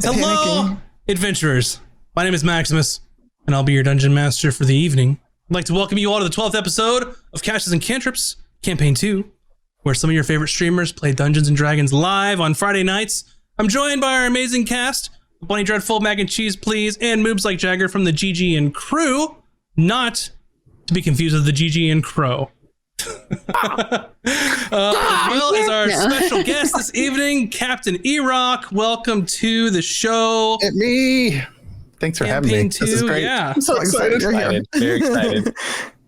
Hello, adventurers. My name is Maximus, and I'll be your dungeon master for the evening. I'd like to welcome you all to the 12th episode of Caches and Cantrips, Campaign 2, where some of your favorite streamers play Dungeons & Dragons live on Friday nights. I'm joined by our amazing cast, Bunny Dreadful, Mac and Cheese Please, and Moobs Like Jagger from the GG and Crew, not to be confused with the GG and Crow. As well as our special guest this evening, Captain E-Rock. Welcome to the show. Hit me. Thanks for having me. This is great. Yeah. I'm so excited. Very excited.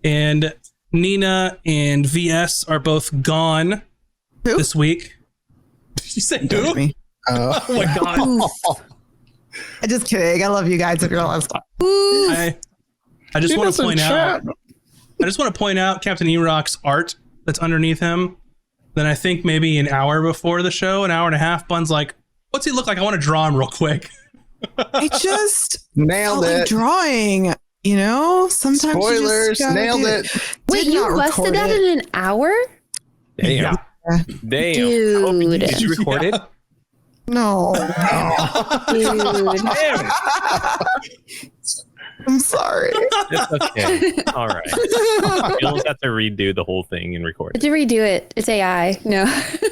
And Nina and VS are both gone this week. Did you say who? Oh my god. I'm just kidding. I love you guys if you're all stop. I just want to point out. I just want to point out Captain E-Rock's art that's underneath him. Then I think maybe an hour before the show, an hour and a half, Bun's like, what's he look like? I want to draw him real quick. I just nailed it. Like drawing, you know? Sometimes spoilers, you just nailed it. Wait, you busted that in an hour? Damn. Yeah. Damn. Dude. Did you record it? No. Dude. Damn. I'm sorry. It's okay. All right. You'll have to redo the whole thing and record it. To redo it, it's AI. No.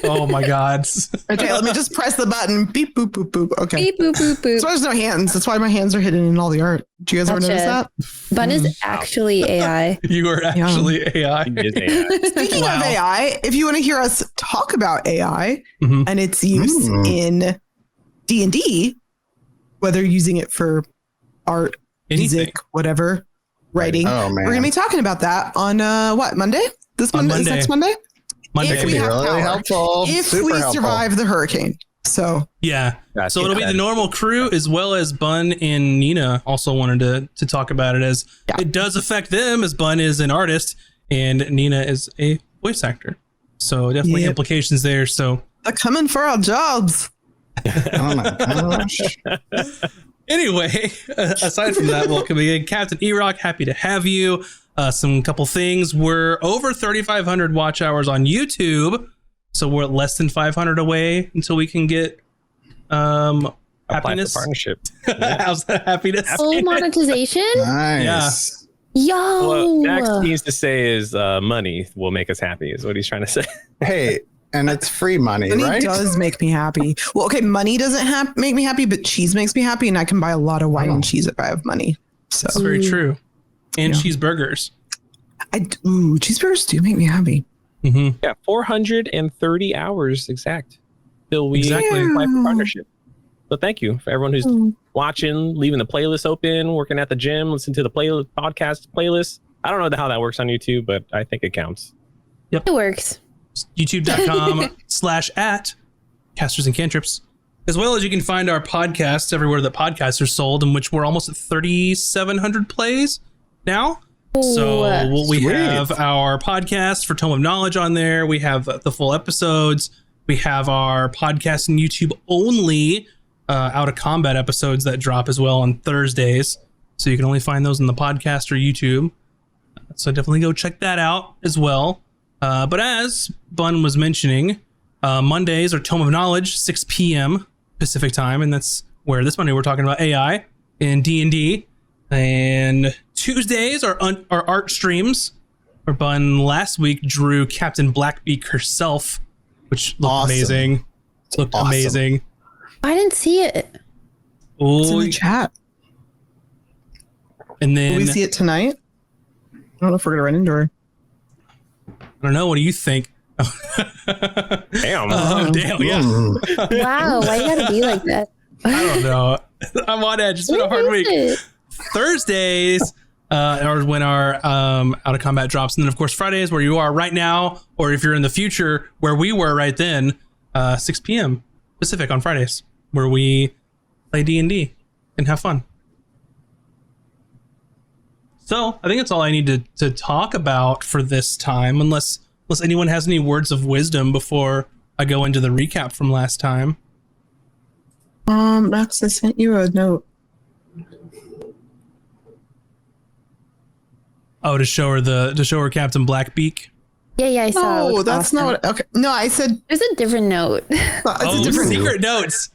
Oh my god. Okay, let me just press the button. Beep, boop, boop, boop. Okay. Beep, boop, boop, boop. So there's no hands. That's why my hands are hidden in all the art. Do you guys ever notice that? Bun is actually AI. You are actually AI. It is AI. Speaking of AI, if you want to hear us talk about AI and its use in D&D, whether you're using it for art, music, whatever, writing, we're going to be talking about that on Monday? This Monday? Is next Monday? Monday if we have really power. helpful. If Super we helpful. survive the hurricane. So yeah. So it'll be the normal crew as well as Bun and Nina also wanted to talk about it, as it does affect them, as Bun is an artist and Nina is a voice actor. So definitely implications there. So they're coming for our jobs. Oh my gosh. Anyway, aside from that, welcome again, Captain E-Rock. Happy to have you. Some couple things. We're over 3,500 watch hours on YouTube, so we're less than 500 away until we can get happiness partnership. How's that? Happiness? Full monetization? Nice. Yo. What Max needs to say is money will make us happy, is what he's trying to say. Hey, and it's free money, Money right? does make me happy. Well, okay, money doesn't make me happy, but cheese makes me happy, and I can buy a lot of wine and cheese if I have money. So That's very true. And cheeseburgers. Cheeseburgers do make me happy. Mm-hmm. Yeah, 430 hours exact till we apply for partnership. So thank you for everyone who's watching, leaving the playlist open, working at the gym, listening to the podcast playlist. I don't know how that works on YouTube, but I think it counts. Yep. It works. YouTube.com/@ Casters and Cantrips, as well as you can find our podcasts everywhere that podcasts are sold, in which we're almost at 3,700 plays now. So we have our podcast for Tome of Knowledge on there. We have the full episodes. We have our podcast and YouTube only out of combat episodes that drop as well on Thursdays. So you can only find those in the podcast or YouTube. So definitely go check that out as well. But as Bun was mentioning, Mondays are Tome of Knowledge, 6 p.m. Pacific time, and that's where this Monday we're talking about AI and D&D. And Tuesdays are art streams, where Bun last week drew Captain Blackbeak herself, which looked amazing. Looked amazing. I didn't see it. It's in the chat. And then will we see it tonight? I don't know if we're gonna run into her. I don't know. What do you think? Damn. Damn. Yeah. Wow. Why you gotta be like that? I don't know. I'm on edge. It's been a hard week. Thursdays are when our out of combat drops, and then of course Fridays, where you are right now, or if you're in the future, where we were right then, 6 p.m. Pacific on Fridays, where we play D&D and have fun. So I think that's all I need to talk about for this time, unless anyone has any words of wisdom before I go into the recap from last time. Max, I sent you a note. Oh, to show her Captain Blackbeak. Yeah, I saw. Oh, that's not what. Okay, no, I said there's a different note. it's a different secret notes.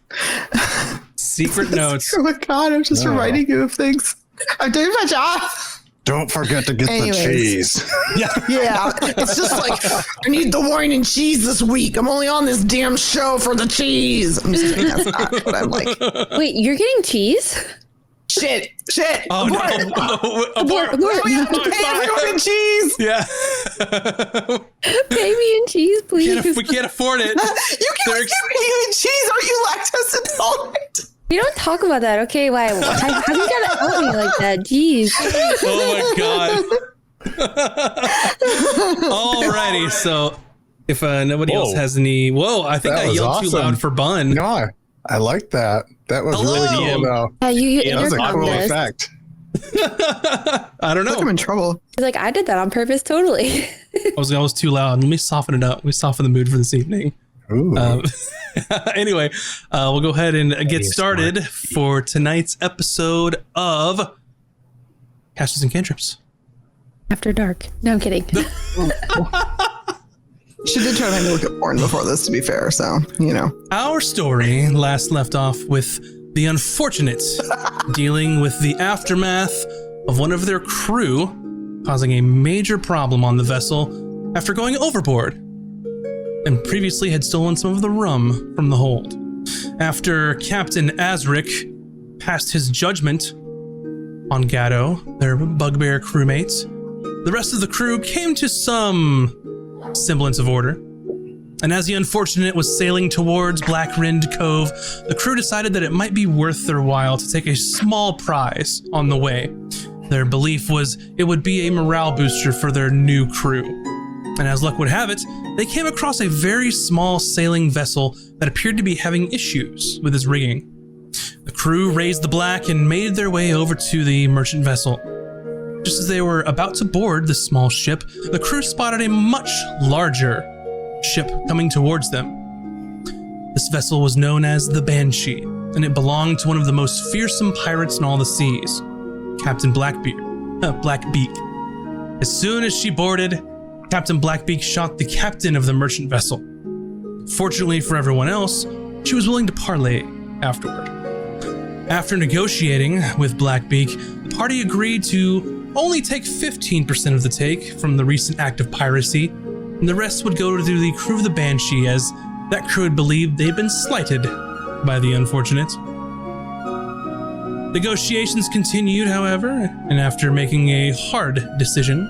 Secret notes. Oh my god, I'm just reminding you of things. I'm doing my job. Don't forget to get the cheese. Yeah, it's just like, I need the wine and cheese this week. I'm only on this damn show for the cheese. I'm just kidding, that's not what I'm like. Wait, you're getting cheese? Shit. Oh, no. Abort. We have to pay everyone in cheese. Yeah. Pay me in cheese, please. We can't afford it. You can't give me in cheese. Are you lactose intolerant? We don't talk about that, okay? Why? How do you gotta help me like that? Jeez. Oh my god. Alrighty, so if nobody else has any, I think That I was yelled too awesome. loud for Bun. No, I like that. That was really cool, though. Yeah, you That was a intercom cool this. effect. I don't Look, I'm know. in trouble. He's like, I did that on purpose, totally. I was too loud. Let me soften it up. We soften the mood for this evening. Ooh. Anyway, we'll go ahead and get started for tonight's episode of Casters and Cantrips. After dark. No, I'm kidding. She did try to make me look at porn before this, to be fair. So, you know. Our story last left off with the unfortunate dealing with the aftermath of one of their crew causing a major problem on the vessel after going overboard, and previously had stolen some of the rum from the hold. After Captain Azric passed his judgment on Gatto, their bugbear crewmates, the rest of the crew came to some semblance of order. And as the unfortunate was sailing towards Black Rend Cove, the crew decided that it might be worth their while to take a small prize on the way. Their belief was it would be a morale booster for their new crew. And as luck would have it, they came across a very small sailing vessel that appeared to be having issues with its rigging. The crew raised the black and made their way over to the merchant vessel. Just as they were about to board the small ship, the crew spotted a much larger ship coming towards them. This vessel was known as the Banshee, and it belonged to one of the most fearsome pirates in all the seas, Captain Blackbeak. As soon as she boarded, Captain Blackbeak shot the captain of the merchant vessel. Fortunately for everyone else, she was willing to parley afterward. After negotiating with Blackbeak, the party agreed to only take 15% of the take from the recent act of piracy, and the rest would go to the crew of the Banshee, as that crew had believed they'd been slighted by the unfortunate. Negotiations continued, however, and after making a hard decision,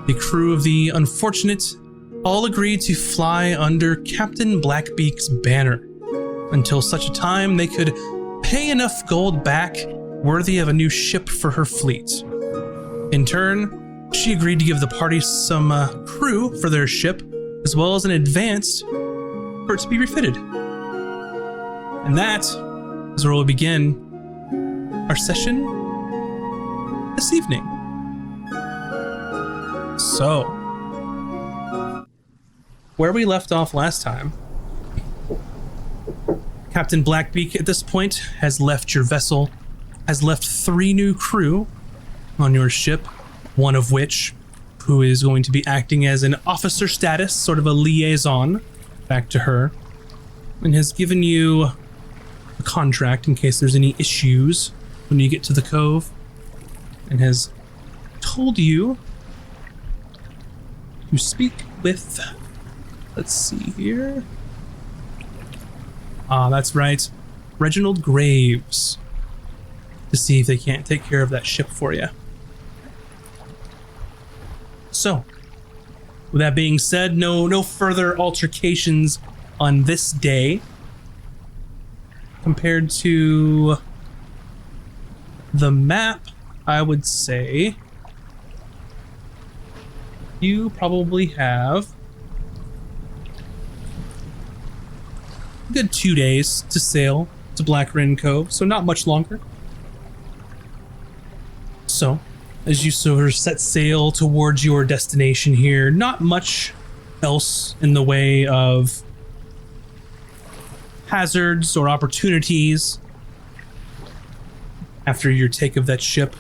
the crew of the unfortunate all agreed to fly under Captain Blackbeak's banner until such a time they could pay enough gold back worthy of a new ship for her fleet. In turn, she agreed to give the party some crew for their ship, as well as an advance for it to be refitted. And that is where we'll begin our session this evening. So, where we left off last time, Captain Blackbeak at this point has left your vessel, has left 3 new crew on your ship, one of which who is going to be acting as an officer status, sort of a liaison back to her, and has given you a contract in case there's any issues when you get to the Cove, and has told you to speak with, let's see here. That's right, Reginald Graves, to see if they can't take care of that ship for you. So, with that being said, no further altercations on this day compared to the map. I would say you probably have a good 2 days to sail to Black Rend Cove, so not much longer. So, as you sort of set sail towards your destination here, not much else in the way of hazards or opportunities after your take of that ship,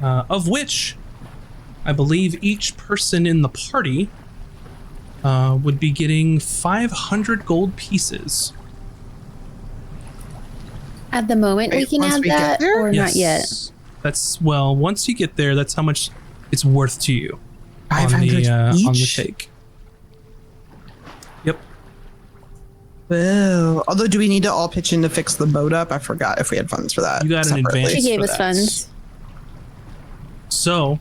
of which I believe each person in the party would be getting 500 gold pieces. At the moment, we can add that, or not yet? That's once you get there, that's how much it's worth to you on 500 the each? take. Yep. Well, although, do we need to all pitch in to fix the boat up? I forgot if we had funds for that. You got an advance. She gave for us that. funds. So,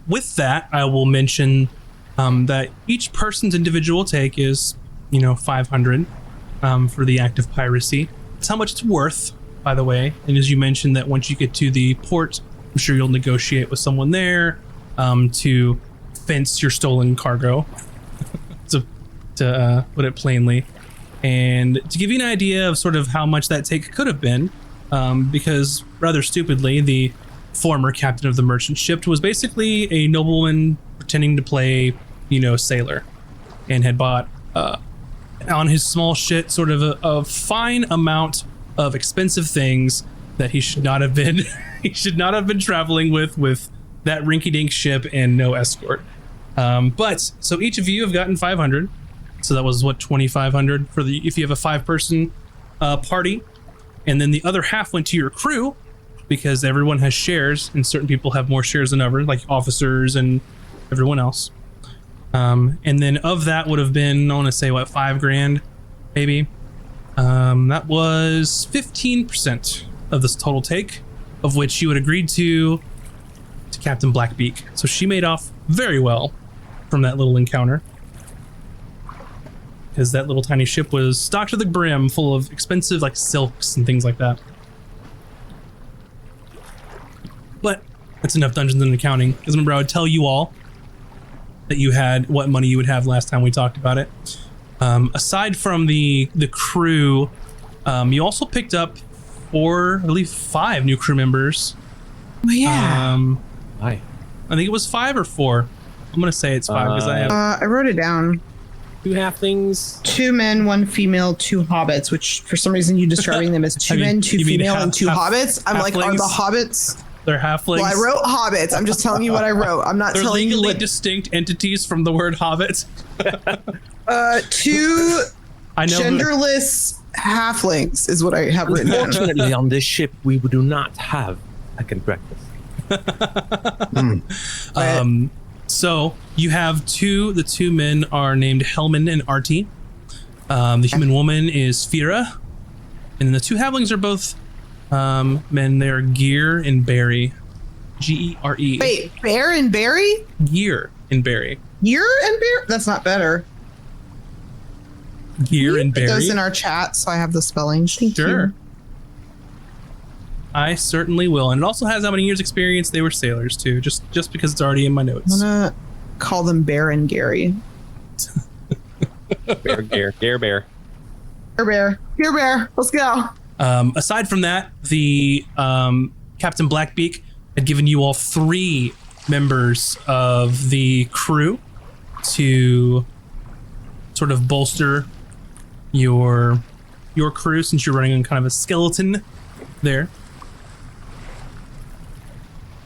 with that, I will mention that each person's individual take is, 500 for the act of piracy. It's how much it's worth, by the way. And as you mentioned, that once you get to the port, I'm sure you'll negotiate with someone there to fence your stolen cargo, to put it plainly. And to give you an idea of sort of how much that take could have been, because rather stupidly, the former captain of the merchant ship was basically a nobleman pretending to play, sailor, and had bought on his small ship sort of a fine amount of expensive things that he should not have been traveling with that rinky-dink ship and no escort. But so each of you have gotten 500. So that was 2,500 for if you have a 5-person party, and then the other half went to your crew because everyone has shares, and certain people have more shares than others, like officers and everyone else. And then of that would have been, I want to say $5,000, maybe. That was 15% of this total take, of which you had agreed to Captain Blackbeak. So she made off very well from that little encounter, because that little tiny ship was stocked to the brim full of expensive silks and things like that. But that's enough Dungeons and Accounting, because remember I would tell you all that you had what money you would have last time we talked about it. Aside from the crew, you also picked up 5 new crew members. Oh, yeah. Hi. I think it was 5 or 4. I'm gonna say it's 5 because I have. I wrote it down. 2 halflings, 2 men, 1 female, 2 hobbits. Which for some reason you describing them as 2 men, 2 female, and 2 hobbits. I'm like, are the hobbits? They're halflings. Well, I wrote hobbits. I'm just telling you what I wrote. I'm not They're telling you legally what. distinct entities from the word hobbit. 2 I know. genderless halflings is what I have written down. Unfortunately, on this ship, we do not have a breakfast. So you have the 2 men are named Helman and Artie. The human woman is Fira, and the 2 halflings are both men. They're Gear and Barry. Gere. Wait, Bear and Barry? Gear and Barry. Gear and Bear? That's not better. Gear and Put Barry. those in our chat so I have the spelling. Sure. I certainly will. And it also has how many years experience. They were sailors too, just because it's already in my notes. I'm gonna call them Bear and Gary. Bear. Bear Bear. Let's go. Aside from that, the Captain Blackbeak had given you all 3 members of the crew to sort of bolster your crew, since you're running on kind of a skeleton there.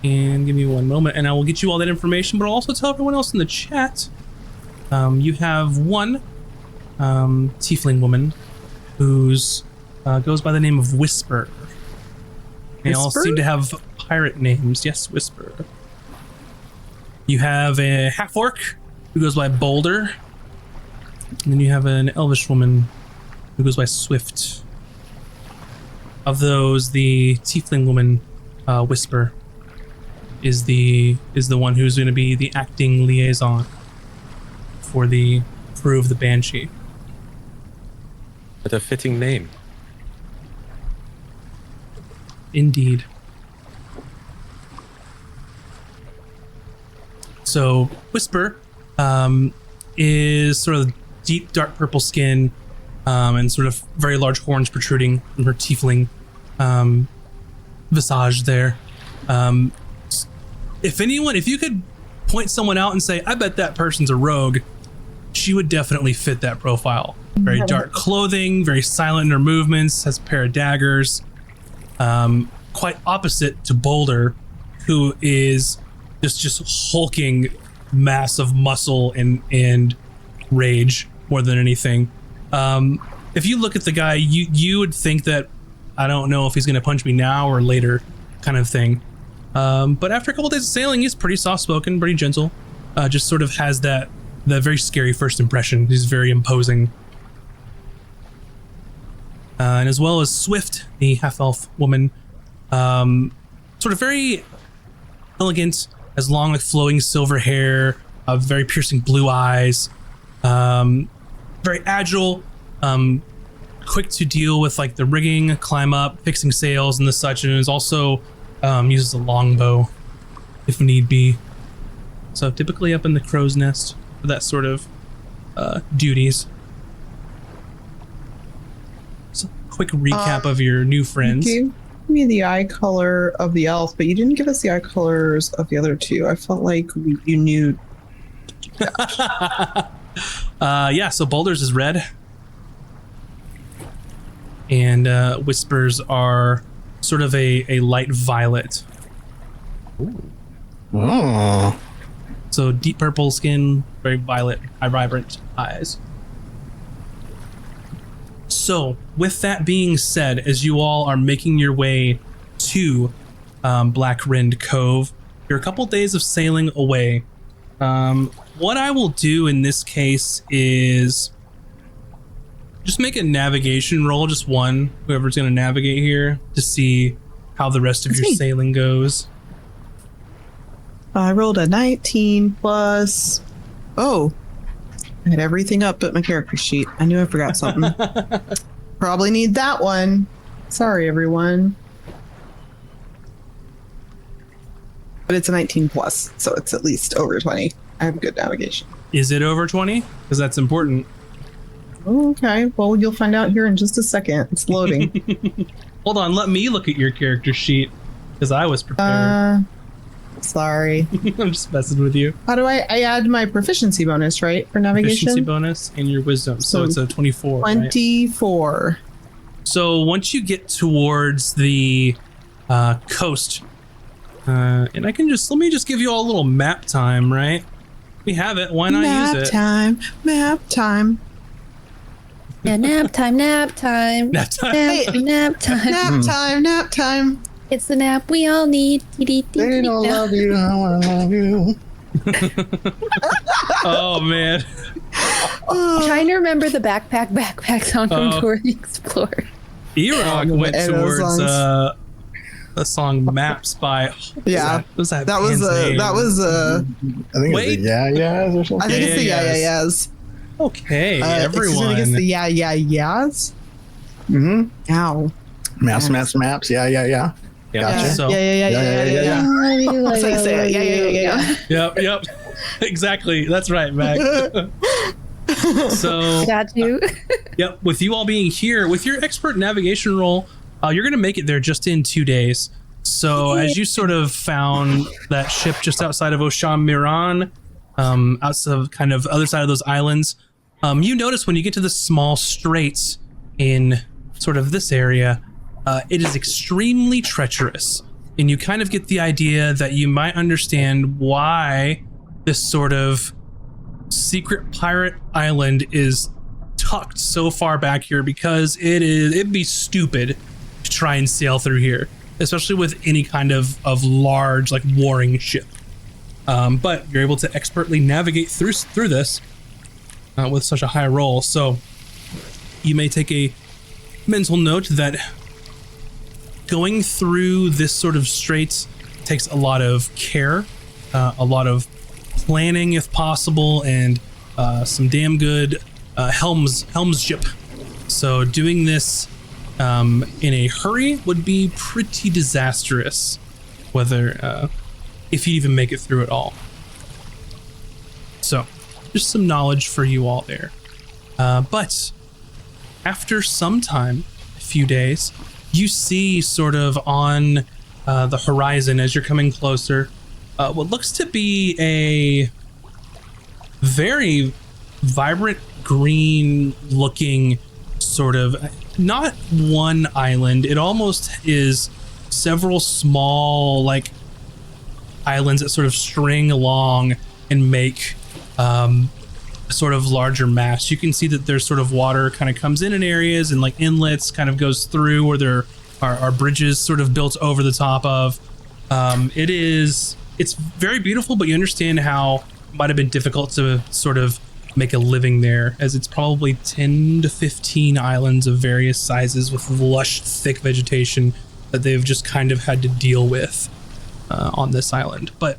And give me one moment, and I will get you all that information, but I'll also tell everyone else in the chat. You have 1 tiefling woman who's goes by the name of Whisper. They all seem to have pirate names. Yes, Whisper. You have a half-orc who goes by Boulder. And then you have an elvish woman who goes by Swift. Of those, the tiefling woman, Whisper, is the one who's going to be the acting liaison for the crew of the Banshee. What a fitting name. Indeed. So Whisper is sort of deep dark purple skin and sort of very large horns protruding from her tiefling visage there. If you could point someone out and say, I bet that person's a rogue, she would definitely fit that profile. Very dark clothing, very silent in her movements, has a pair of daggers. Quite opposite to Boulder, who is just hulking mass of muscle and rage more than anything. If you look at the guy, you would think that I don't know if he's going to punch me now or later kind of thing. But after a couple days of sailing, he's pretty soft-spoken, pretty gentle. Just sort of has that very scary first impression. He's very imposing. And as well as Swift, the half-elf woman, sort of very elegant, has long, like, flowing silver hair, very piercing blue eyes, very agile, quick to deal with, like, the rigging, climb up, fixing sails and the such, and is also uses a longbow if need be. So typically up in the crow's nest for that sort of duties. So quick recap of your new friends. You gave me the eye color of the elf, but you didn't give us the eye colors of the other two. I felt like you knew. Yeah, so Boulder's is red. And Whispers are sort of a light violet. Ooh. Oh. So deep purple skin, very violet, vibrant eyes. So with that being said, as you all are making your way to Black Rend Cove, you're a couple days of sailing away. What I will do in this case is just make a navigation roll, just one, whoever's going to navigate here, to see how the rest of your sailing goes. I rolled a 19 plus. Oh, I had everything up but my character sheet. I knew I forgot something. Probably need that one. Sorry, everyone. But it's a 19 plus, so it's at least over 20. I have good navigation. Is it over 20? Because that's important. Okay, well, you'll find out here in just a second. It's loading. Hold on, let me look at your character sheet, because I was prepared. Sorry. I'm just messing with you. How do I add my proficiency bonus, right, for navigation? Proficiency bonus and your wisdom. So it's a 24. 24. Right? So once you get towards the coast, and I can let me just give you all a little map time, right? We have it. Why not use it? Map time. Yeah, nap time. Nap time. Nap time. Nap time. It's the nap we all need. They don't love you, I wanna love you. Oh man. I'm trying to remember the backpack song from Dora the Explorer. Erog went towards the song Maps by that was I think it's the Yeah Yeahs or something. I think it's the Yeah Yeahs. Okay, everyone. It's the Yeah Yeahs. Mm-hmm. Ow. Maps. Yeah. Gotcha. So, Yeah. That's how you say it. Yeah. Yep. Exactly. That's right, Mac. So got you. Yep. With you all being here, with your expert navigation roll, you're going to make it there just in 2 days. So as you sort of found that ship just outside of Osham Miran, outside of kind of other side of those islands, you notice when you get to the small straits in sort of this area, it is extremely treacherous, and you kind of get the idea that you might understand why this sort of secret pirate island is tucked so far back here, because it'd be stupid to try and sail through here, especially with any kind of large, like, warring ship. But you're able to expertly navigate through this with such a high roll. So you may take a mental note that going through this sort of straits takes a lot of care, a lot of planning if possible, and some damn good helmsmanship. So doing this in a hurry would be pretty disastrous, whether if you even make it through at all. So just some knowledge for you all there. But after some time, a few days, you see sort of on the horizon as you're coming closer, what looks to be a very vibrant green looking sort of, not one island, it almost is several small, like, islands that sort of string along and make sort of larger mass. You can see that there's sort of water kind of comes in areas, and like inlets kind of goes through, or they're are bridges sort of built over the top of. It's very beautiful, but you understand how it might have been difficult to sort of make a living there, as it's probably 10 to 15 islands of various sizes with lush, thick vegetation that they've just kind of had to deal with on this island. But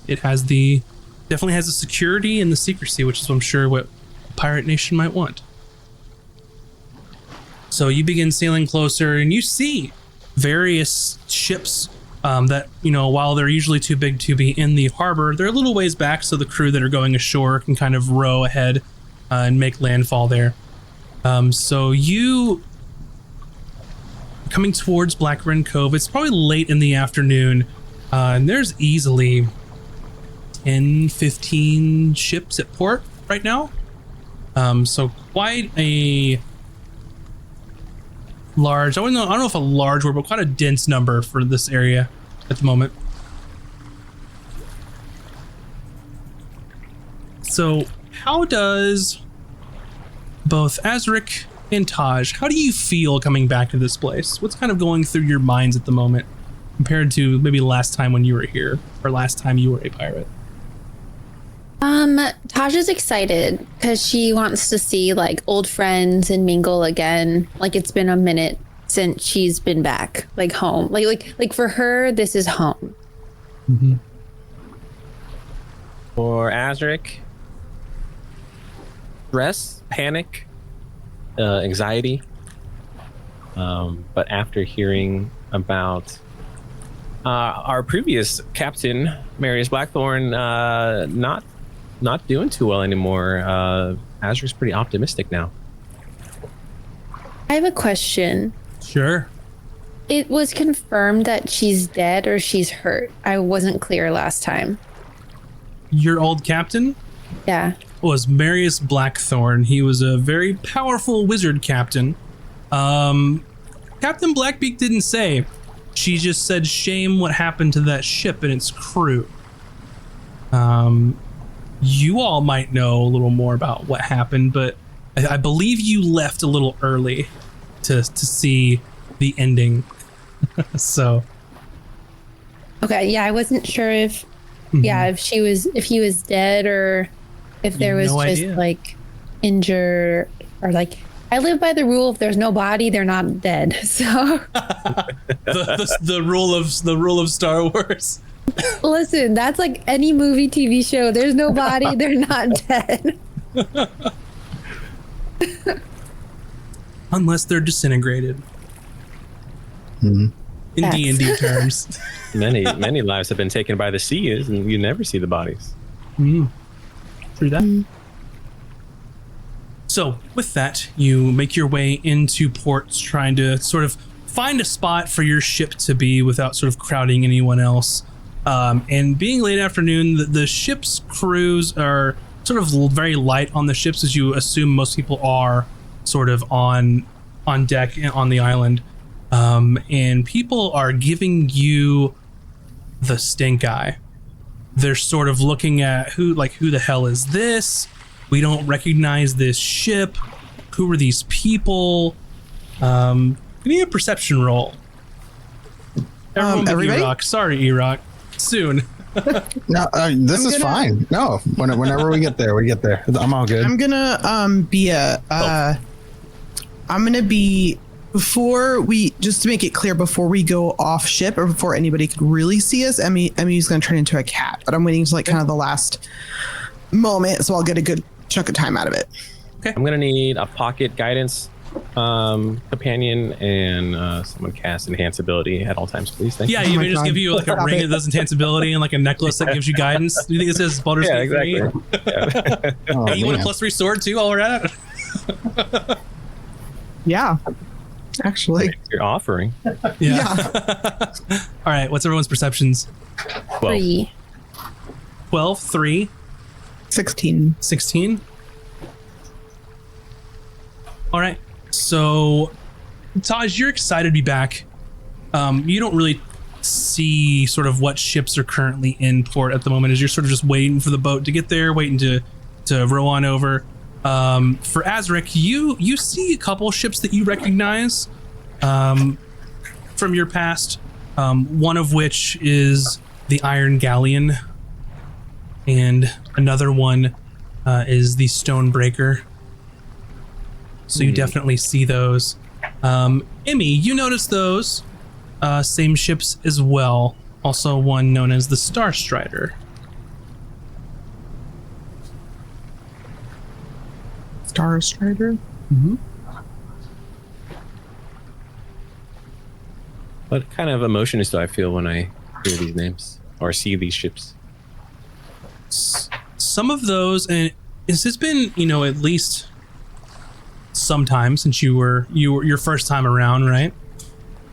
it definitely has the security and the secrecy, which is, I'm sure, what a pirate nation might want. So you begin sailing closer, and you see various ships that, while they're usually too big to be in the harbor, they're a little ways back, so the crew that are going ashore can kind of row ahead and make landfall there. So you coming towards Black Rend Cove. It's probably late in the afternoon, and there's easily 10, 15 ships at port right now. So quite a large, I don't know if a large word, but quite a dense number for this area at the moment. So how does both Azric and Taj, how do you feel coming back to this place? What's kind of going through your minds at the moment compared to maybe last time when you were here, or last time you were a pirate? Taj is excited because she wants to see like old friends and mingle again. Like it's been a minute since she's been back, like home. Like for her, this is home. Mm-hmm. For Azric, stress, panic, anxiety. But after hearing about our previous captain, Marius Blackthorn, not doing too well anymore, Azric's pretty optimistic now. I have a question. Sure. It was confirmed that she's dead or she's hurt. I wasn't clear last time. Your old captain? Yeah. Was Marius Blackthorn. He was a very powerful wizard captain. Captain Blackbeak didn't say. She just said, shame what happened to that ship and its crew. You all might know a little more about what happened, but I believe you left a little early to see the ending. So. Okay, yeah, I wasn't sure if if he was dead or if there was just idea. like injured, or like, I live by the rule, if there's no body, they're not dead. So the rule of Star Wars. Listen, that's like any movie, TV show. There's no body, they're not dead. Unless they're disintegrated. In D&D terms. Many lives have been taken by the seas, and you never see the bodies. True that. So with that, you make your way into ports, trying to sort of find a spot for your ship to be without sort of crowding anyone else. And being late afternoon, the ship's crews are sort of very light on the ships, as you assume most people are sort of on deck on the island. And people are giving you the stink eye. They're sort of looking at who the hell is this? We don't recognize this ship. Who are these people? Give me a perception roll. Everybody? E-Rock. Sorry, E-Rock. Soon. No, this is fine. No, whenever we get there, I'm all good. I'm gonna before we, just to make it clear, before we go off ship or before anybody could really see us, Emmy's gonna turn into a cat, but I'm waiting to like kind of the last moment, so I'll get a good chunk of time out of it. Okay. I'm gonna need a pocket guidance companion and someone cast enhance ability at all times, please. Thank you. You may just give you like a ring that does enhance ability and like a necklace that gives you guidance. Do you think it says Baldur's Gate 3? Exactly. Hey, you want a +3 sword too while we're at it? Yeah, actually. You're offering. Yeah. All right, what's everyone's perceptions? 3. 12, 3, 16. 16. All right, so Taj, you're excited to be back. You don't really see sort of what ships are currently in port at the moment, as you're sort of just waiting for the boat to get there, waiting to row on over. For Azric, you see a couple ships that you recognize. from your past, one of which is the Iron Galleon, and another one is the Stonebreaker. So you definitely see those. Emmy, you notice those same ships as well. Also one known as the Star Strider. Star Strider? Mm-hmm. What kind of emotions do I feel when I hear these names or see these ships? Some of those, and it's been, at least some time since you were your first time around, right?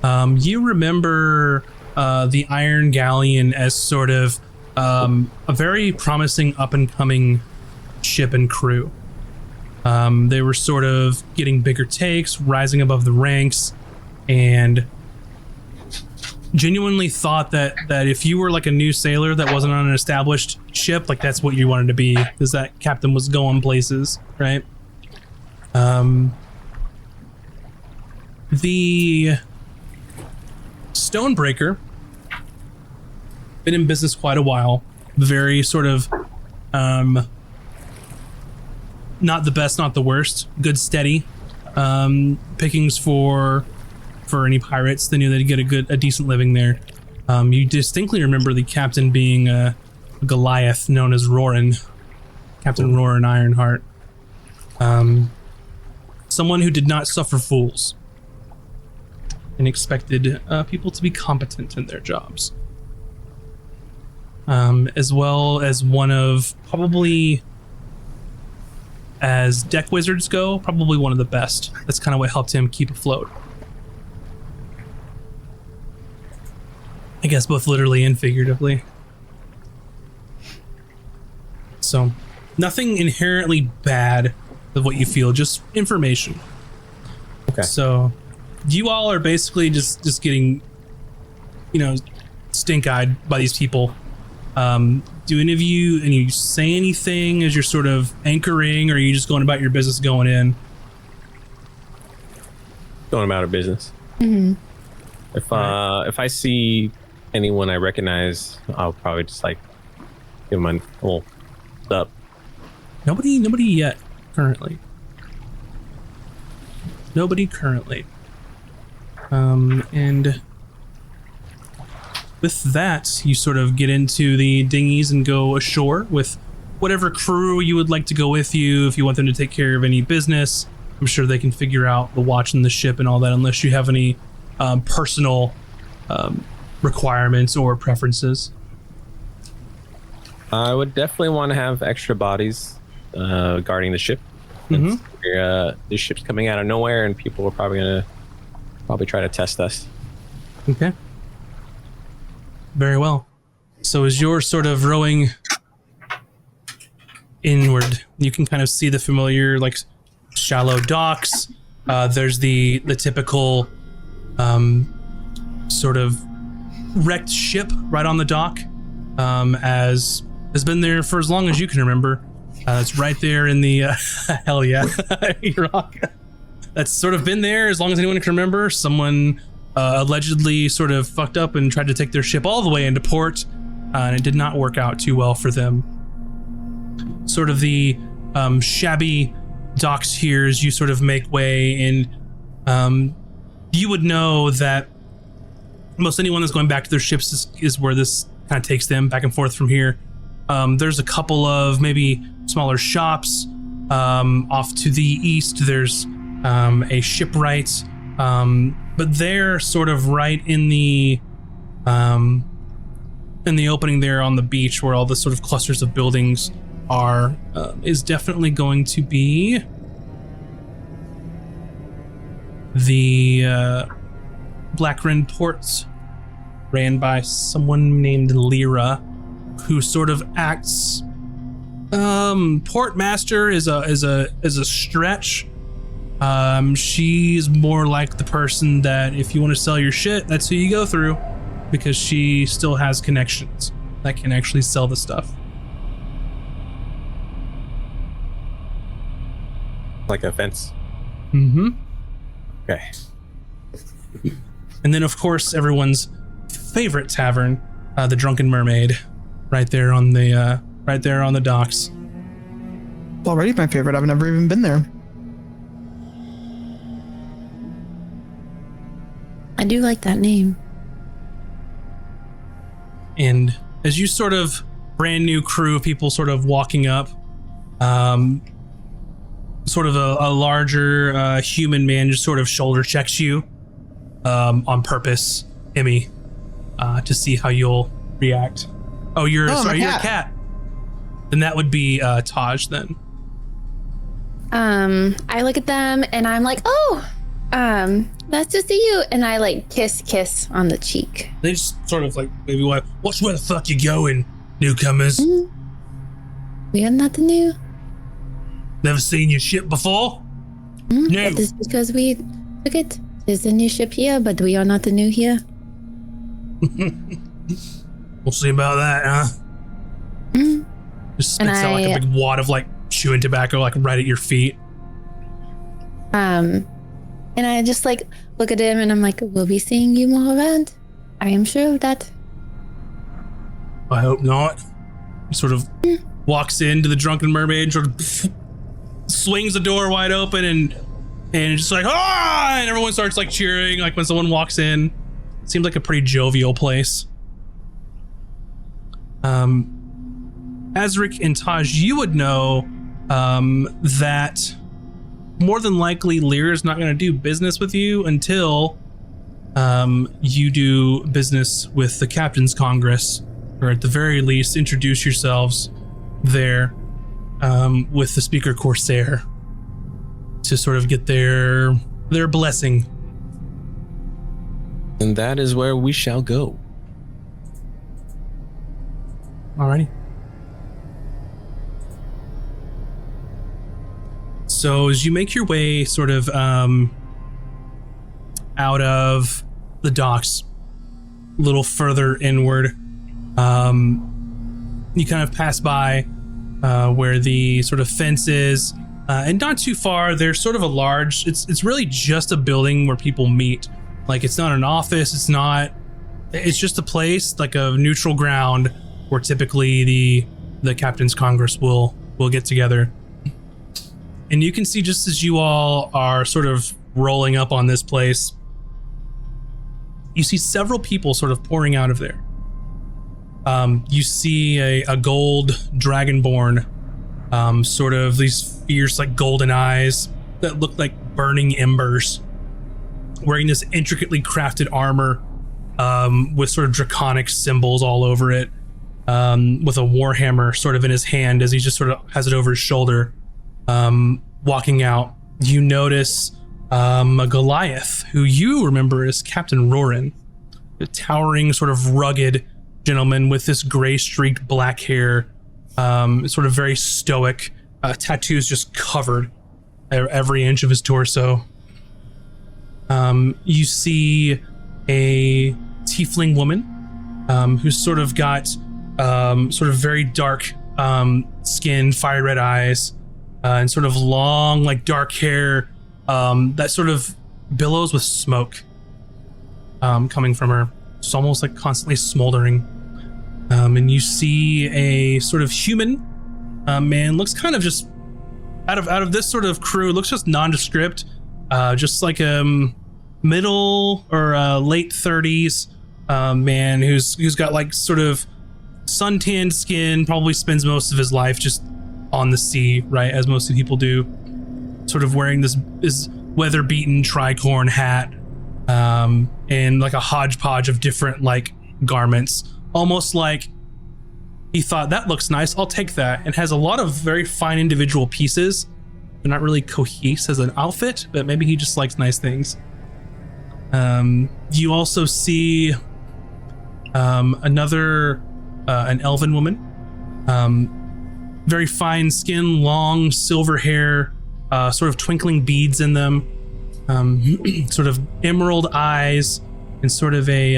You remember the Iron Galleon as sort of a very promising up and coming ship and crew. They were sort of getting bigger takes, rising above the ranks, and genuinely thought that if you were like a new sailor that wasn't on an established ship, like that's what you wanted to be, because that captain was going places, right? The Stonebreaker, been in business quite a while, very sort of not the best, not the worst, good steady pickings for any pirates. They knew they'd get a decent living there. You distinctly remember the captain being a Goliath known as Roran, Captain Roran Ironheart. Someone who did not suffer fools and expected people to be competent in their jobs. As well as one of, probably as deck wizards go, probably one of the best. That's kind of what helped him keep afloat. I guess both literally and figuratively. So, nothing inherently bad with what you feel, just information. Okay. So, you all are basically just getting, stink-eyed by these people. Do any of you say anything as you're sort of anchoring, or are you just going about your business going in? Going about our business. Mm-hmm. If I see anyone I recognize, I'll probably just like give them a little up. Nobody yet, currently. Nobody currently. And with that, you sort of get into the dinghies and go ashore with whatever crew you would like to go with you. If you want them to take care of any business, I'm sure they can figure out the watch and the ship and all that, unless you have any personal requirements or preferences. I would definitely want to have extra bodies guarding the ship. Mm-hmm. The ship's coming out of nowhere, and people are probably gonna try to test us. Okay. Very well. So as you're sort of rowing inward, you can kind of see the familiar, like, shallow docks. There's the typical sort of wrecked ship right on the dock, as has been there for as long as you can remember. It's right there in the hell yeah, rock. That's sort of been there as long as anyone can remember. Someone allegedly sort of fucked up and tried to take their ship all the way into port, and it did not work out too well for them. Sort of the shabby docks here as you sort of make way, and you would know that most anyone that's going back to their ships is where this kind of takes them back and forth from here. There's a couple of maybe smaller shops. Off to the east, there's a shipwright, but they're sort of right in the opening there on the beach where all the sort of clusters of buildings are, is definitely going to be the Black Rend ports, ran by someone named Lyra, who sort of acts. Port master is a stretch. She's more like the person that if you want to sell your shit, that's who you go through, because she still has connections that can actually sell the stuff. Like a fence. Mm-hmm. Okay. And then, of course, everyone's favorite tavern, the Drunken Mermaid, right there on the docks. It's already my favorite. I've never even been there. I do like that name. And as you sort of brand new crew of people sort of walking up, sort of a larger human man just sort of shoulder checks you on purpose, Emmy, to see how you'll react. Oh, you're a cat. Then that would be Taj then. I look at them and I'm like, oh, nice to see you. And I like kiss on the cheek. They just sort of like maybe like, watch where the fuck you going, newcomers. Mm-hmm. We are nothing new. Never seen your ship before? Mm-hmm. No. That is because we took it. There's a new ship here, but we are not the new here. We'll see about that, huh? Mm-hmm. Just spits out like a big wad of like chewing tobacco like right at your feet. And I just like look at him and I'm like, we'll be seeing you more around. I am sure of that. I hope not. He sort of walks into the Drunken Mermaid, sort of swings the door wide open and just like, ah! And everyone starts like cheering like when someone walks in. Seems like a pretty jovial place. Azric and Taj, you would know that more than likely Lear is not going to do business with you until you do business with the Captain's Congress, or at the very least introduce yourselves there with the Speaker Corsair to sort of get their blessing. And that is where we shall go. Alrighty. So as you make your way sort of out of the docks, a little further inward, you kind of pass by where the sort of fence is, and not too far, there's sort of a large, it's really just a building where people meet. Like, it's not an office, it's just a place, like a neutral ground where typically the Captain's Congress will get together. And you can see, just as you all are sort of rolling up on this place, you see several people sort of pouring out of there. You see a gold dragonborn, sort of these fierce like golden eyes that look like burning embers, wearing this intricately crafted armor with sort of draconic symbols all over it, with a warhammer sort of in his hand as he just sort of has it over his shoulder. Walking out, you notice a Goliath, who you remember as Captain Rorin, a towering sort of rugged gentleman with this gray streaked black hair, sort of very stoic, tattoos just covered every inch of his torso. You see a tiefling woman who's sort of got sort of very dark skin, fire red eyes, and sort of long, like dark hair that sort of billows with smoke coming from her. It's almost like constantly smoldering. And you see a sort of human man, looks kind of just out of this sort of crew, looks just nondescript, just like middle or late 30s man who's got like sort of suntanned skin, probably spends most of his life just on the sea, right, as most people do, sort of wearing this weather-beaten tricorn hat, and like a hodgepodge of different like garments, almost like he thought, that looks nice, I'll take that, and has a lot of very fine individual pieces. They're not really cohesive as an outfit, but maybe he just likes nice things. You also see another an elven woman, very fine skin, long silver hair, sort of twinkling beads in them, sort of emerald eyes, and sort of a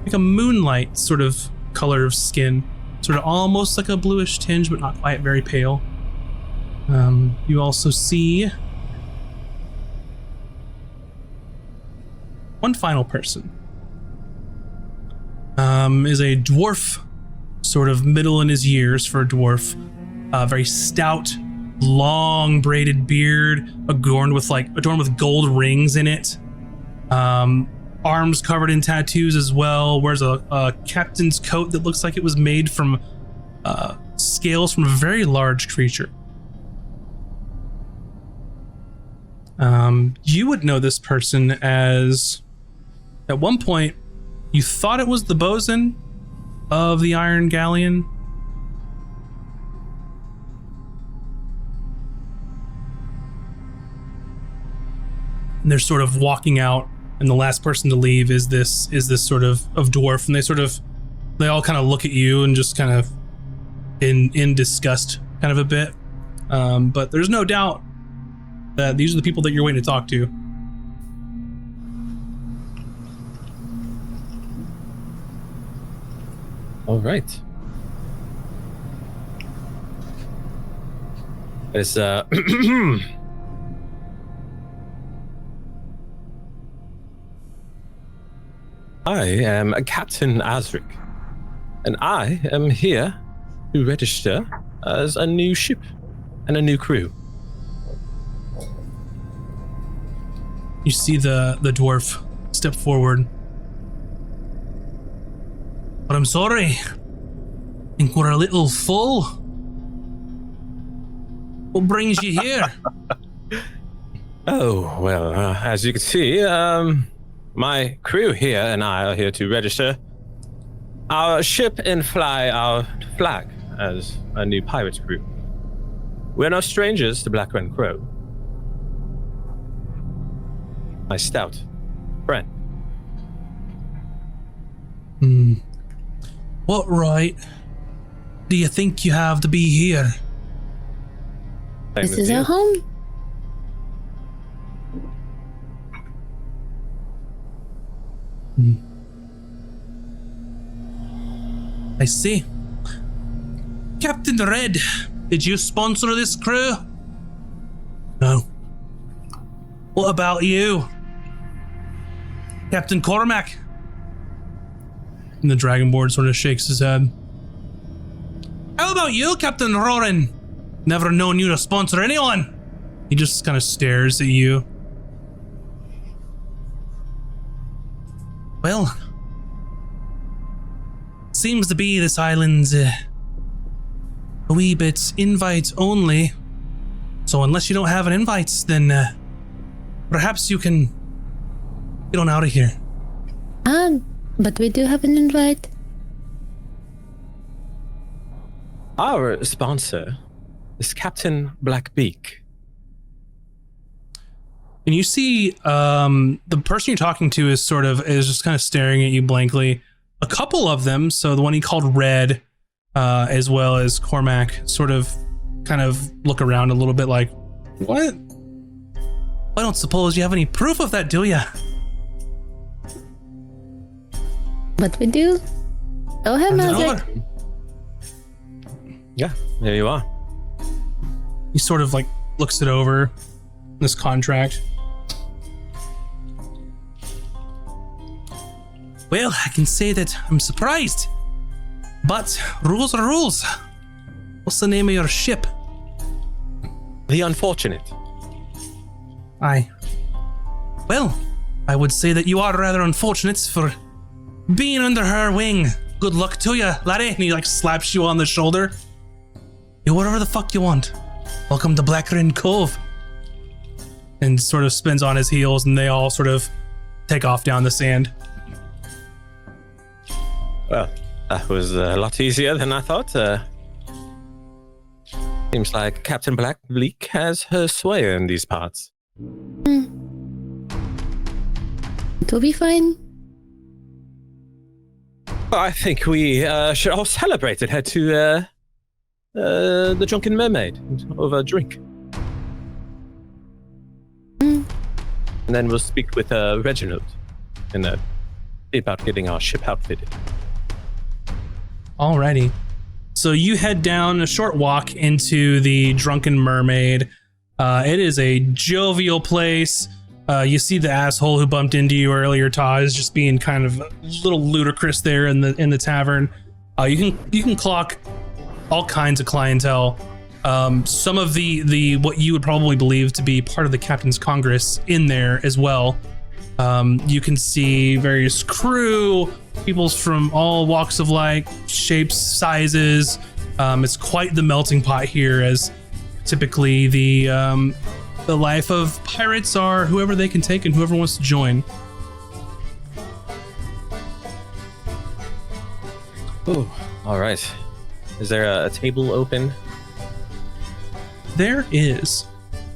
like a moonlight sort of color of skin, sort of almost like a bluish tinge, but not quite, very pale. You also see one final person is a dwarf, sort of middle in his years for a dwarf. Very stout, long braided beard, adorned with gold rings in it. Arms covered in tattoos as well. Wears a captain's coat that looks like it was made from scales from a very large creature. You would know this person as, at one point, you thought it was the bosun of the Iron Galleon. And they're sort of walking out, and the last person to leave is this sort of dwarf, and they all kind of look at you and just kind of in disgust kind of a bit. But there's no doubt that these are the people that you're waiting to talk to. All right. It's I am Captain Azric, and I am here to register as a new ship and a new crew. You see the dwarf step forward. But I'm sorry. I think we're a little full. What brings you here? Oh, well, as you can see, my crew here and I are here to register our ship and fly our flag as a new pirates crew. We're no strangers to Black Rend Crow. My stout friend. What right do you think you have to be here? This is our home. I see. Captain Red, did you sponsor this crew? No. What about you? Captain Cormac? And the Dragonborn sort of shakes his head. How about you, Captain Roran? Never known you to sponsor anyone. He just kind of stares at you. Well, seems to be this island's a wee bit invite only. So unless you don't have an invite, then perhaps you can get on out of here. But we do have an invite. Our sponsor is Captain Blackbeak. And you see the person you're talking to is just kind of staring at you blankly. A couple of them, so the one he called Red, as well as Cormac, kind of look around a little bit like, what? I don't suppose you have any proof of that, do you? But we do. Go ahead, Magic. Yeah, there you are. He sort of looks it over, this contract. Well, I can say that I'm surprised, but rules are rules. What's the name of your ship? The Unfortunate. Aye. Well, I would say that you are rather unfortunate for being under her wing. Good luck to you, laddie. And he slaps you on the shoulder. Do whatever the fuck you want. Welcome to Black Rend Cove. And sort of spins on his heels, and they all sort of take off down the sand. Well, that was a lot easier than I thought. Seems like Captain Blackbeak has her sway in these parts. It'll be fine. I think we should all celebrate and head to the Drunken Mermaid over a drink. And then we'll speak with Reginald and about getting our ship outfitted. Alrighty. So you head down a short walk into the Drunken Mermaid. It is a jovial place. You see the asshole who bumped into you earlier, Todd, is just being kind of a little ludicrous there in the tavern. You can clock all kinds of clientele. Some of the what you would probably believe to be part of the Captain's Congress in there as well. You can see various crew, peoples from all walks of life, shapes, sizes. It's quite the melting pot here, as typically the life of pirates are whoever they can take and whoever wants to join. Ooh, all right. Is there a table open? There is.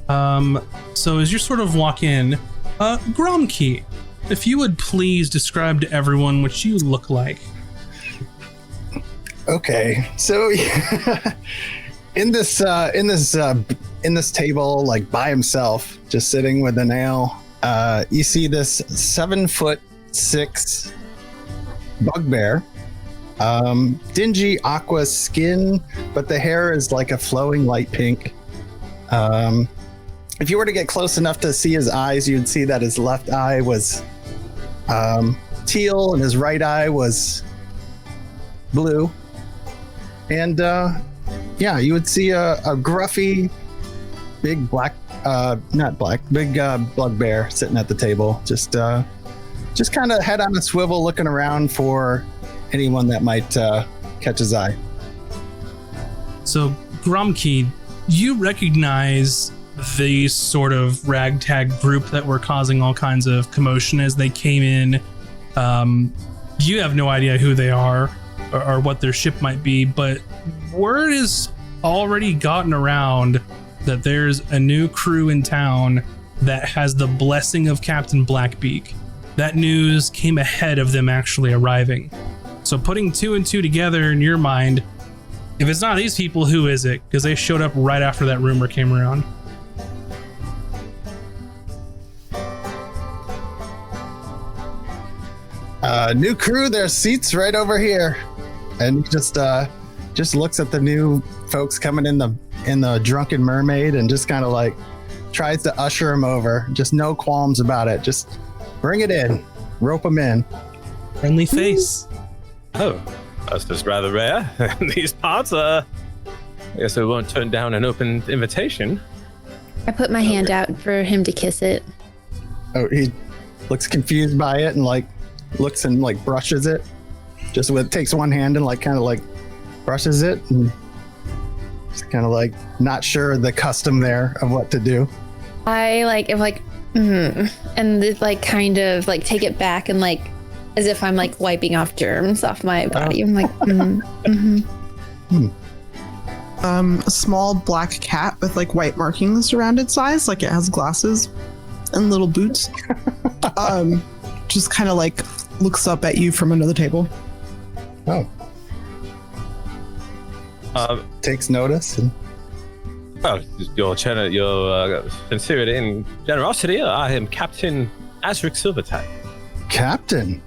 So as you sort of walk in, Gromkey, if you would please describe to everyone what you look like. Okay, so in this table, like by himself, just sitting with an ale, you see this 7'6" bugbear, dingy aqua skin, but the hair is like a flowing light pink. If you were to get close enough to see his eyes, you'd see that his left eye was teal and his right eye was blue. And you would see a gruffy, big bugbear sitting at the table, just kind of head on a swivel, looking around for anyone that might catch his eye. So, Gromkey, you recognize the sort of ragtag group that were causing all kinds of commotion as they came in. You have no idea who they are or what their ship might be, but word is already gotten around that there's a new crew in town that has the blessing of Captain Blackbeak. That news came ahead of them actually arriving. So putting two and two together in your mind, if it's not these people, who is it? Because they showed up right after that rumor came around. New crew, there's seats right over here. And he just looks at the new folks coming in the Drunken Mermaid and just kind of like tries to usher him over. Just no qualms about it. Just bring it in, rope him in. Friendly face. Oh, that's just rather rare. These parts, I guess we won't turn down an open invitation. I put my hand out for him to kiss it. Oh, he looks confused by it and like looks and like brushes it. Just takes one hand and like kind of like brushes it and just kind of like not sure the custom there of what to do. I and like kind of like take it back and like as if I'm like wiping off germs off my body. I'm like, A small black cat with like white markings around its eyes, like it has glasses and little boots. Just kind of like looks up at you from another table. Oh. Takes notice and Well, your sincerity and generosity. I am Captain Azric Silvertide. Captain,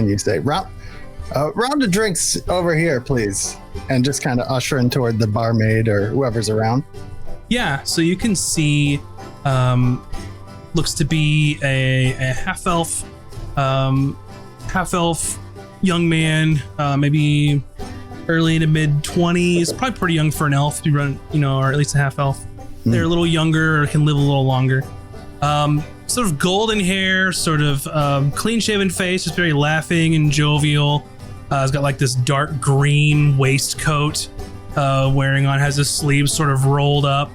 you say. Round of drinks over here, please. And just kind of ushering toward the barmaid or whoever's around. Yeah, so you can see, looks to be a half-elf young man, maybe early to mid-20s, probably pretty young for an elf to run, or at least a half-elf. They're a little younger or can live a little longer. Sort of golden hair, sort of clean-shaven face, just very laughing and jovial. He's got like this dark green waistcoat wearing on, has his sleeves sort of rolled up,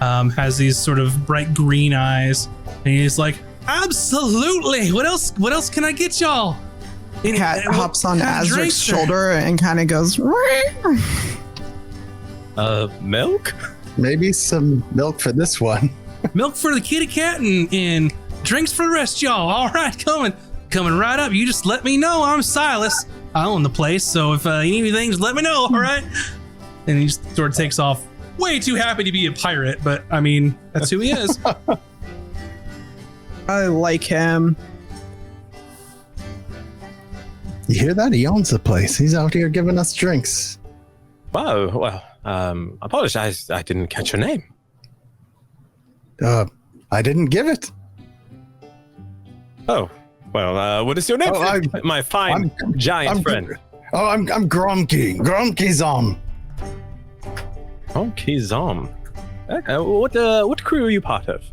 has these sort of bright green eyes, and he's like, absolutely, what else can I get y'all? Cat hops on Azric's shoulder and kind of goes, milk? Maybe some milk for this one. Milk for the kitty cat and drinks for the rest of y'all. All right, coming right up. You just let me know. I'm Silas. I own the place, so if you need anything, just let me know, all right? And he just sort of takes off, way too happy to be a pirate, but I mean, that's who he is. I like him. You hear that? He owns the place. He's out here giving us drinks. Wow, well, I apologize. I didn't catch your name. I didn't give it. Oh, well, what is your name? My fine giant friend. I'm Gromky. Gromky-zom. Gromky-zom. What crew are you part of?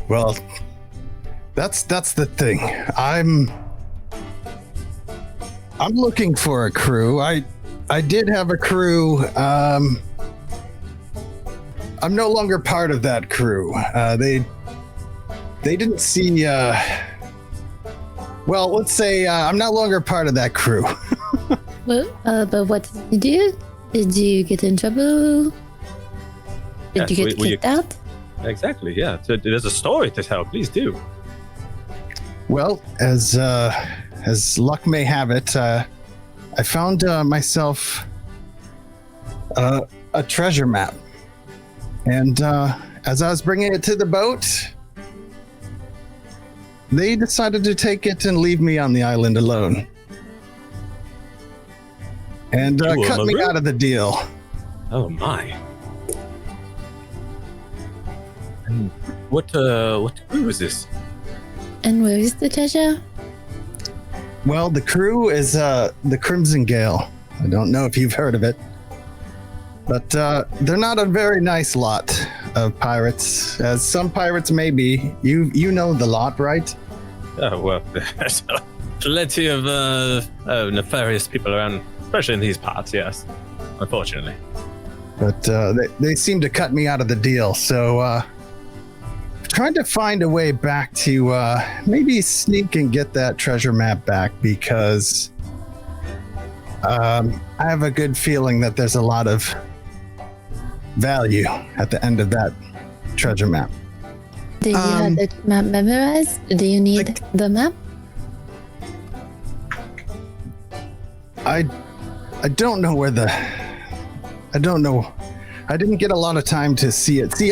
Well, that's the thing. I'm looking for a crew. I did have a crew. I'm no longer part of that crew. They didn't see. Well, let's say I'm no longer part of that crew. Well, but what did you do? Did you get in trouble? Did you get kicked out? Exactly, yeah. So there's a story to tell. Please do. Well, as luck may have it, I found myself a treasure map. And as I was bringing it to the boat, they decided to take it and leave me on the island alone. And cut me out of the deal. Oh my. And what crew is this? And where is the treasure? Well, the crew is the Crimson Gale. I don't know if you've heard of it. But they're not a very nice lot of pirates, as some pirates may be. You know the lot, right? Oh, well, there's plenty of nefarious people around, especially in these parts, yes. Unfortunately. But they seem to cut me out of the deal, so trying to find a way back to maybe sneak and get that treasure map back, because I have a good feeling that there's a lot of value at the end of that treasure map. Do you have the map memorized? Do you need the map? I don't know where I don't know. I didn't get a lot of time to see it. See,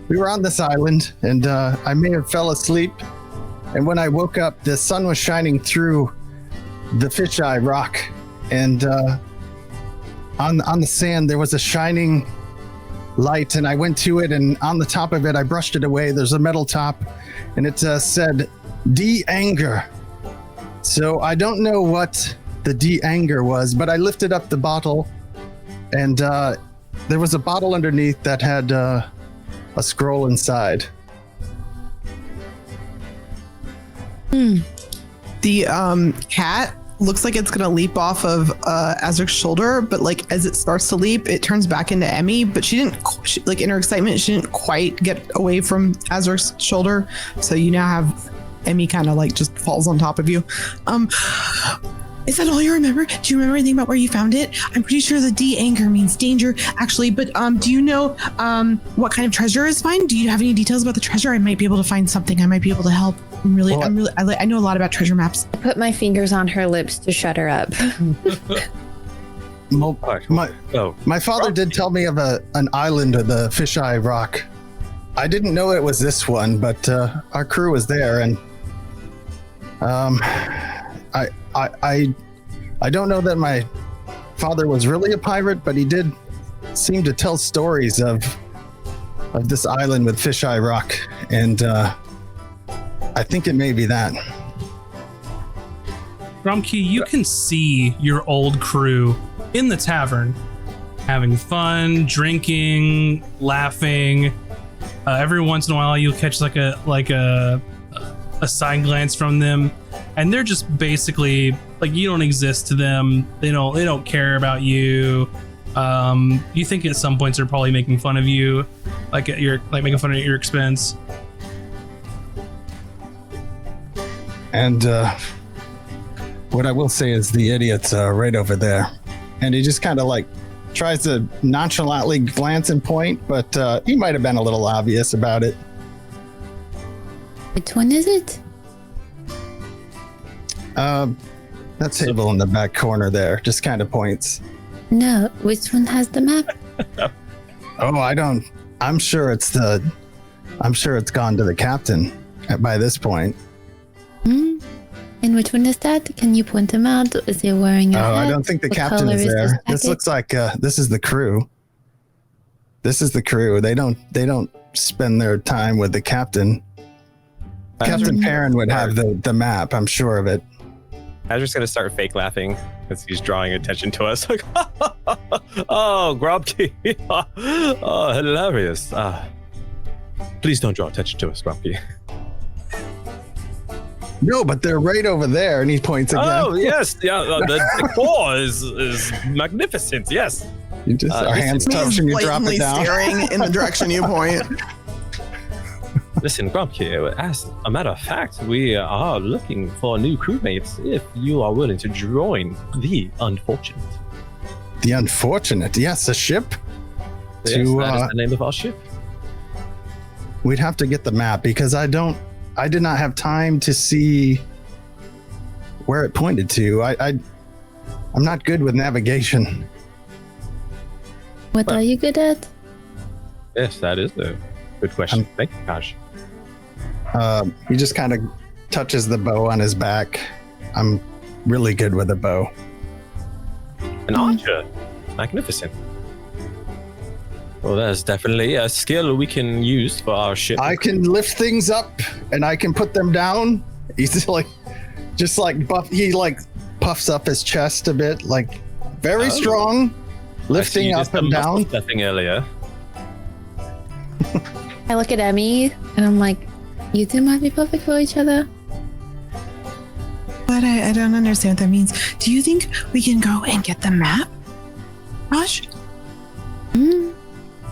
we were on this island, and I may have fell asleep. And when I woke up, the sun was shining through the fisheye rock, and on the sand there was a shining light, and I went to it, and on the top of it I brushed it away. There's a metal top, and it said de-anger. So I don't know what the de-anger was, but I lifted up the bottle, and there was a bottle underneath that had a scroll inside. The cat looks like it's gonna leap off of Azric's shoulder, but like as it starts to leap, it turns back into Emmy. But she in her excitement, she didn't quite get away from Azric's shoulder. So you now have Emmy kind of like just falls on top of you. Is that all you remember? Do you remember anything about where you found it? I'm pretty sure the de-anger means danger, actually. But do you know what kind of treasure is fine? Do you have any details about the treasure? I might be able to find something. I might be able to help. I know a lot about treasure maps. I put my fingers on her lips to shut her up. My father did tell me of an island of the Fisheye Rock. I didn't know it was this one, but our crew was there, and I don't know that my father was really a pirate, but he did seem to tell stories of this island with Fisheye Rock, and I think it may be that. Gromky, you can see your old crew in the tavern, having fun, drinking, laughing. Every once in a while, you'll catch like a side glance from them, and they're just basically like you don't exist to them. They don't care about you. You think at some points they're probably making fun of you, making fun at your expense. And what I will say is the idiot's right over there, and he just kind of like tries to nonchalantly glance and point, but he might have been a little obvious about it. Which one is it? That table in the back corner there just kind of points. No, which one has the map? I'm sure it's gone to the captain by this point. And which one is that? Can you point them out? Is he wearing a hat? I don't think the captain is there. This looks like this is the crew. This is the crew. They don't spend their time with the captain. Captain Perrin would have the map. I'm sure of it. Azur's gonna start fake laughing as he's drawing attention to us. Like, oh, Grumpy. Oh, hilarious. Please don't draw attention to us, Grumpy. No, but they're right over there, and he points again. Oh, yes. Yeah, the decor is magnificent. Yes. You just our hands touch and you drop it down. Staring in the direction you point. Listen, Grumpy, as a matter of fact, we are looking for new crewmates if you are willing to join the Unfortunate. The Unfortunate? Yes, a ship? Yes, that is the name of our ship. We'd have to get the map because I did not have time to see where it pointed to. I'm not good with navigation. What are you good at? Yes, that is a good question. Thank you, Kaj. He just kind of touches the bow on his back. I'm really good with a bow. An archer. Magnificent. Well, that's definitely a skill we can use for our ship. I can lift things up and I can put them down. He's like, he like puffs up his chest a bit, like very strong, lifting up and down. Stepping earlier. I look at Emmy and I'm like, you two might be perfect for each other. But I don't understand what that means. Do you think we can go and get the map, Josh?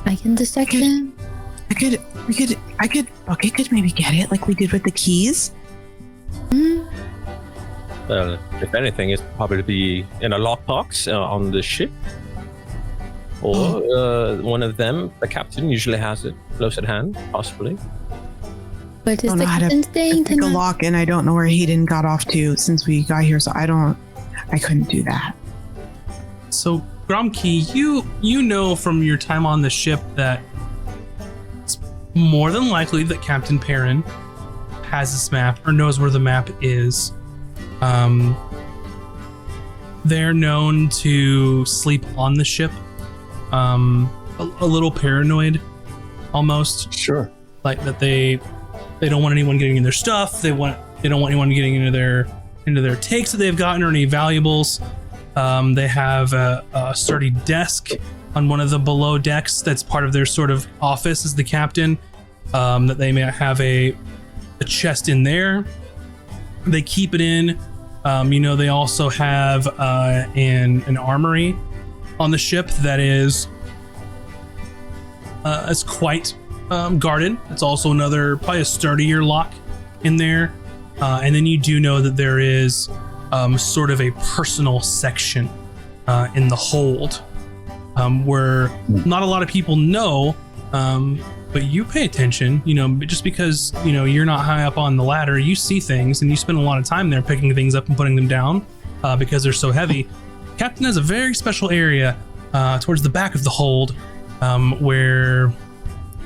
I can dissect him. Okay, could maybe get it like we did with the keys. Well, if anything, it's probably be in a lockbox on the ship. Or one of them, the captain usually has it close at hand, possibly. But is the captain staying tonight? I lock and I don't know where Hayden got off to since we got here, so I couldn't do that. So Gromkey, you know from your time on the ship that it's more than likely that Captain Perrin has this map or knows where the map is. They're known to sleep on the ship, a little paranoid, almost. Sure. Like that they don't want anyone getting in their stuff. They don't want anyone getting into their takes that they've gotten or any valuables. They have a sturdy desk on one of the below decks that's part of their sort of office as the captain, that they may have a chest in there. They keep it in. They also have an armory on the ship that is quite guarded. It's also probably a sturdier lock in there. And then you do know that there is sort of a personal section in the hold where not a lot of people know, but you pay attention, just because, you're not high up on the ladder, you see things and you spend a lot of time there picking things up and putting them down because they're so heavy. Captain has a very special area towards the back of the hold where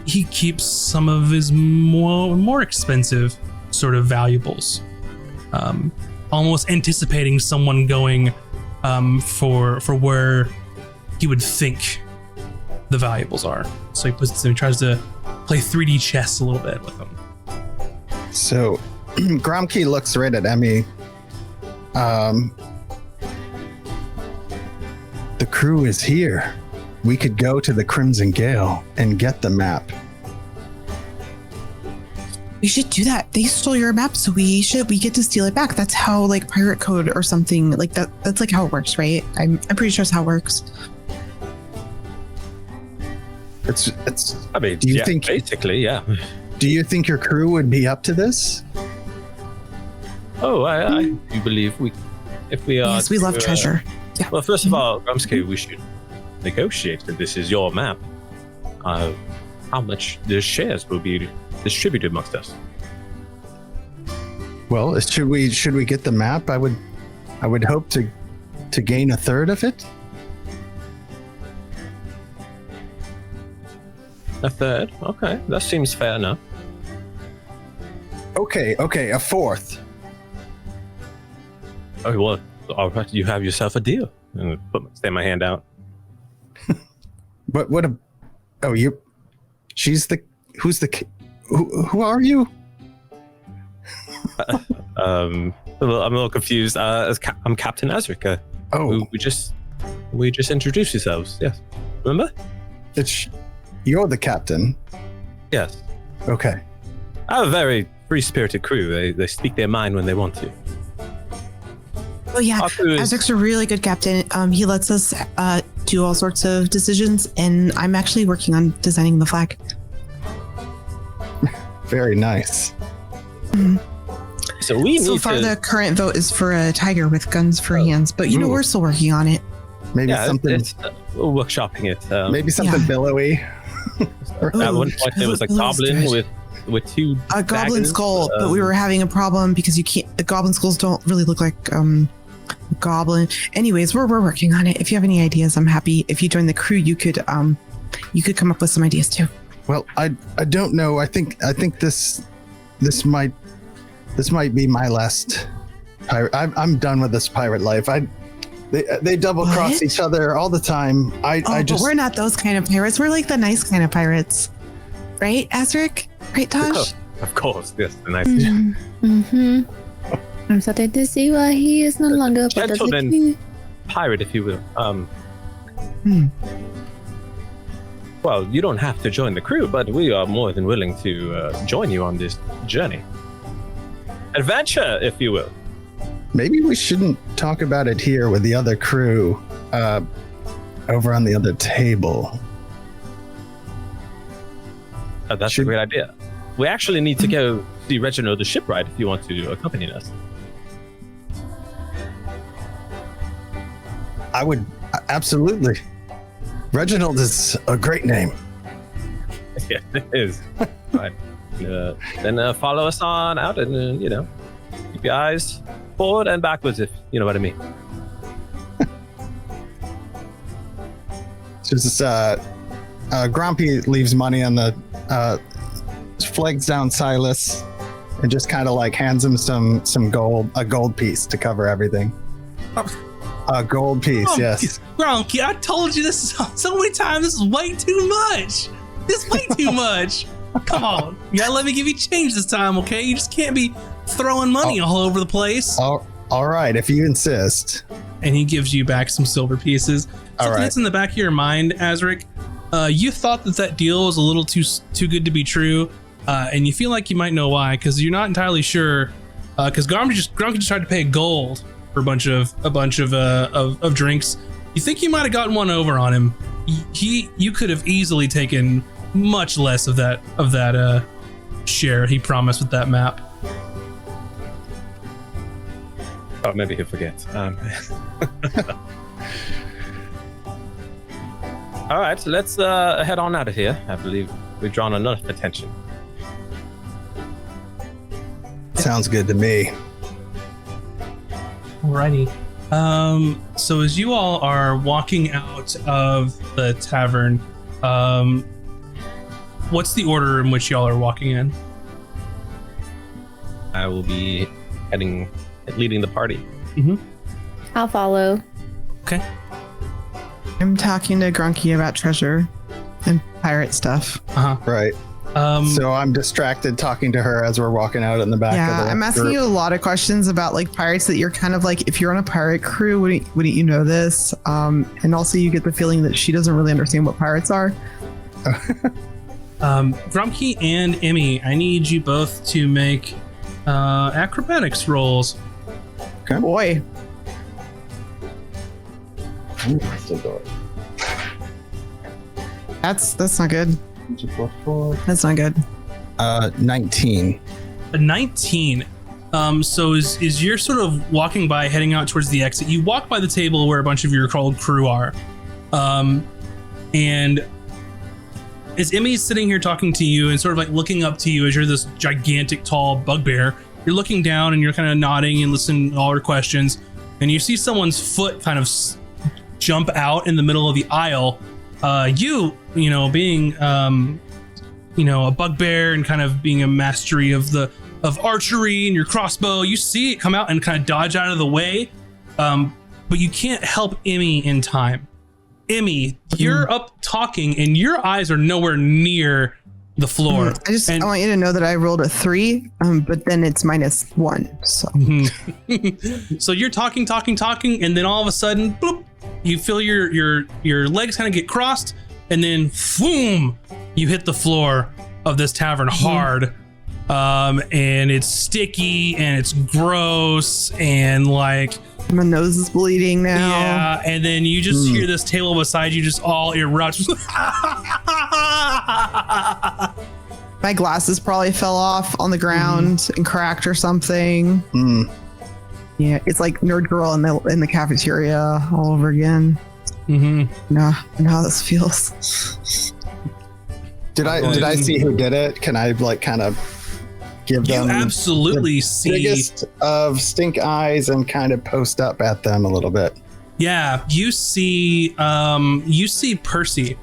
he keeps some of his more expensive sort of valuables, almost anticipating someone going for where he would think the valuables are. So he tries to play 3D chess a little bit with them. So Gromkey looks right at Emmy. The crew is here. We could go to the Crimson Gale and get the map. We should do that. They stole your map, so we get to steal it back. That's how like pirate code or something like that. That's like how it works, right? I'm pretty sure that's how it works. I mean, do you think basically, yeah. Do you think your crew would be up to this? Oh, I do believe if we are. Yes, we love treasure. Yeah. Well, first of all, Grumsky, we should negotiate that this is your map. How much the shares will be distributed amongst us? Well, should we get the map? I would hope to gain a third of it. A third? Okay, that seems fair enough. Okay, a fourth. Oh, well, all right, you have yourself a deal. And stand my hand out. But who are you? I'm a little confused. I'm Captain Azric. We just introduced yourselves. Yes, remember? You're the captain. Yes. Okay. I have a very free-spirited crew. They speak their mind when they want to. Oh yeah, Azric's a really good captain. He lets us do all sorts of decisions, and I'm actually working on designing the flag. Very nice. Mm-hmm. So far the current vote is for a tiger with guns for hands, but we're still working on it. Maybe something. We're workshopping it. Maybe something billowy. At one point there was a goblin with two a goblin skull, but we were having a problem because the goblin skulls don't really look like a goblin. Anyways, we're working on it. If you have any ideas, I'm happy. If you join the crew, you could come up with some ideas too. Well, I don't know. I think this might be my last pirate. I'm done with this pirate life. They double cross each other all the time. But we're not those kind of pirates. We're like the nice kind of pirates, right, Azric? Right, Tosh? Of course, yes, the nice. Mm-hmm. I'm starting to see why he is no longer part of the crew. Pirate, if you will. Well, you don't have to join the crew, but we are more than willing to join you on this journey. Adventure, if you will. Maybe we shouldn't talk about it here with the other crew over on the other table. That's a great idea. We actually need to go see Reginald the shipwright if you want to accompany us. I would absolutely. Reginald is a great name. Yeah, it is. Right. Then follow us on out and, keep your eyes forward and backwards, if you know what I mean. Just Grumpy leaves money on the flags down Silas and just kind of like hands him some gold, a gold piece to cover everything. A gold piece, yes. Grumpy, I told you this so many times. This is way too much. This is way too much. Come on, you gotta let me give you change this time, okay? You just can't be throwing money all over the place. All right, if you insist. And he gives you back some silver pieces. Something that's in the back of your mind, Azric. You thought that deal was a little too good to be true, and you feel like you might know why, because you're not entirely sure. Because Grumpy just tried to pay gold for a bunch of drinks. You think you might have gotten one over on him. You could have easily taken much less of that share he promised with that map. Oh, maybe he'll forget. All right, so let's head on out of here. I believe we've drawn enough attention. Sounds good to me. Alrighty. So as you all are walking out of the tavern, what's the order in which y'all are walking in? I will be leading the party. Mm-hmm. I'll follow. Okay. I'm talking to Grunky about treasure and pirate stuff. Right. So I'm distracted talking to her as we're walking out in the back. Yeah, of the I'm asking you a lot of questions about like pirates that you're kind of like, if you're on a pirate crew, wouldn't you know this? And also you get the feeling that she doesn't really understand what pirates are. Grumkey and Emmy, I need you both to make acrobatics rolls. Okay. Boy. That's not good. That's not good. 19. A 19. So as you're sort of walking by, heading out towards the exit, you walk by the table where a bunch of your old crew are. And as Emmy's sitting here talking to you and sort of like looking up to you as you're this gigantic, tall bugbear, you're looking down and you're kind of nodding and listening to all her questions. And you see someone's foot kind of jump out in the middle of the aisle. Being a bugbear and kind of being a mastery of archery and your crossbow, you see it come out and kind of dodge out of the way, but you can't help Emmy in time. Emmy, you're up talking and your eyes are nowhere near the floor. I want you to know that I rolled a 3, but then it's -1. So, so you're talking, and then all of a sudden, bloop, you feel your legs kind of get crossed, and then boom, you hit the floor of this tavern hard. And it's sticky and it's gross and like my nose is bleeding now. Yeah, and then you just hear this table beside you just all erupt. My glasses probably fell off on the ground and cracked or something. Yeah, it's like Nerd Girl in the cafeteria all over again. Nah, I know how this feels. Did I see who did it? Can I like kind of give them absolutely see biggest of stink eyes and kind of post up at them a little bit? Yeah, you see Percy,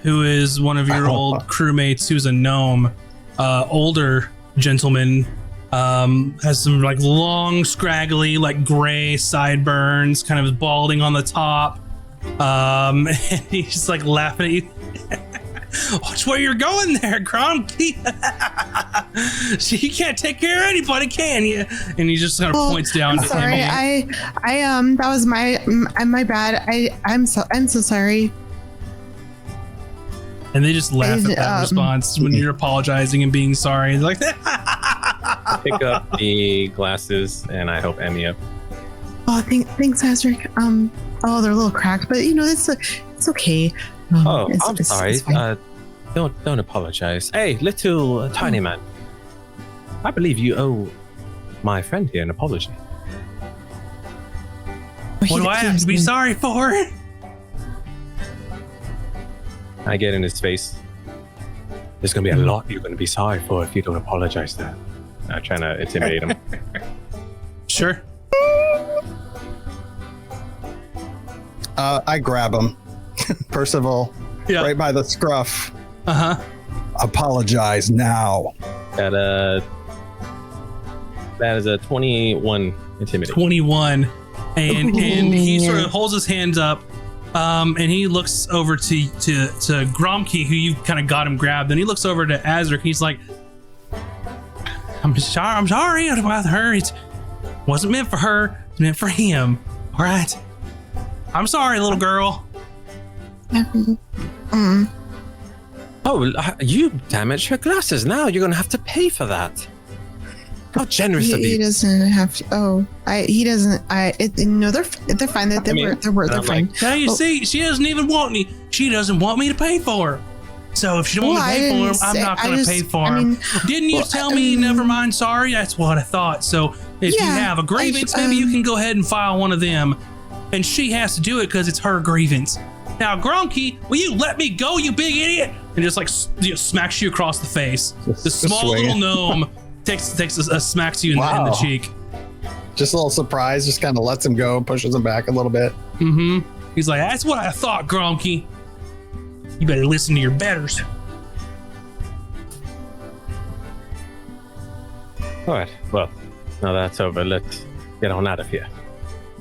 who is one of your old crewmates, who's a gnome, older gentleman, has some like long, scraggly, like gray sideburns, kind of balding on the top, and he's just like laughing at you. Watch where you're going there, Grumpy. You can't take care of anybody, can you? And he just kind of points down to sorry, him. I that was my bad. I'm so sorry. And they just laugh at that response when you're apologizing and being sorry. They're like, pick up the glasses and I help Emmy up. Oh, thanks, Azric. Oh, they're a little cracked, but it's okay. I'm sorry. Don't apologize. Hey, little tiny man. I believe you owe my friend here an apology. What do I have to be sorry for? I get in his face. There's going to be a lot you're going to be sorry for if you don't apologize to him. I'm trying to intimidate him. Sure. I grab him. Percival, right by the scruff. Apologize now. That is a 21 intimidate. 21, and he sort of holds his hands up, and he looks over to Gromke, who you kind of got him grabbed. Then he looks over to Azric. He's like, "I'm sorry about her. It wasn't meant for her. It's meant for him. All right. I'm sorry, little girl." Oh, you damaged her glasses. Now you're going to have to pay for that. How generous of you. He doesn't have to. He doesn't. No, they're fine. They're fine. Now you see, she doesn't even want me. She doesn't want me to pay for her. So if she don't want to pay for him, I'm not going to pay for him. Didn't you tell me, never mind, sorry? That's what I thought. So if you have a grievance, maybe you can go ahead and file one of them. And she has to do it because it's her grievance. Now, Gromke, will you let me go, you big idiot? And just like smacks you across the face. The small little gnome takes a smacks you in the cheek. Just a little surprise, just kind of lets him go, pushes him back a little bit. He's like, that's what I thought, Gromke. You better listen to your betters. All right, well, now that's over. Let's get on out of here.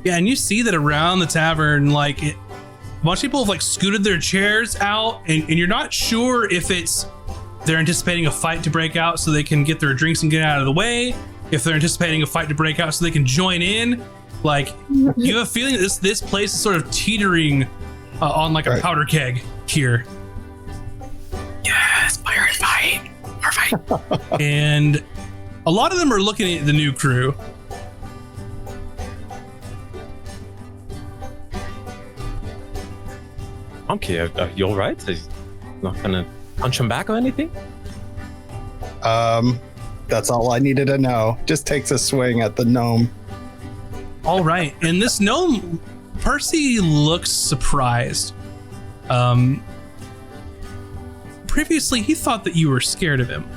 Yeah, and you see that around the tavern, like a bunch of people have like scooted their chairs out, and you're not sure if they're anticipating a fight to break out so they can get their drinks and get out of the way, if they're anticipating a fight to break out so they can join in. Like, you have a feeling that this place is sort of teetering on like a powder keg here. Yes, pirate fight. And a lot of them are looking at the new crew. Okay, are you all right? He's not gonna punch him back or anything? That's all I needed to know. Just takes a swing at the gnome. All right, and this gnome, Percy, looks surprised. Previously, he thought that you were scared of him,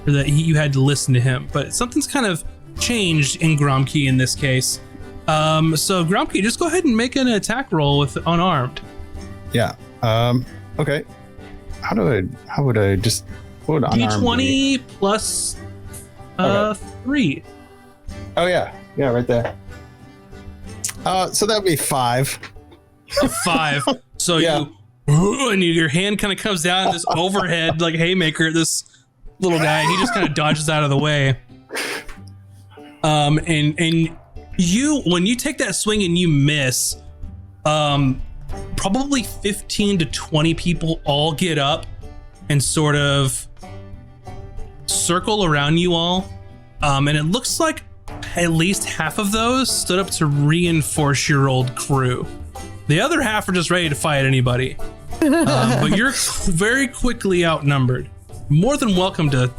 or that you had to listen to him, but something's kind of changed in Gromke in this case. So Gromke, just go ahead and make an attack roll with unarmed. Yeah. Okay. What would D20 plus 3. Oh yeah. Yeah, right there. So that'd be 5. 5. So you and your hand kind of comes down in this overhead like haymaker at this little guy, and he just kind of dodges out of the way. And you, when you take that swing and you miss, probably 15 to 20 people all get up and sort of circle around you all. And it looks like at least half of those stood up to reinforce your old crew. The other half are just ready to fight anybody. But you're very quickly outnumbered. More than welcome to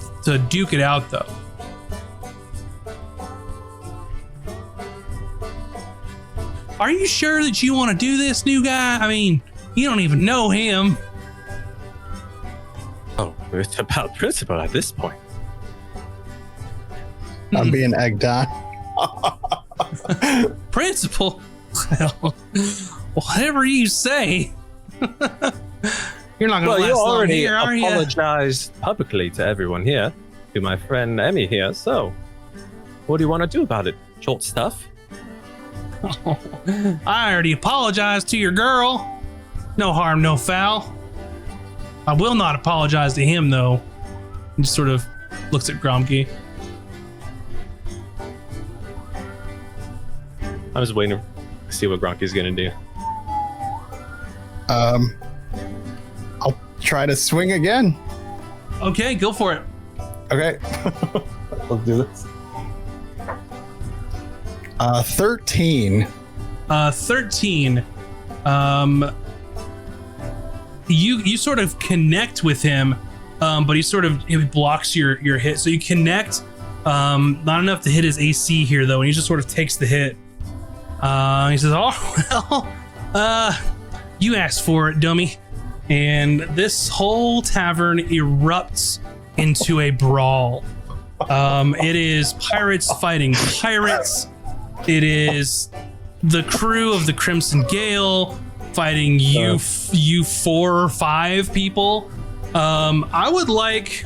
duke it out, though. Are you sure that you want to do this, new guy? I mean, you don't even know him. Oh, it's about principle at this point. I'm being egged on. Principal? Well, whatever you say. You're not going to last long here, are you? Well, you already apologized publicly to everyone here, to my friend Emmy here, so what do you want to do about it? Short stuff? Oh, I already apologized to your girl. No harm, no foul. I will not apologize to him, though. He just sort of looks at Gromke. I was waiting to see what Gromke's going to do. I'll try to swing again. Okay, go for it. Okay. Let's do this. 13. 13. You sort of connect with him, but he blocks your hit. So you connect, not enough to hit his AC here though, and he just sort of takes the hit. He says, "Oh well, you asked for it, dummy." And this whole tavern erupts into a brawl. It is pirates fighting pirates. It is the crew of the Crimson Gale fighting you 4 or 5 people. I would like,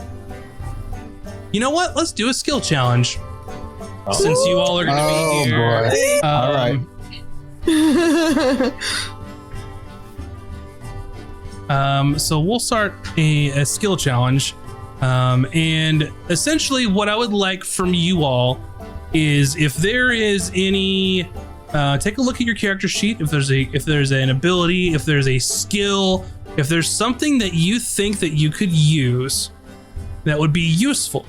you know what? Let's do a skill challenge. Since you all are going to be here. Boy. All right. So we'll start a skill challenge. And essentially what I would like from you all is, if there is any, take a look at your character sheet. If there's an ability, if there's a skill, if there's something that you think that you could use that would be useful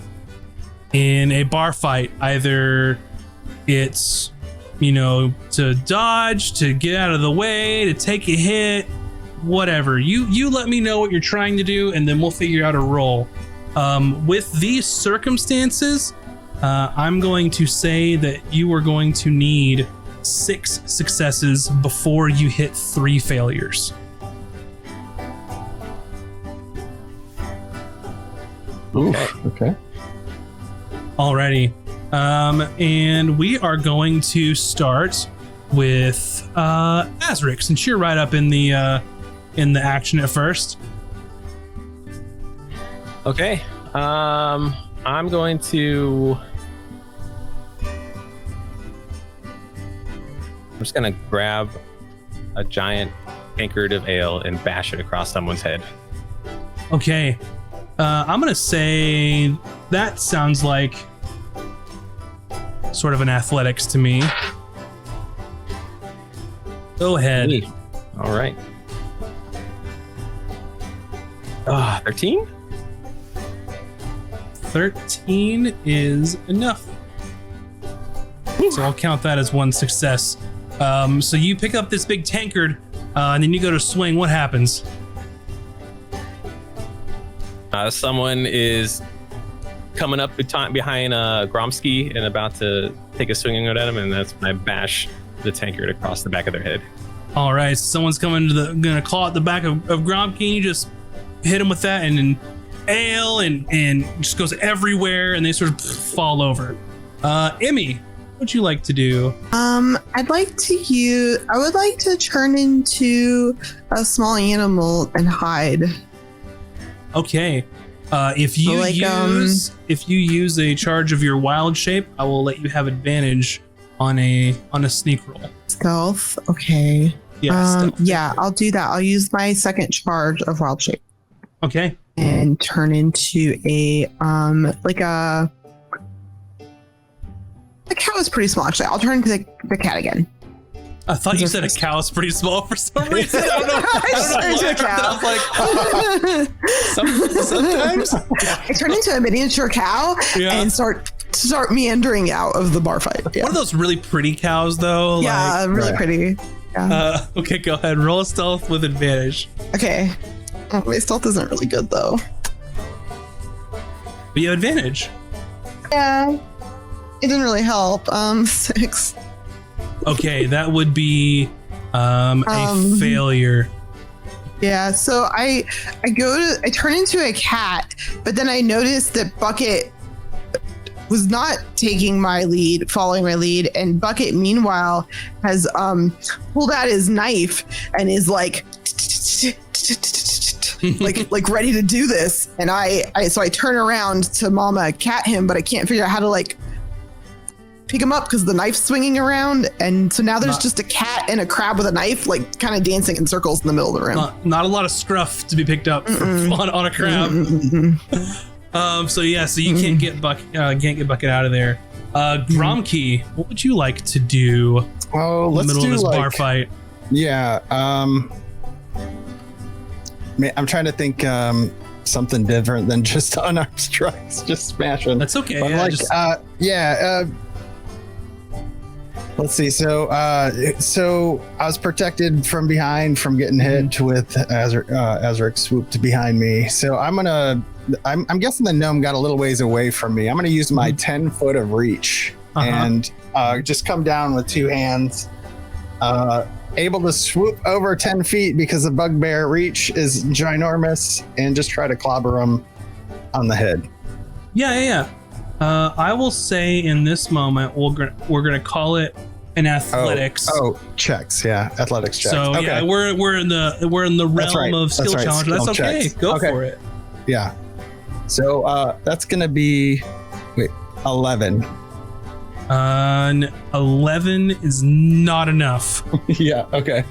in a bar fight, either it's, to dodge, to get out of the way, to take a hit, whatever. You let me know what you're trying to do, and then we'll figure out a roll. With these circumstances, I'm going to say that you are going to need 6 successes before you hit 3 failures. Ooh, okay. Alrighty. And we are going to start with Azric, since you're right up in the action at first. Okay. I'm going to. I'm just gonna grab a giant tankard of ale and bash it across someone's head. Okay. I'm gonna say that sounds like sort of an athletics to me. Go ahead. All right. 13? 13 is enough. So I'll count that as 1 success. So you pick up this big tankard, and then you go to swing. What happens? Someone is coming up behind Gromsky and about to take a swing at him, and that's when I bash the tankard across the back of their head. All right, so someone's gonna claw at the back of Gromsky, and you just hit him with that, and then ale and just goes everywhere, and they sort of fall over. Emmy, what'd you like to do? I would like to turn into a small animal and hide. Okay. If you use a charge of your wild shape, I will let you have advantage on a sneak roll. Stealth. Okay. Yeah, I'll do that. I'll use my second charge of wild shape. Okay. And turn into a the cow is pretty small actually. I'll turn into the cat again. I thought you said a cow is pretty small for some reason. I don't know. I was like, sometimes. I turn into a miniature cow and start meandering out of the bar fight. Yeah. One of those really pretty cows, though. Yeah, really pretty. Yeah. Okay, go ahead. Roll a stealth with advantage. Okay. Oh, my stealth isn't really good, though. But you have advantage. Yeah. It didn't really help. 6. Okay, that would be a failure. Yeah, so I turn into a cat, but then I noticed that Bucket was not following my lead, and Bucket meanwhile has pulled out his knife and is like like ready to do this. And so I turn around to Mama cat him, but I can't figure out how to like pick him up because the knife's swinging around, and so now there's just a cat and a crab with a knife like kind of dancing in circles in the middle of the room. Not a lot of scruff to be picked up on a crab. So you can't get Bucket out of there. Gromkey, what would you like to do in the middle of this bar fight? Yeah, I'm trying to think something different than just unarmed strikes, just smashing. That's okay. Let's see. So I was protected from behind from getting hit with Azric swooped behind me. So I'm guessing the gnome got a little ways away from me. I'm gonna use my 10 foot of reach and just come down with 2 hands, able to swoop over 10 feet because the bugbear reach is ginormous, and just try to clobber him on the head. Yeah. I will say in this moment we're gonna call it an athletics. Checks. Yeah, athletics checks. So okay. yeah, we're in the realm of skill challenge. That's okay. Checks. Go for it. Yeah. So that's gonna be 11. 11 is not enough. Yeah. Okay.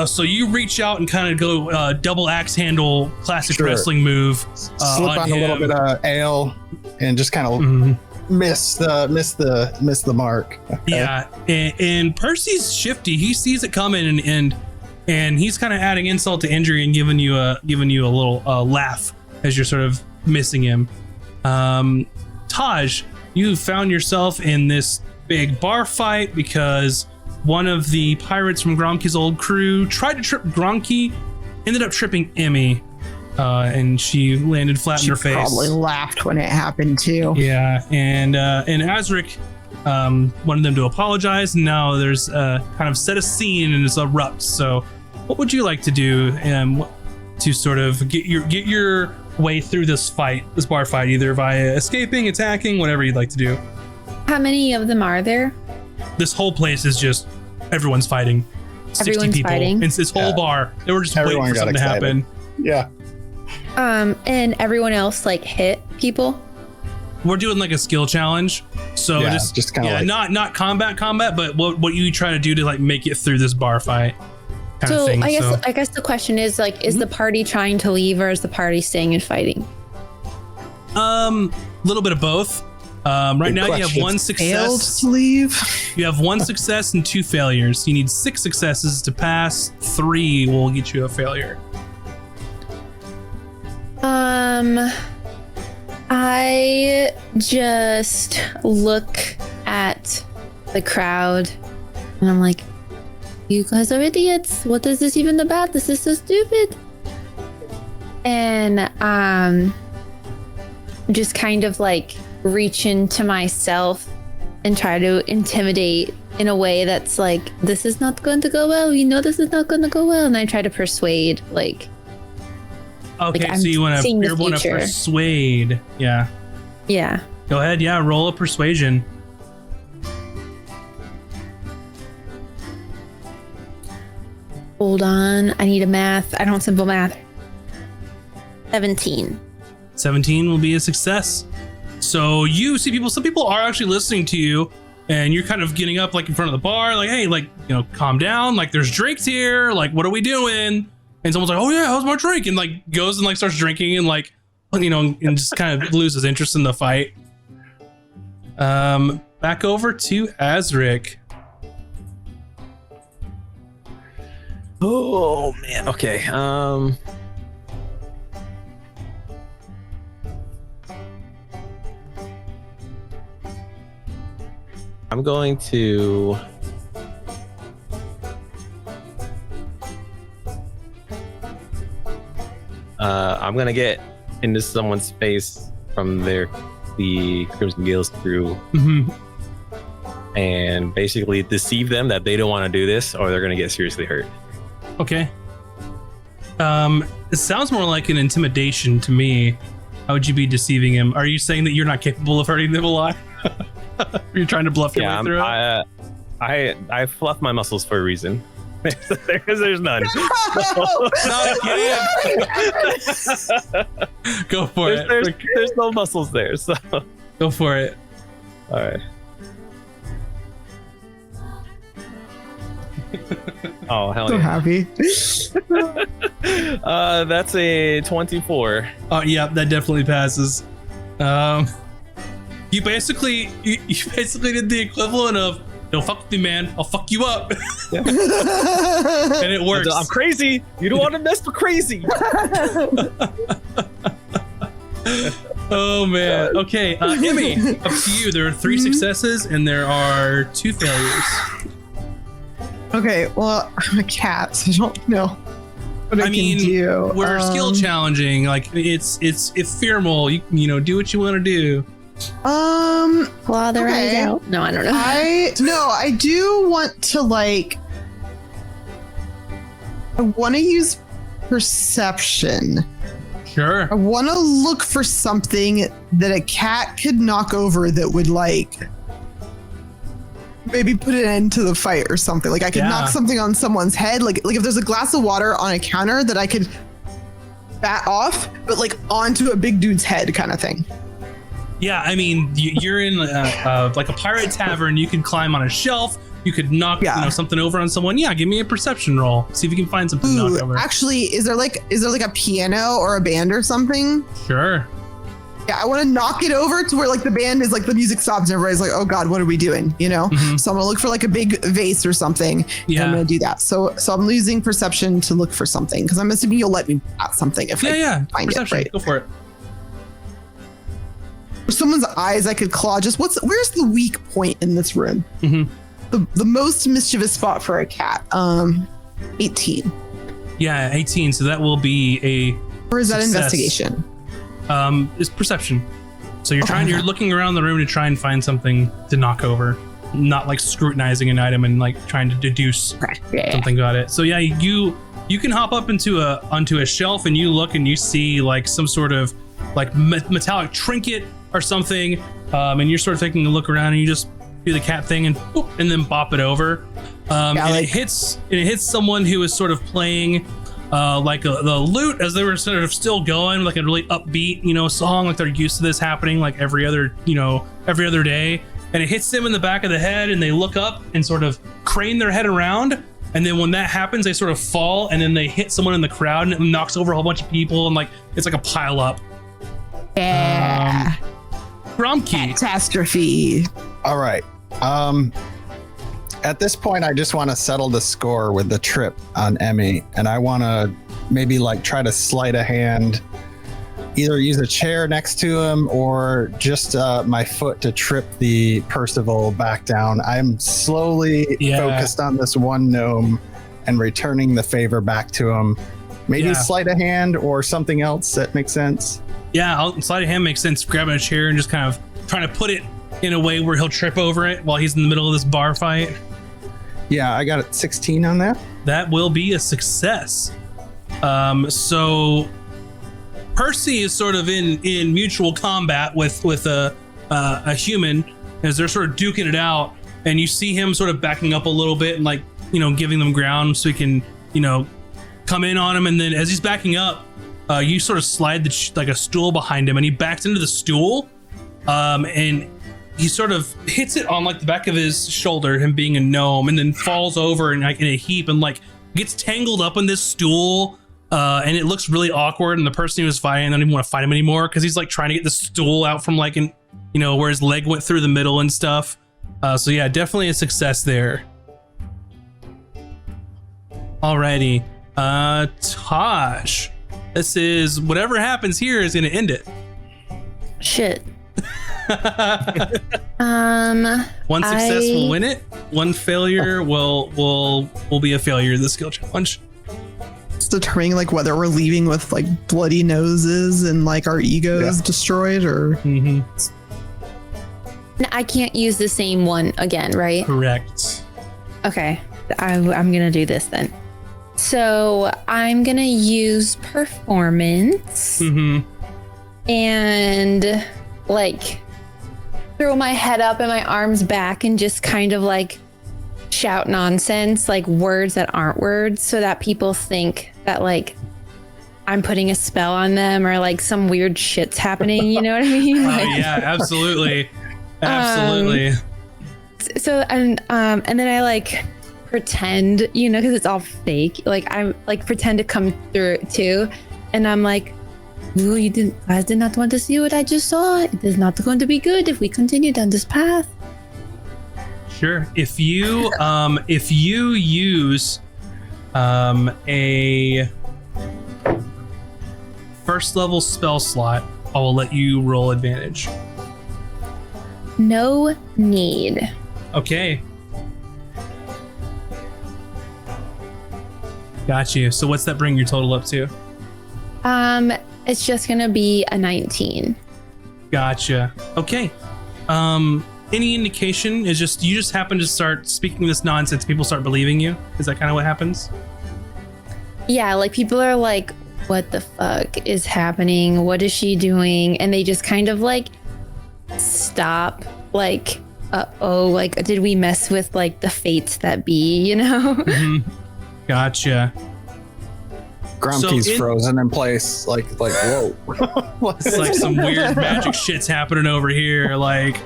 So you reach out and kind of go double axe handle, classic wrestling move. Slip on a little bit of ale and just kind of miss the mark. Okay. Yeah, and Percy's shifty. He sees it coming and he's kind of adding insult to injury and giving you a little laugh as you're sort of missing him. Taj, you found yourself in this big bar fight because one of the pirates from Gromkey's old crew tried to trip Gromkey, ended up tripping Emmy, and she landed flat in her face. She probably laughed when it happened too. Yeah, and Azric wanted them to apologize, and now there's kind of set a scene and it's erupt. So, what would you like to do to sort of get your way through this bar fight, either via escaping, attacking, whatever you'd like to do? How many of them are there? This whole place is just everyone's fighting. 60 people. Fighting. It's this whole bar. They were just waiting for something to happen. Yeah. And everyone else like hit people. We're doing like a skill challenge. So just kind of not combat, but what you try to do to like make it through this bar fight. So I guess the question is like, is the party trying to leave or is the party staying and fighting? Little bit of both. Right now you have 1 success to leave. You have 1 success and 2 failures. You need 6 successes to pass. 3 will get you a failure. I just look at the crowd and I'm like, you guys are idiots. What is this even about? This is so stupid. And just kind of like reach into myself and try to intimidate in a way that's like, this is not going to go well. This is not going to go well. And I try to persuade, like. Okay, like so you want to persuade. Yeah. Yeah. Go ahead. Yeah, roll a persuasion. Hold on. I need a math. I don't simple math. 17. 17 will be a success. So you see some people are actually listening to you. and you're kind of getting up like in front of the bar, like, hey, like, you know, calm down, like there's drinks here, like what are we doing? And someone's like, oh yeah, how's my drink? And like goes and like starts drinking and like, you know, and just kind of loses interest in the fight. Back over to Azric. Oh man. Okay. I'm going to I'm gonna get into someone's face from the Crimson Gales crew and basically deceive them that they don't want to do this or they're gonna get seriously hurt. Okay. It sounds more like an intimidation to me. How would you be deceiving him? Are you saying that you're not capable of hurting them alive? You're trying to bluff your way through it? I fluff my muscles for a reason. There's none. Not again. Go for it. There's no muscles there, so go for it. All right. Oh hell so yeah! Happy. That's a 24. Oh yeah, that definitely passes. You basically did the equivalent of don't fuck with me, man. I'll fuck you up. Yeah. And it works. I'm crazy. You don't want to mess with crazy. Oh man. Okay, Emmy, up to you. There are 3 successes and there are 2 failures. Okay, well, I'm a cat, so I don't know what I can do. We're skill challenging. Like it's ephemeral. You know, do what you want to do. Claw their eyes out. No, I don't know. I do want to I want to use perception. Sure. I want to look for something that a cat could knock over that would maybe put an end to the fight or something. Like I could knock something on someone's head. Like if there's a glass of water on a counter that I could bat off, but like onto a big dude's head kind of thing. Yeah, I mean, you're in like a pirate tavern. You could climb on a shelf. You could knock something over on someone. Yeah, give me a perception roll. See if you can find something to knock over. Actually, is there like a piano or a band or something? Sure. Yeah, I want to knock it over to where like the band is like the music stops and everybody's like, oh God, what are we doing? You know? So I'm gonna look for like a big vase or something. Yeah. And I'm gonna do that. So I'm losing perception to look for something because I'm assuming you'll let me at something if I find perception. it. Right. Go for it. For someone's eyes, I could claw. Where's the weak point in this room? The most mischievous spot for a cat. 18. Yeah, 18. So that will be a. Or is that success. investigation? Is perception. So you're looking around the room to try and find something to knock over, not like scrutinizing an item and like trying to deduce something about it. So yeah, you can hop up onto a shelf and you look and you see like some sort of like metallic trinket or something, and you're sort of taking a look around and you just do the cat thing and boop, and then bop it over. It hits someone who is sort of playing the lute as they were sort of still going, like a really upbeat, song, like they're used to this happening like every other day. And it hits them in the back of the head and they look up and sort of crane their head around. And then when that happens, they sort of fall and then they hit someone in the crowd and it knocks over a whole bunch of people and like it's like a pile up. Yeah. Gromkey. Catastrophe. All right. At this point, I just want to settle the score with the trip on Emmy, and I want to maybe like try to sleight of hand, either use a chair next to him or just my foot to trip the Percival back down. I'm slowly focused on this one gnome and returning the favor back to him. Maybe sleight of hand or something else that makes sense. Yeah, sleight of hand makes sense. Grabbing a chair and just kind of trying to put it in a way where he'll trip over it while he's in the middle of this bar fight. Yeah, I got it 16 on that. That will be a success. So Percy is sort of in mutual combat with a human as they're sort of duking it out, and you see him sort of backing up a little bit and like giving them ground so he can come in on him. And then as he's backing up, you sort of slide like a stool behind him, and he backs into the stool, and he sort of hits it on like the back of his shoulder, him being a gnome, and then falls over and like in a heap and like gets tangled up in this stool. And it looks really awkward, and the person he was fighting, I don't even want to fight him anymore because he's like trying to get the stool out from like where his leg went through the middle and stuff. So yeah, definitely a success there. Alrighty, Tosh, this is whatever happens here is gonna end it. Shit. One success will win it. One failure will be a failure of the skill challenge. It's determining like whether we're leaving with like bloody noses and like our egos destroyed, or I can't use the same one again, right? Correct. Okay, I'm gonna do this then. So I'm gonna use performance and like throw my head up and my arms back and just kind of like shout nonsense, like words that aren't words, so that people think that like I'm putting a spell on them or like some weird shit's happening. You know what I mean? Like, yeah, absolutely. Absolutely. So and then I like pretend, because it's all fake. Like I'm like pretend to come through too, and I'm like, "Ooh, guys did not want to see what I just saw. It is not going to be good if we continue down this path." Sure. If you use a first level spell slot, I will let you roll advantage. No need. Okay. Got you. So what's that bring your total up to? It's just gonna be a 19. Gotcha. Okay. Any indication is just you just happen to start speaking this nonsense, people start believing you? Is that kind of what happens? Yeah, like people are like, what the fuck is happening? What is she doing? And they just kind of like stop, like, like did we mess with like the fates that be, Gotcha. Grumpy's frozen in place, like whoa. It's like some weird magic shit's happening over here, like.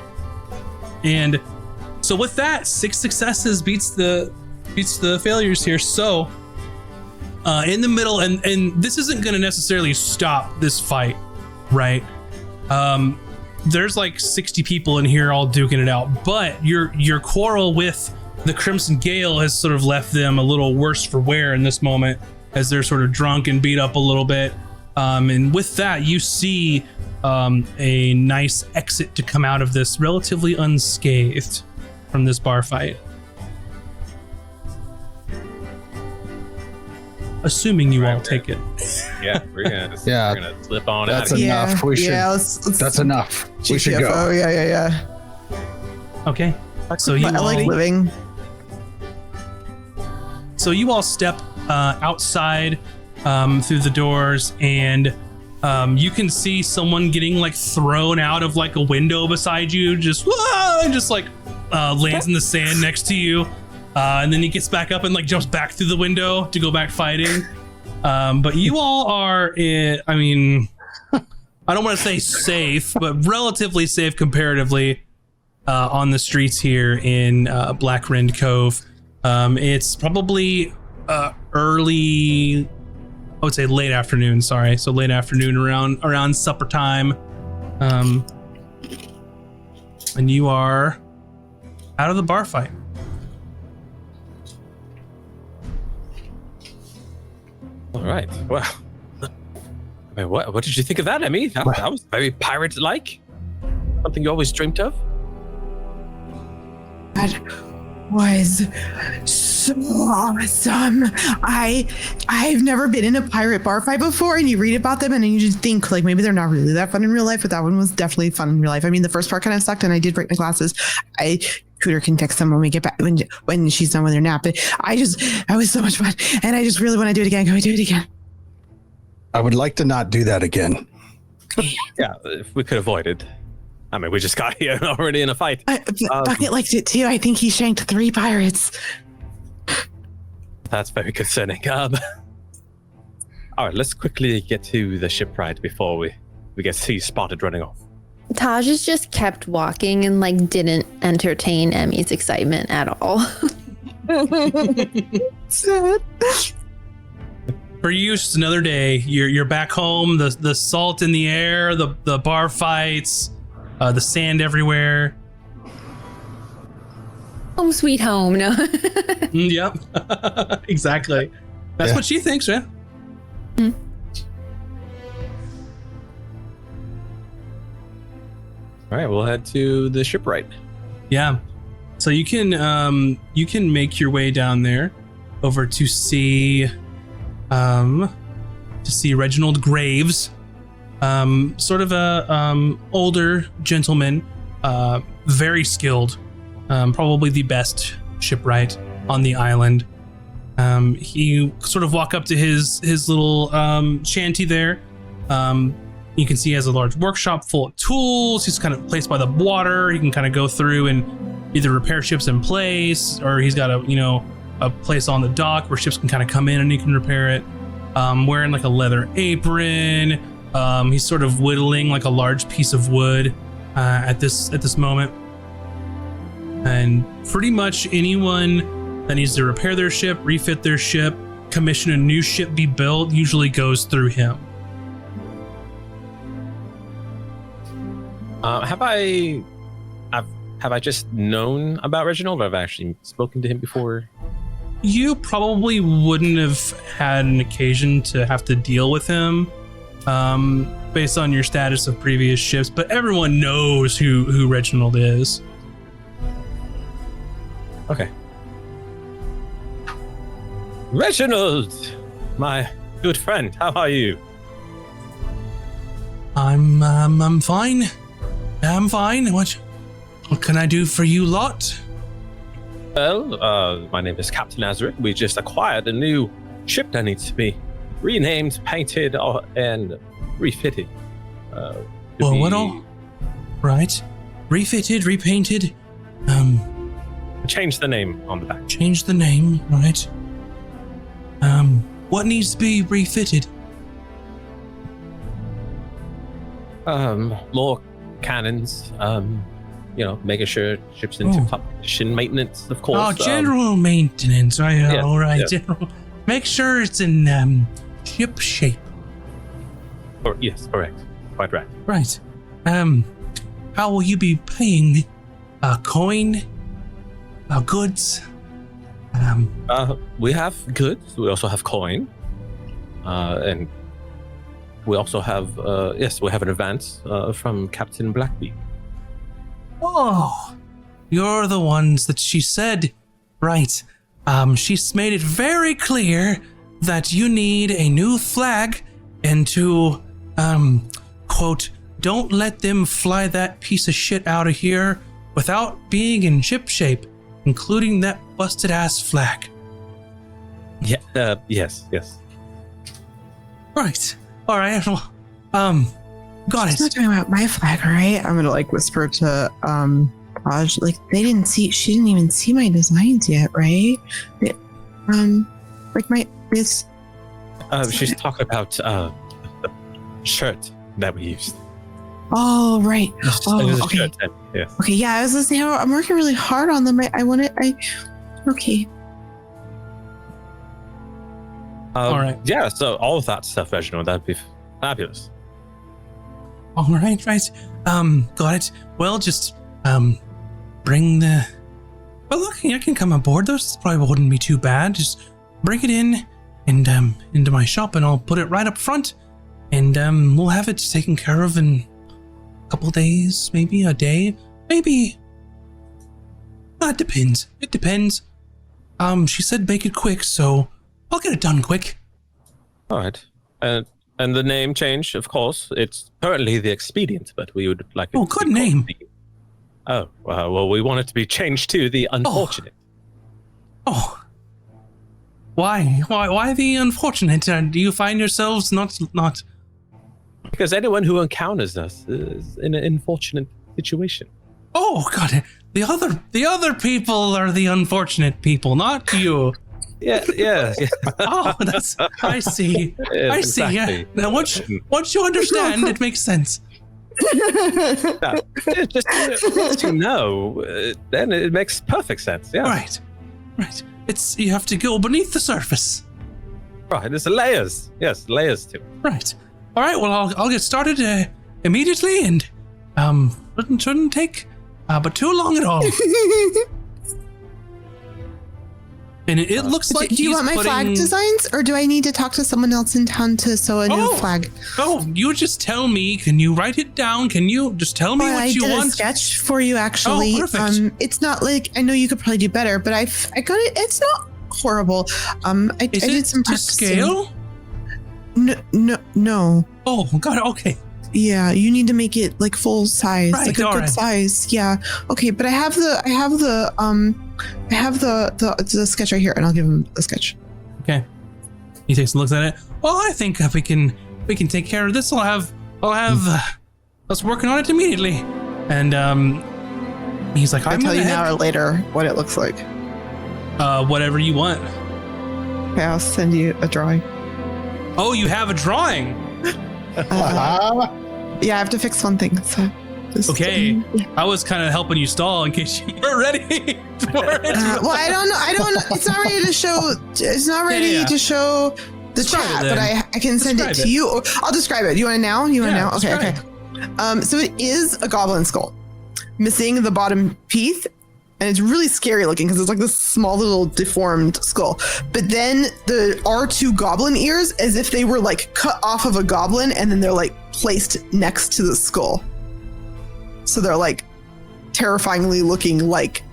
And so with that, 6 successes beats the failures here. So in the middle, and this isn't going to necessarily stop this fight, right? There's like 60 people in here all duking it out, but your quarrel with the Crimson Gale has sort of left them a little worse for wear in this moment, as they're sort of drunk and beat up a little bit. And with that, you see a nice exit to come out of this relatively unscathed from this bar fight. Assuming you all take it. Yeah, we're gonna slip on out. That's enough. We should. That's enough. We should go. Oh yeah. Okay. So you I like living. So you all step outside through the doors, and you can see someone getting like thrown out of like a window beside you, just like lands in the sand next to you, and then he gets back up and like jumps back through the window to go back fighting. But you all are I don't want to say safe, but relatively safe comparatively on the streets here in Black Rend Cove. It's probably early, I would say late afternoon, sorry. So late afternoon around supper time. And you are out of the bar fight. All right. Well, I mean, what did you think of that, Emmy? That was very pirate-like. Something you always dreamt of. That was so awesome. I've never been in a pirate bar fight before, and you read about them and you just think like maybe they're not really that fun in real life, but that one was definitely fun in real life. I mean, the first part kind of sucked, and I did break my glasses. Cooter can fix them when we get back when she's done with her nap. But that was so much fun, and I just really want to do it again. Can we do it again? I would like to not do that again. Yeah, if we could avoid it. I mean, we just got here already in a fight. Bucket liked it too. I think he shanked 3 pirates. That's very concerning. All right, let's quickly get to the shipwright before we get spotted running off. Taj just kept walking and like didn't entertain Emmy's excitement at all. Sad. For you, it's just another day. You're back home. The salt in the air, the bar fights, the sand everywhere. Home sweet home. No. Yep. Exactly. That's what she thinks, man. All right, we'll head to the shipwright. Yeah. So you can make your way down there over to see Reginald Graves, sort of a older gentleman, very skilled, probably the best shipwright on the island. You sort of walk up to his little shanty there. You can see he has a large workshop full of tools. He's kind of placed by the water. He can kind of go through and either repair ships in place, or he's got a place on the dock where ships can kind of come in and he can repair it. Wearing like a leather apron. He's sort of whittling like a large piece of wood at this moment. And pretty much anyone that needs to repair their ship, refit their ship, commission a new ship be built usually goes through him. Have I just known about Reginald, or have I actually spoken to him before? You probably wouldn't have had an occasion to have to deal with him based on your status of previous ships, but everyone knows who Reginald is. Okay. Reginald, my good friend, how are you? I'm fine. I'm fine. What can I do for you lot? Well, my name is Captain Azric. We just acquired a new ship that needs to be renamed, painted, and refitted. What all? Right. Refitted, repainted. Change the name on the back. Change the name, right. What needs to be refitted? More cannons, making sure ships in tip-top condition, maintenance, of course. Oh, general maintenance, right? Yeah, all right, yeah. general. Make sure it's in ship shape. Yes, correct. Quite right. Right. How will you be paying? Coin? Goods? We have goods. We also have coin, and we also have we have an advance from Captain Blackbeak. Oh, you're the ones that she said. Right. She's made it very clear that you need a new flag and to, quote, don't let them fly that piece of shit out of here without being in ship shape, including that busted ass flag. Yeah, yes. Right. All right. Well, got She's it. not talking about my flag, right? I'm gonna like whisper to Taj, like she didn't even see my designs yet, right? This. She's talking about the shirt that we used. Oh, right. Oh, okay. Shirt, yes. Okay, yeah, I was listening. I'm working really hard on them. Okay. All right. Yeah, so all of that stuff, Reginald, that'd be fabulous. All right. Got it. Well, just bring the. Well, look, I can come aboard. Those probably wouldn't be too bad. Just bring it in and into my shop, and I'll put it right up front, and we'll have it taken care of in a couple days, maybe a day, maybe. It depends. It depends. She said make it quick, so I'll get it done quick. All right, and the name change, of course, it's currently the Expedient, but we would like. Oh, good name. Well, we want it to be changed to the Unfortunate. Oh. Why the Unfortunate? Do you find yourselves not? Because anyone who encounters us is in an unfortunate situation. Oh, got it. The other people are the unfortunate people, not you. Yeah. Oh, I see. Yes, I see. exactly. Yeah. Now, once you understand, it makes sense. Just to know, then it makes perfect sense. Yeah. Right. You have to go beneath the surface. Right. There's layers. Yes, layers too. Right. All right. Well, I'll get started immediately, and shouldn't take but too long at all. And it looks like do you want my flag designs, or do I need to talk to someone else in town to sew a new flag? Oh, you just tell me. Can you write it down? Can you just tell me what you want? I did a sketch for you, actually. Oh, perfect. It's not like, I know you could probably do better, but I got it. It's not horrible. I did some practicing. Scale? No. Oh God. Okay. Yeah, you need to make it like full size, right, like a good size. Yeah. Okay, but I have the sketch right here, and I'll give him the sketch. Okay. He takes a look at it. Well, I think we can take care of this. I'll have us working on it immediately. And he's like, I'll tell you now or later what it looks like. Whatever you want. Okay, I'll send you a drawing. Oh, you have a drawing. Yeah, I have to fix one thing. So okay. I was kind of helping you stall in case you weren't ready for it. Well, I don't know. It's not ready to show. It's not ready to show the chat, but I can send it to you. I'll describe it. You want it now? Okay. So it is a goblin skull, missing the bottom teeth. And it's really scary looking because it's like this small little deformed skull. But then there are two goblin ears as if they were like cut off of a goblin and then they're like placed next to the skull. So they're like terrifyingly looking like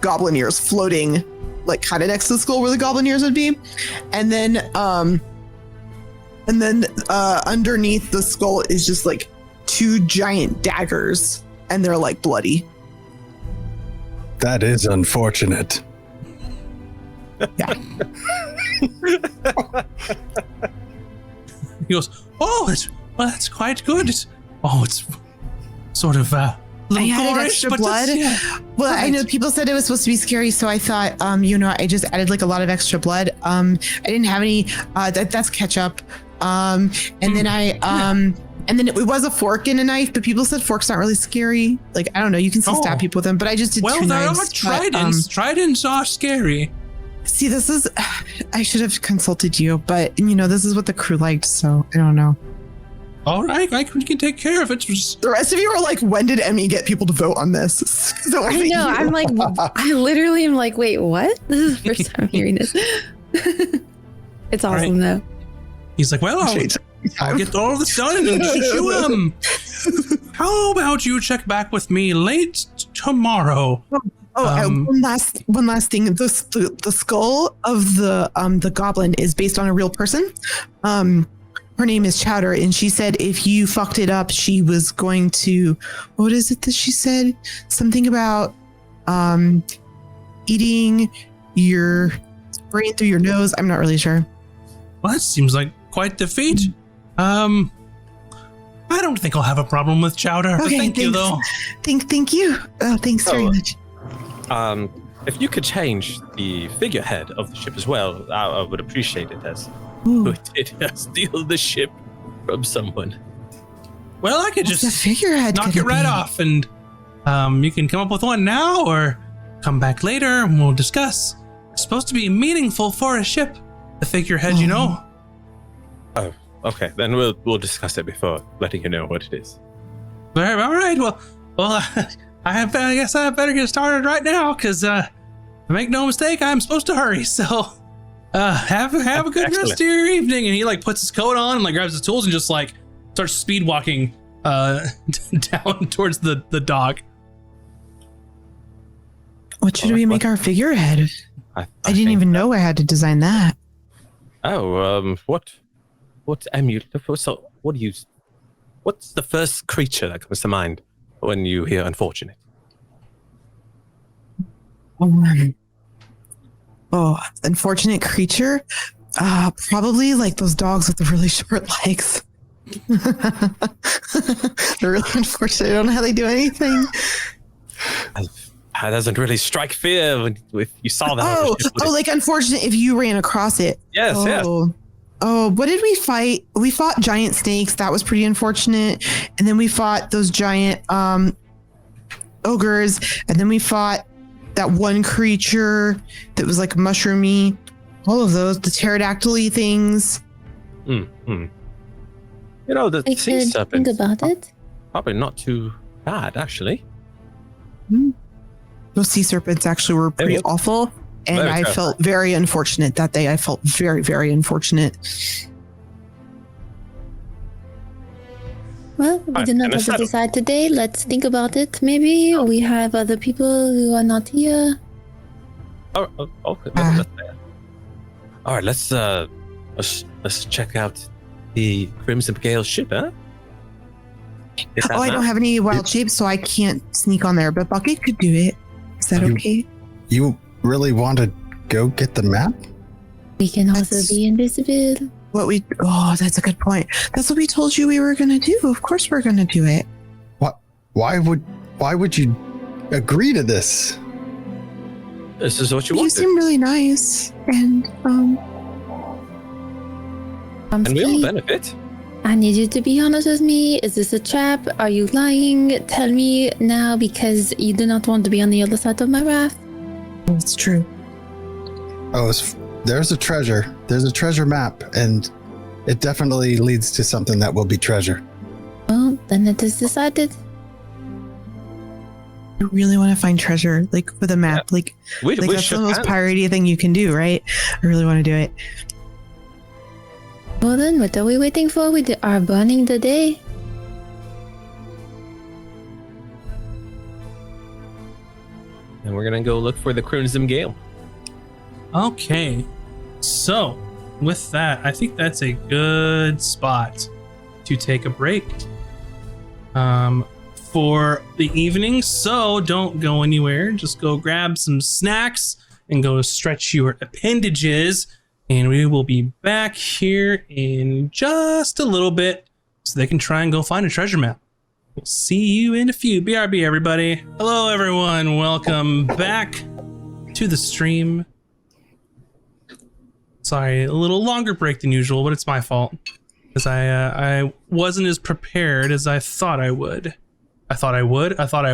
goblin ears floating like kind of next to the skull where the goblin ears would be. And then underneath the skull is just like two giant daggers and they're like bloody. That is unfortunate. Yeah. He goes, that's quite good. It's sort of I had extra blood. Well, I know people said it was supposed to be scary, so I thought, I just added like a lot of extra blood. I didn't have any. That's ketchup. And then it was a fork and a knife, but people said forks aren't really scary. Like, I don't know, you can still stab people with them, but I just did two knives. Well, tridents. Tridents are scary. See, I should have consulted you, but this is what the crew liked, so I don't know. All right, we can take care of it. The rest of you are like, when did Emmy get people to vote on this? So I know, I'm like, I literally am like, wait, what? This is the first time I'm hearing this. It's awesome, though. He's like, well, I'll get all this done and shoot you. How about you check back with me late tomorrow? One last thing. The skull of the goblin is based on a real person. Her name is Chowder, and she said if you fucked it up, she was going to. What is it that she said? Something about eating your brain through your nose. I'm not really sure. Well, that seems like quite the feat. I don't think I'll have a problem with Chowder. Okay, thank you, though. Thank you. Thanks very much. If you could change the figurehead of the ship as well, I would appreciate it, as Ooh. we did steal the ship from someone. Well, I could What's just the figurehead knock it right off, and you can come up with one now, or come back later, and we'll discuss. It's supposed to be meaningful for a ship. The figurehead, you know. Oh, okay. Then we'll discuss it before letting you know what it is. All right. Well, I guess I better get started right now, because make no mistake, I'm supposed to hurry. So, have a good rest of your evening. And he like puts his coat on and like grabs his tools and just like starts speed walking down towards the dock. What should we make our figurehead? I didn't even know I had to design that. Oh, what's amulet? So, what's the first creature that comes to mind when you hear unfortunate? Unfortunate creature? Probably like those dogs with the really short legs. They're really unfortunate. I don't know how they do anything. That doesn't really strike fear if you saw that. Like unfortunate if you ran across it. Yes, yes. Oh, what did we fight? We fought giant snakes. That was pretty unfortunate. And then we fought those giant ogres. And then we fought that one creature that was like mushroomy. All of those, the pterodactyl-y things. Mm-hmm. You know, the sea serpent. Think about it. Probably not too bad, actually. Those sea serpents actually were pretty awful. And Very I terrifying. felt very unfortunate that day. I felt very, very unfortunate. Well, we did not have to decide today. Let's think about it. Maybe we have other people who are not here. Okay. All right, let's check out the Crimson Gale ship, huh? Oh, I don't have any wild shapes, so I can't sneak on there. But Bucket could do it. Is that okay? You really want to go get the map? We can also be invisible. That's a good point. That's what we told you we were going to do. Of course we're going to do it. What? Why would you agree to this? This is what you You wanted. seem really nice. And, And we all benefit. I need you to be honest with me. Is this a trap? Are you lying? Tell me now, because you do not want to be on the other side of my wrath. it's true. Oh, there's a treasure. There's a treasure map, and it definitely leads to something that will be treasure. Well, then it is decided. I really want to find treasure, like with a map. Yeah. Like We that's shook the most hands. piratey thing you can do, right? I really want to do it. Well then, what are we waiting for? We are burning the day. And we're gonna go look for the Crimson Gale. Okay. So, with that, I think that's a good spot to take a break for the evening. So, don't go anywhere. Just go grab some snacks and go stretch your appendages. And we will be back here in just a little bit so they can try and go find a treasure map. We'll see you in a few. BRB, everybody. Hello, everyone. Welcome back to the stream. Sorry, a little longer break than usual, but it's my fault. Because I wasn't as prepared as I thought I would. I thought I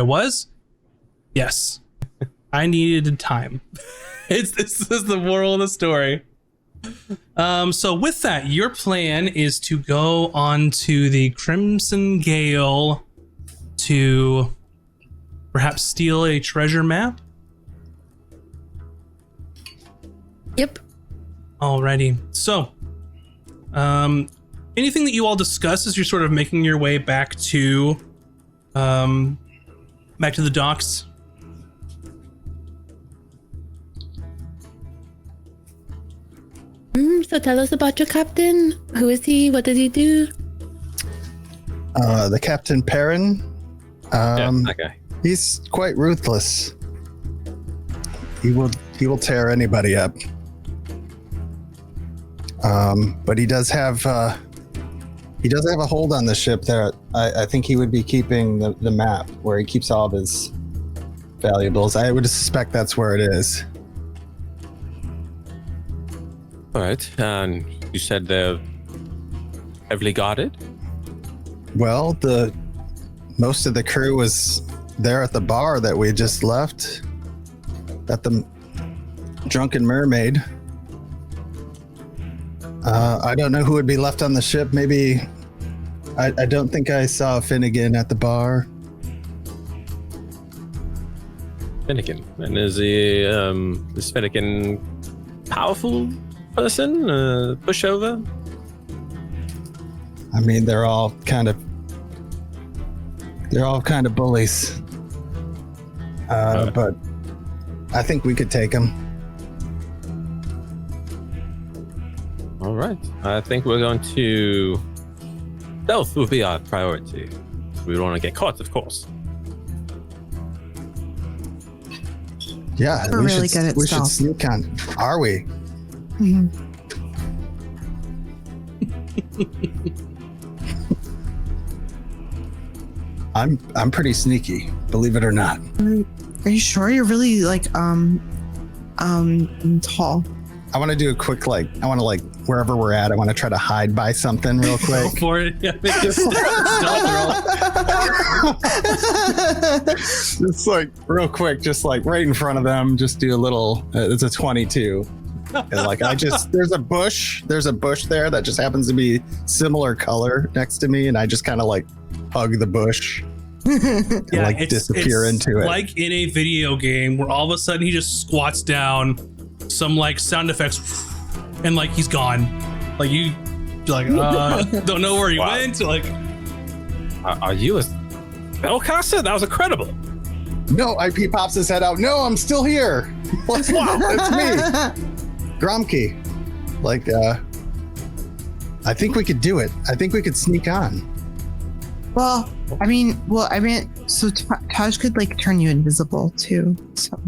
was. Yes. I needed time. This is the moral of the story. So with that, your plan is to go on to the Crimson Gale to perhaps steal a treasure map. Yep. Alrighty. So, anything that you all discuss as you're sort of making your way back to the docks? So tell us about your captain. Who is he? What does he do? The Captain Perrin. That guy. He's quite ruthless. He will tear anybody up. But he does have a hold on the ship there. I think he would be keeping the map where he keeps all of his valuables. I would suspect that's where it is. All right. And you said they're heavily guarded? Well, most of the crew was there at the bar that we just left at the Drunken Mermaid. I don't know who would be left on the ship. Maybe I don't think I saw Finnegan at the bar. Finnegan. And is Finnegan powerful person? Pushover? I mean, they're all kind of bullies. But I think we could take them. All right. I think we're going to... Stealth will be our priority. We don't want to get caught, of course. Yeah, We're really good at we should stealth. sneak on. Are we? Mhm. I'm pretty sneaky, believe it or not. Are you sure you're really like tall? want to do a quick I want to wherever we're at. I want to try to hide by something real quick. Go for it. Yeah, just real quick, just right in front of them. Just do a little. It's a 22. And there's a bush there that just happens to be similar color next to me, and I just kind of hug the bush. And disappear into it. Like in a video game where all of a sudden he just squats down, some sound effects, and he's gone. You're don't know where he went. Are you a spellcaster? That was incredible. No, IP pops his head out. No, I'm still here. Wow, it's me, Gromke. I think we could do it. I think we could sneak on. Well, I mean, so Taj could turn you invisible too. So.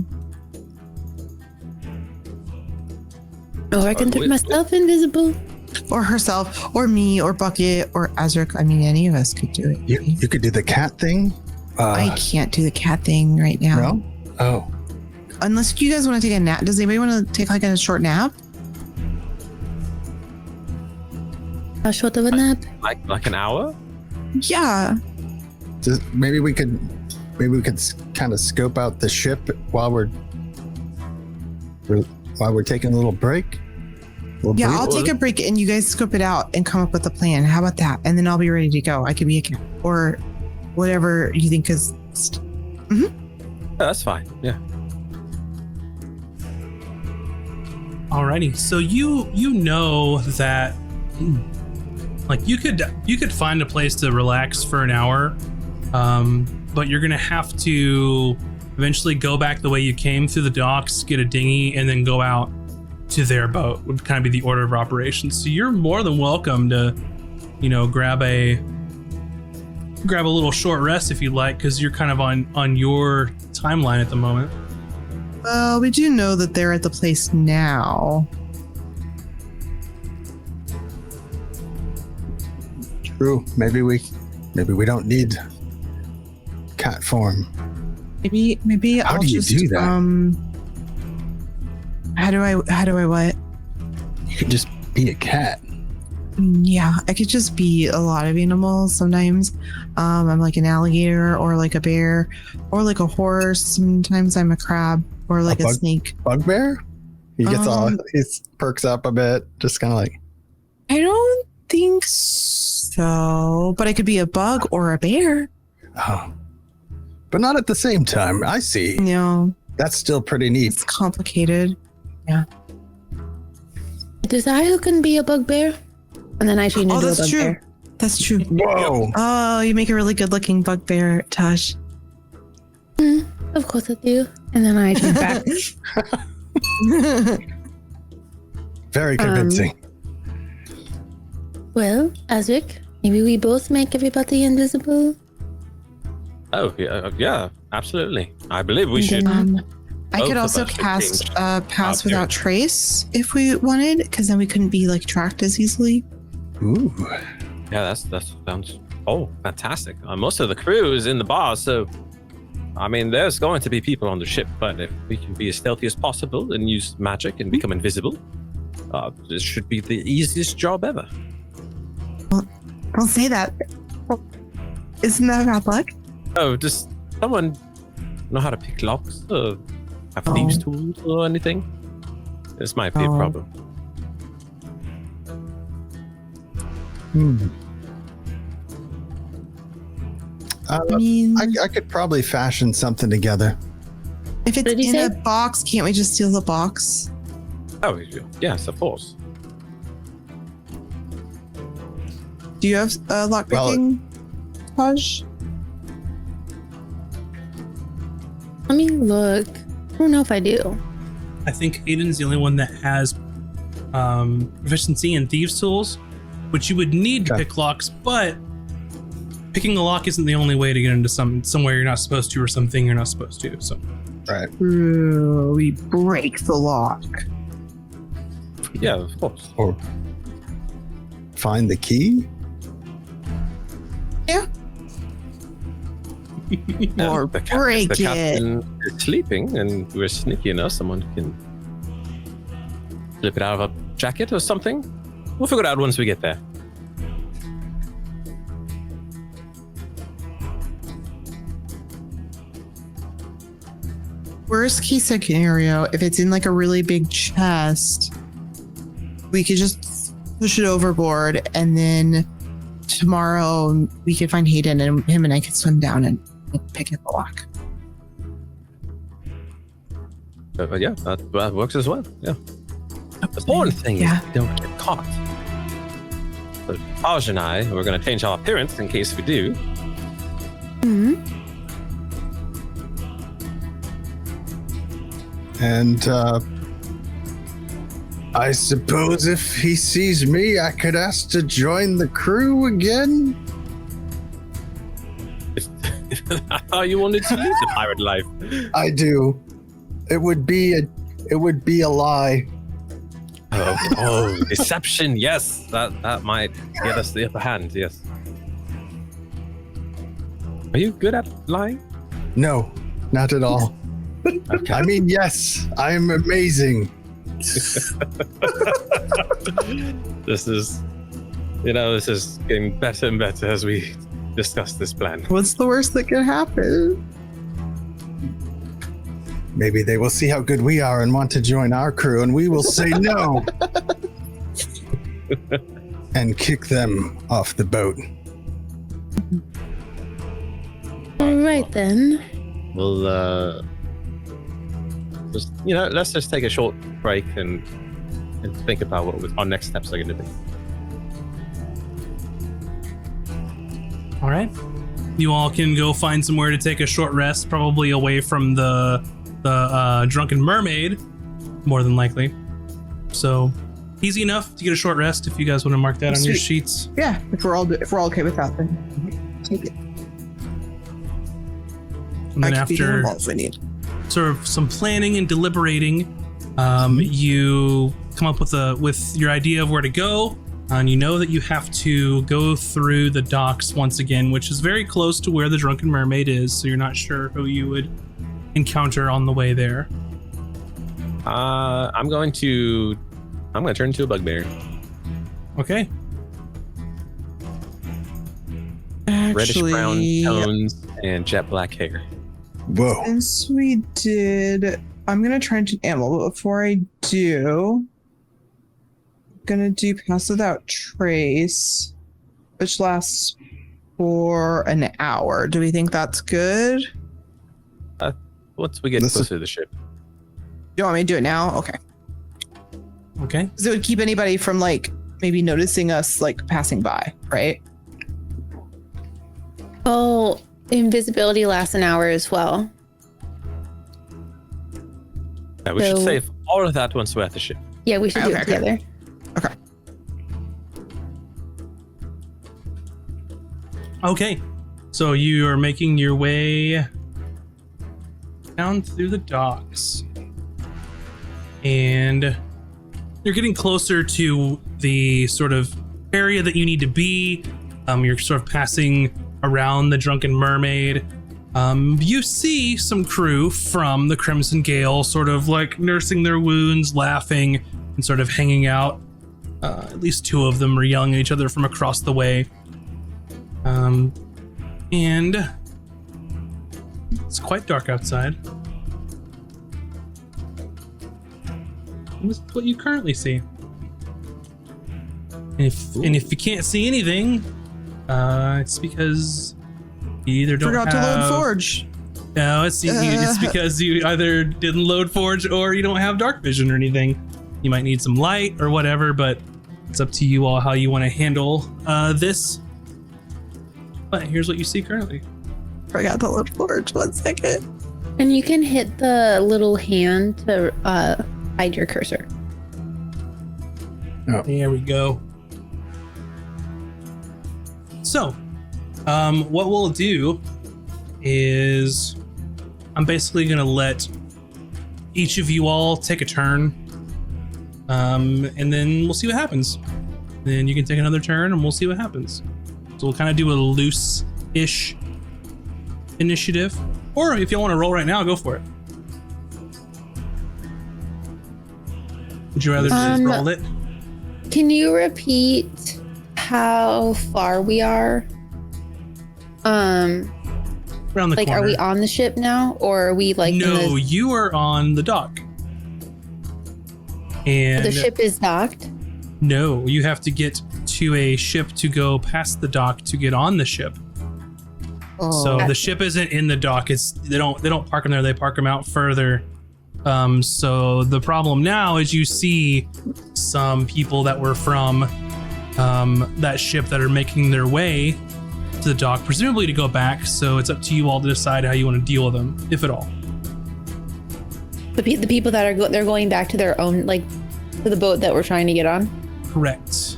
Or I can turn myself invisible. Or herself, or me, or Bucket, or Azric. I mean, any of us could do it. You could do the cat thing. I can't do the cat thing right now. No? Oh. Unless you guys want to take a nap. Does anybody want to take a short nap? How short of a nap? Like an hour? Yeah. Maybe we could kind of scope out the ship while we're taking a little break. Yeah, I'll take a break and you guys scope it out and come up with a plan. How about that? And then I'll be ready to go. I could be a cat or whatever you think is. Yeah, that's fine. Yeah. Alrighty, so you know that you could find a place to relax for an hour, but you're gonna have to eventually go back the way you came through the docks, get a dinghy, and then go out to their boat. Would kind of be the order of operations. So you're more than welcome to, grab a little short rest if you'd like, because you're kind of on your timeline at the moment. Well, we do know that they're at the place now. True. Maybe we don't need cat form. Maybe How I'll do you just do that? How do I what? You could just be a cat. Yeah, I could just be a lot of animals sometimes. I'm like an alligator or like a bear or like a horse. Sometimes I'm a crab or like a snake. Bugbear? He gets he perks up a bit, just kind of I don't think so, but I could be a bug or a bear. Oh. But not at the same time. I see. No. That's still pretty neat. It's complicated. Yeah. Does I can be a bugbear? And then I change into a bugbear. That's true. Whoa. Oh, you make a really good looking bugbear, Tosh. Of course I do. And then I change back. Very convincing. Well, Azric, maybe we both make everybody invisible. Oh, yeah, absolutely. I believe we should. I could also cast Pass Without Trace if we wanted, because then we couldn't be tracked as easily. Ooh. Yeah, that sounds fantastic. Most of the crew is in the bar, so I mean, there's going to be people on the ship, but if we can be as stealthy as possible and use magic and become invisible, this should be the easiest job ever. Well, don't say that. Isn't that bad luck? Oh, does someone know how to pick locks or have thieves' tools or anything? This might be a problem. I could probably fashion something together. If it's in a box, can't we just steal the box? Oh, yes, of course. Do you have lockpicking, Taj? Let me look. I don't know if I do. I think Aiden's the only one that has proficiency in thieves' tools, which you would need to pick locks, but picking a lock isn't the only way to get into somewhere you're not supposed to or something you're not supposed to. So, right. We break the lock. Yeah, of course. Or find the key. Yeah. Or break the it. captain is sleeping and we're sneaky enough, someone can slip it out of a jacket or something. We'll figure it out once we get there. Worst case scenario, if it's in like a really big chest, we could just push it overboard, and then tomorrow we could find Hayden, and him and I could swim down and pick up the lock. But yeah, that works as well. Yeah. The important thing is we don't get caught. So Taj and I, we're going to change our appearance in case we do. Mm-hmm. And I suppose if he sees me, I could ask to join the crew again. I thought you wanted to live the pirate life. I do. It would be a lie. Oh, deception. Yes, that might get us the upper hand. Yes. Are you good at lying? No, not at all. Okay. I mean, yes, I am amazing. This is getting better and better as we discuss this plan. What's the worst that could happen? Maybe they will see how good we are and want to join our crew, and we will say no. And kick them off the boat. All right then. We'll just let's just take a short break and think about what our next steps are going to be. All right. You all can go find somewhere to take a short rest, probably away from the drunken mermaid, more than likely. So easy enough to get a short rest if you guys want to mark that on your sheets. Yeah, if we're all okay with that, then take it. And then after if we need. sort of some planning and deliberating, you come up with your idea of where to go, and you know that you have to go through the docks once again, which is very close to where the drunken mermaid is. So you're not sure who you would encounter on the way there. I'm going to turn into a bugbear. Okay. Reddish brown tones and jet black hair. Whoa. Since we did, I'm gonna try and do animal, but before I do, I'm gonna do Pass Without Trace, which lasts for an hour. Do we think that's good? Once we get closer to the ship. You want me to do it now? Okay. Okay. So it would keep anybody from like maybe noticing us like passing by, right? Oh, invisibility lasts an hour as well. Yeah, we should save all of that once we're at the ship. Yeah, we should do it together. Okay. Okay. So you are making your way down through the docks, and you're getting closer to the sort of area that you need to be. You're sort of passing around the drunken mermaid. You see some crew from the Crimson Gale sort of like nursing their wounds, laughing, and sort of hanging out. At least two of them are yelling at each other from across the way. And it's quite dark outside. This is what you currently see. And if you can't see anything, it's because you either don't Forgot to load Forge. No, it's because you either didn't load Forge or you don't have dark vision or anything. You might need some light or whatever, but it's up to you all how you want to handle this. But here's what you see currently. Forgot to load Forge. 1 second. And you can hit the little hand to hide your cursor. Oh. There we go. So, what we'll do is I'm basically going to let each of you all take a turn, and then we'll see what happens. Then you can take another turn and we'll see what happens. So we'll kind of do a loose-ish initiative. Or if you want to roll right now, go for it. Would you rather just roll it? Can you repeat how far we are? Around the like, corner. are we on the ship now, or are we like? No, you are on the dock. And the ship is docked. No, you have to get to a ship to go past the dock to get on the ship. So the ship isn't in the dock. It's they don't park them there. They park them out further. So the problem now is you see some people that were from that ship that are making their way to the dock, presumably to go back. So it's up to you all to decide how you want to deal with them, if at all. The people that are they're going back to their own, like, to the boat that we're trying to get on. Correct.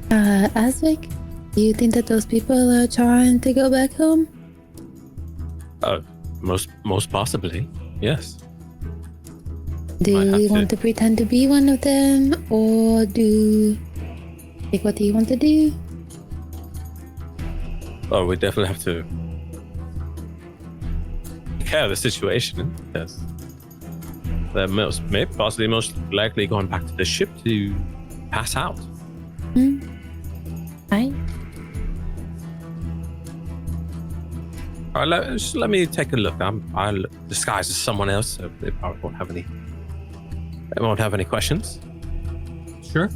Asvik, do you think that those people are trying to go back home? Most possibly, yes. Do we want to pretend to be one of them, or what do you want to do? Oh, we definitely have to take care of the situation. Yes. They're most likely going back to the ship to pass out. Right. All right, let me take a look. I'll disguise as someone else, so they probably won't have any. They won't have any questions. Sure.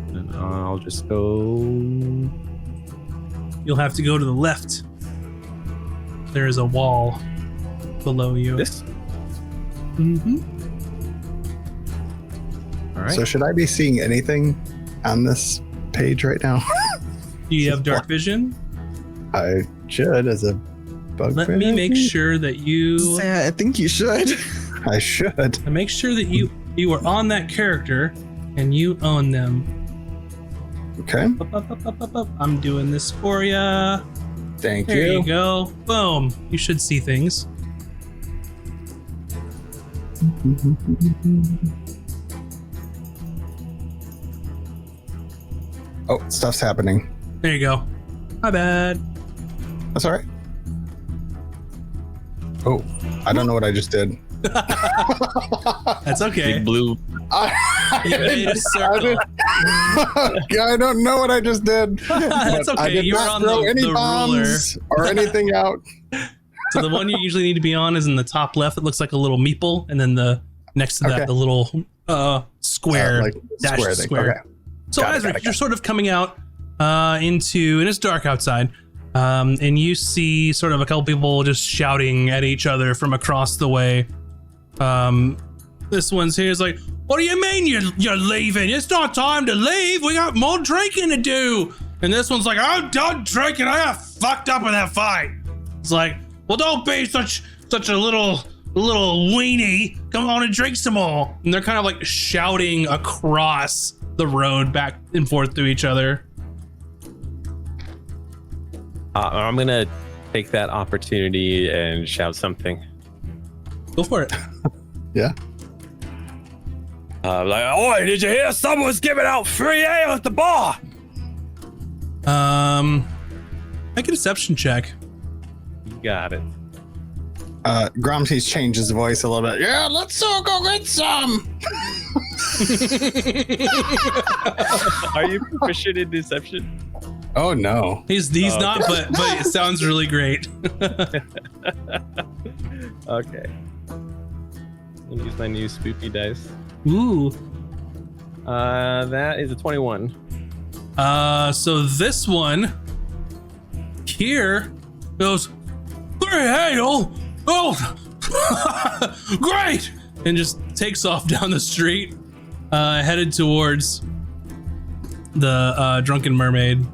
And I'll just go. You'll have to go to the left. There is a wall below you. This. Mm-hmm. All right. So should I be seeing anything on this page right now? Do you have dark vision? I should as a bug. Let me make sure that you. I think you should. I should. Make sure that you are on that character and you own them. Okay. Up. I'm doing this for ya. Thank There you. you go. Boom. You should see things. Oh, stuff's happening. There you go. My bad. That's all right. Oh, I don't know what I just did. That's okay. Big blue. You made a circle. I don't know what I just did. That's But I okay. did You're not on throw the any ruler. bombs or anything out. So the one you usually need to be on is in the top left. It looks like a little meeple, and then the next to that, Okay. the little square, Like dashed square thing. square. Okay. So Got it, Azric, got it, you're sort of coming out into, and it's dark outside, and you see sort of a couple people just shouting at each other from across the way. This one's here is like, "What do you mean you're leaving? It's not time to leave. We got more drinking to do." And this one's like, "I'm done drinking. I got fucked up in that fight." It's like, "Well, don't be such a little weenie. Come on and drink some more." And they're kind of like shouting across the road back and forth to each other. I'm gonna take that opportunity and shout something. Go for it. Yeah. Like, "Oi, did you hear someone's giving out free ale at the bar?" Make a deception check. You got it. Gromty's changed his voice a little bit. Yeah, let's all go get some. Are you proficient in deception? Oh no. He's not, but it sounds really great. Okay. I'll use my new spoopy dice. Ooh. That is a 21. So this one here goes, "Hey, oh, great!" and just takes off down the street, headed towards the drunken mermaid.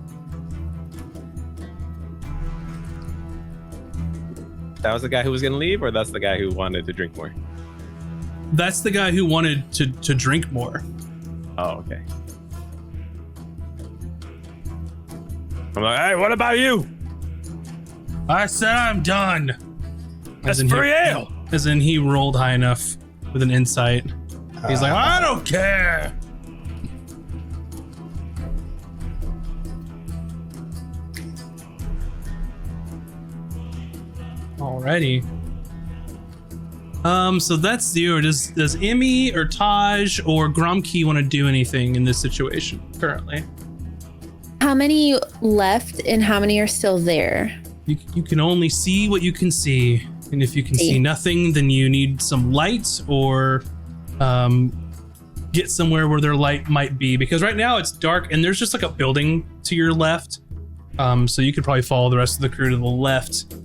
That was the guy who was gonna leave, or that's the guy who wanted to drink more? That's the guy who wanted to drink more. Oh, okay. I'm like, "Hey, what about you?" I said I'm done. That's in free ale. As in he rolled high enough with an insight. He's like, "I don't care." Alrighty. So that's zero. Does Emmy or Taj or Gromkey want to do anything in this situation currently? How many left and how many are still there? You can only see what you can see. And if you can see nothing, then you need some light or get somewhere where their light might be. Because right now it's dark and there's just like a building to your left. So you could probably follow the rest of the crew to the left.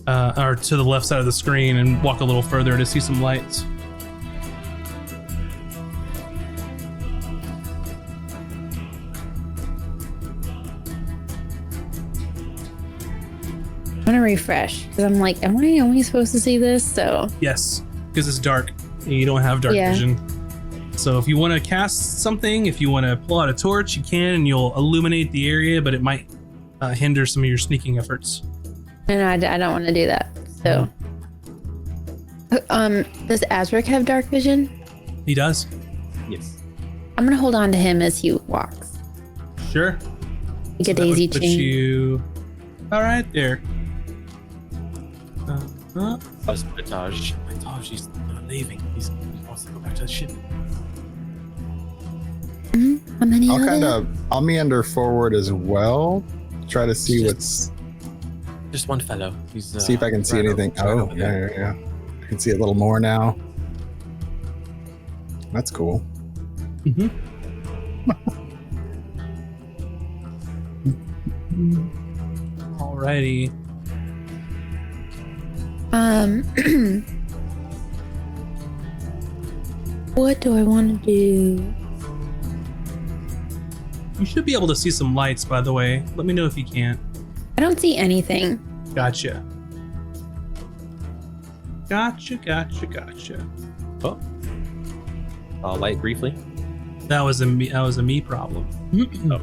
Or to the left side of the screen and walk a little further to see some lights. I'm gonna refresh because I'm like, am I only supposed to see this? So Yes, because it's dark and you don't have dark vision. So if you want to cast something, if you want to pull out a torch, you can, and you'll illuminate the area, but it might hinder some of your sneaking efforts. And I don't want to do that. So, does Azric have dark vision? He does. Yes. I'm gonna hold on to him as he walks. Sure. Like a daisy Put chain. you all right there. That's my Taj. My Taj, he's not leaving. He wants to go back to the ship. How many? I'll meander forward as well. Try to see what's. Just one fellow. He's, See if I can see anything. Oh, yeah. I can see a little more now. That's cool. Alrighty. What do I want to do? You should be able to see some lights, by the way. Let me know if you can't. I don't see anything. Gotcha. Oh. Light briefly. That was a me problem. Oh.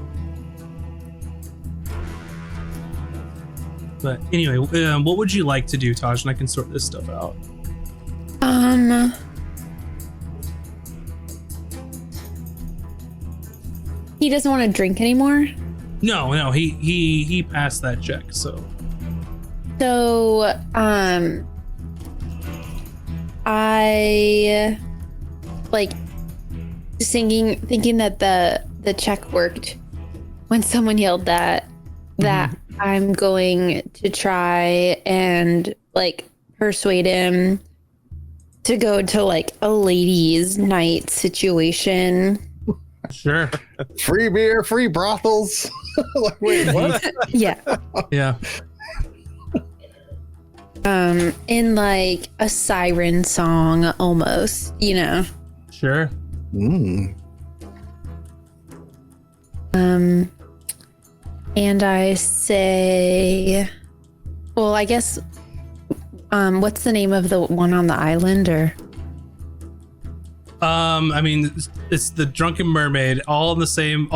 But anyway, what would you like to do, Taj? And I can sort this stuff out. He doesn't want to drink anymore. No, he passed that check. So I like thinking that the check worked when someone yelled that I'm going to try and like persuade him to go to like a ladies' night situation. sure. Free beer, free brothels. Like, wait, what? Yeah. Yeah. In like a siren song almost, you know. Sure. And I say, well, I guess, what's the name of the one on the island, or? I mean, it's the Drunken Mermaid, all the same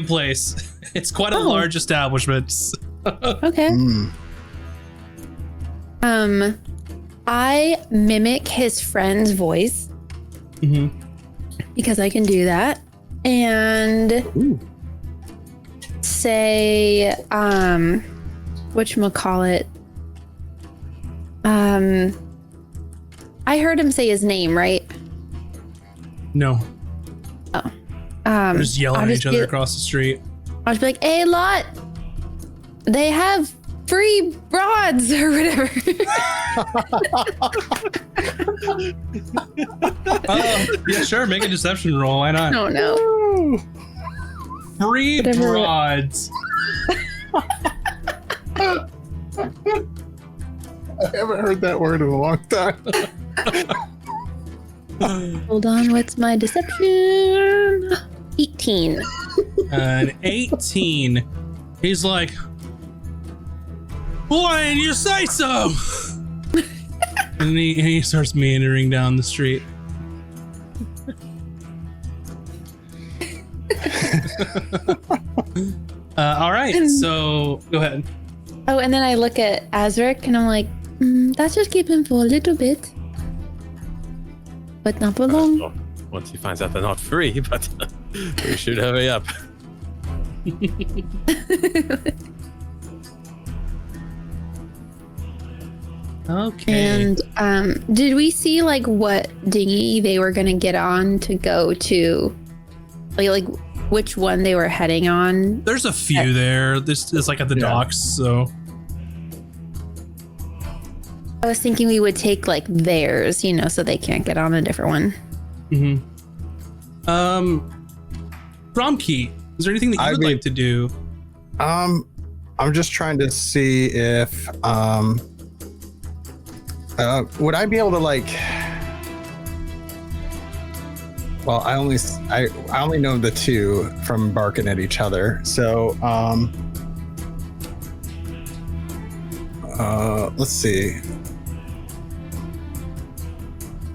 place. It's quite a large establishment. Okay. I mimic his friend's voice because I can do that, and say, whatchamacallit? I heard him say his name, right? No. Oh. They're just yelling at each other across the street. I'll just be like, hey, Lot, they have free broads or whatever. Yeah, sure. Make a deception roll. Why not? Oh, no. Free broads. I haven't heard that word in a long time. Hold on, what's my deception? 18. An 18. He's like, why didn't you say so? and he starts meandering down the street. All right, so go ahead. Oh, and then I look at Azric and I'm like, that's just keep him for a little bit. But not for long. Well, once he finds out they're not free, but we should hurry up. Okay. And did we see like what dinghy they were gonna get on to go to, like which one they were heading on? There's a few there. This is like at the docks, so. I was thinking we would take like theirs, so they can't get on a different one. Bromkey, is there anything that you would like to do? I'm just trying to see if would I be able to like. Well, I only know the two from barking at each other. So let's see.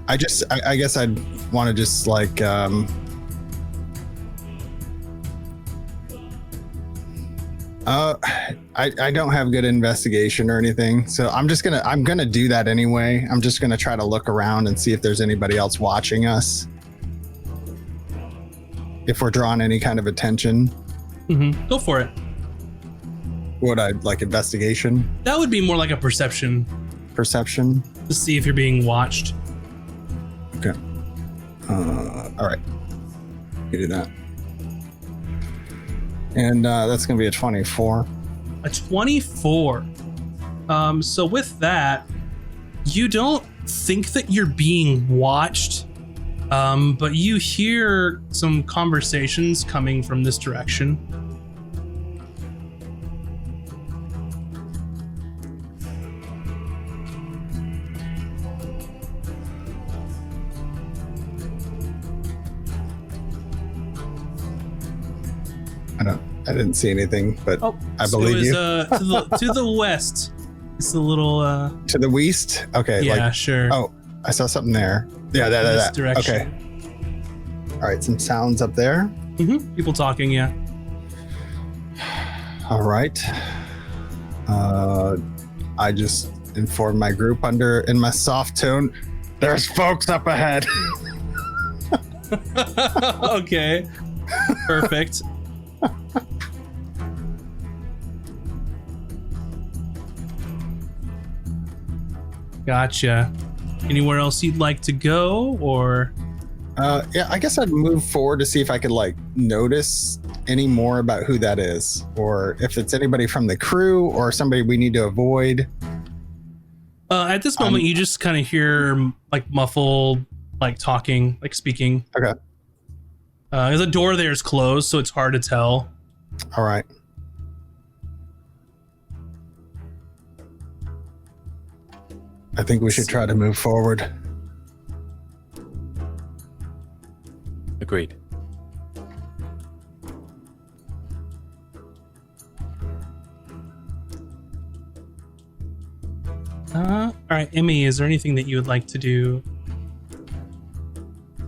I guess I'd want to just like I don't have good investigation or anything, so I'm gonna do that anyway. I'm just gonna try to look around and see if there's anybody else watching us, if we're drawing any kind of attention. Go for it. Would I like investigation? That would be more like a perception To see if you're being watched. Okay. All right. You do that. And that's going to be a 24. A 24. So with that, you don't think that you're being watched, but you hear some conversations coming from this direction. I didn't see anything, but I believe you. To the west. It's a little to the west. Okay. Yeah, sure. Oh, I saw something there. Yeah, that direction. Okay. All right, some sounds up there. People talking. Yeah. All right. I just informed my group in my soft tone. There's folks up ahead. Okay. Perfect. Gotcha. Anywhere else you'd like to go, or? Yeah, I guess I'd move forward to see if I could like notice any more about who that is, or if it's anybody from the crew or somebody we need to avoid. At this moment, you just kind of hear like muffled, like talking, like speaking. Okay. The door there is closed, so it's hard to tell. All right. I think we should try to move forward. Agreed. All right, Emmy, is there anything that you would like to do?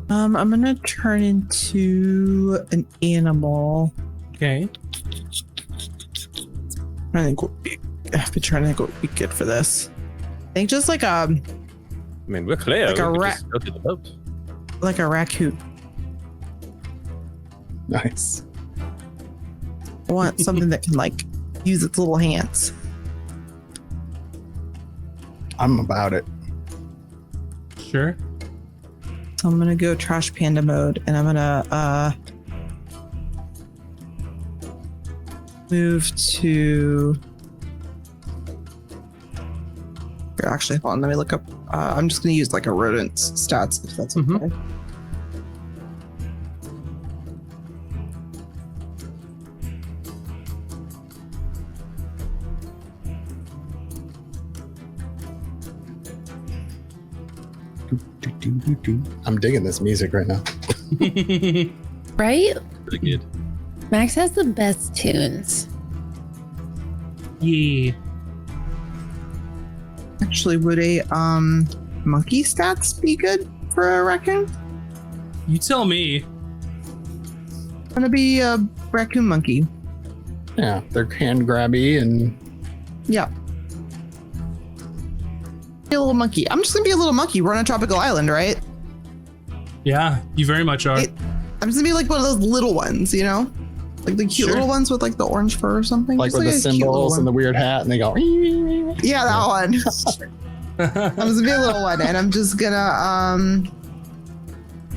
I'm gonna turn into an animal. Okay. I've been trying to think what would be good for this. I think just like I mean, we're clear. Like a rat. Go to the boat. Like a raccoon. Nice. I want something that can like use its little hands. I'm about it. Sure. So I'm gonna go trash panda mode, and I'm gonna move to. Here, actually, hold on. Let me look up. I'm just gonna use like a rodent's stats if that's okay. I'm digging this music right now. Right? Really good. Max has the best tunes. Yeah. Actually, would a monkey stats be good for a raccoon? You tell me. I'm gonna be a raccoon monkey. Yeah, they're hand grabby and Yeah. Be a little monkey. I'm just gonna be a little monkey. We're on a tropical island, right? Yeah, you very much are. I'm just gonna be like one of those little ones, you know? Like the cute little ones with like the orange fur or something. like Just with the a cute little cymbals and the one. weird hat, and they go. Yeah, that one. I'm gonna be a little one, and I'm just gonna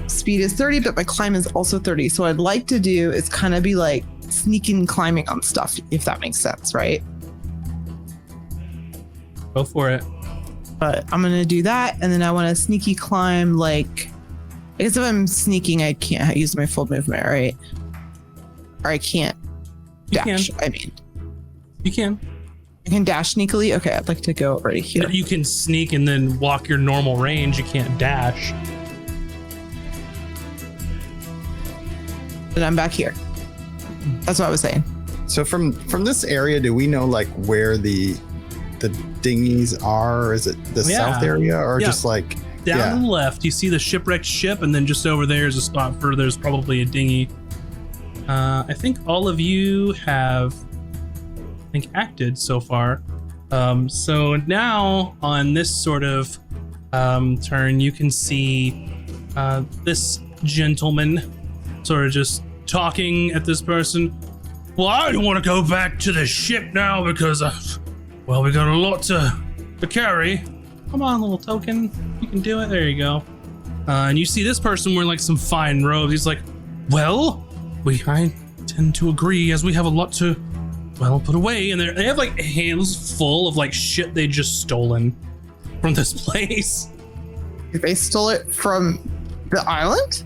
speed is 30, but my climb is also 30. So what I'd like to do is kind of be like sneaking climbing on stuff, if that makes sense, right? Go for it. But I'm gonna do that, and then I want to sneaky climb. Like, I guess if I'm sneaking, I can't use my full movement, right? Or I can't dash. I mean, you can. I can dash sneakily. Okay, I'd like to go right here. You can sneak and then walk your normal range. You can't dash. And I'm back here. That's what I was saying. So from this area, do we know like where the dinghies are? Is it the south area or just like down to the left? You see the shipwrecked ship, and then just over there is a spot for there's probably a dinghy. I think all of you have, acted so far. So now on this sort of turn, you can see this gentleman sort of just talking at this person. Well, I don't want to go back to the ship now because, well, we got a lot to carry. Come on, little token. You can do it. There you go. And you see this person wearing like some fine robes. He's like, well, I tend to agree as we have a lot to, well, put away. And they have like hands full of like shit they just stolen from this place. They stole it from the island?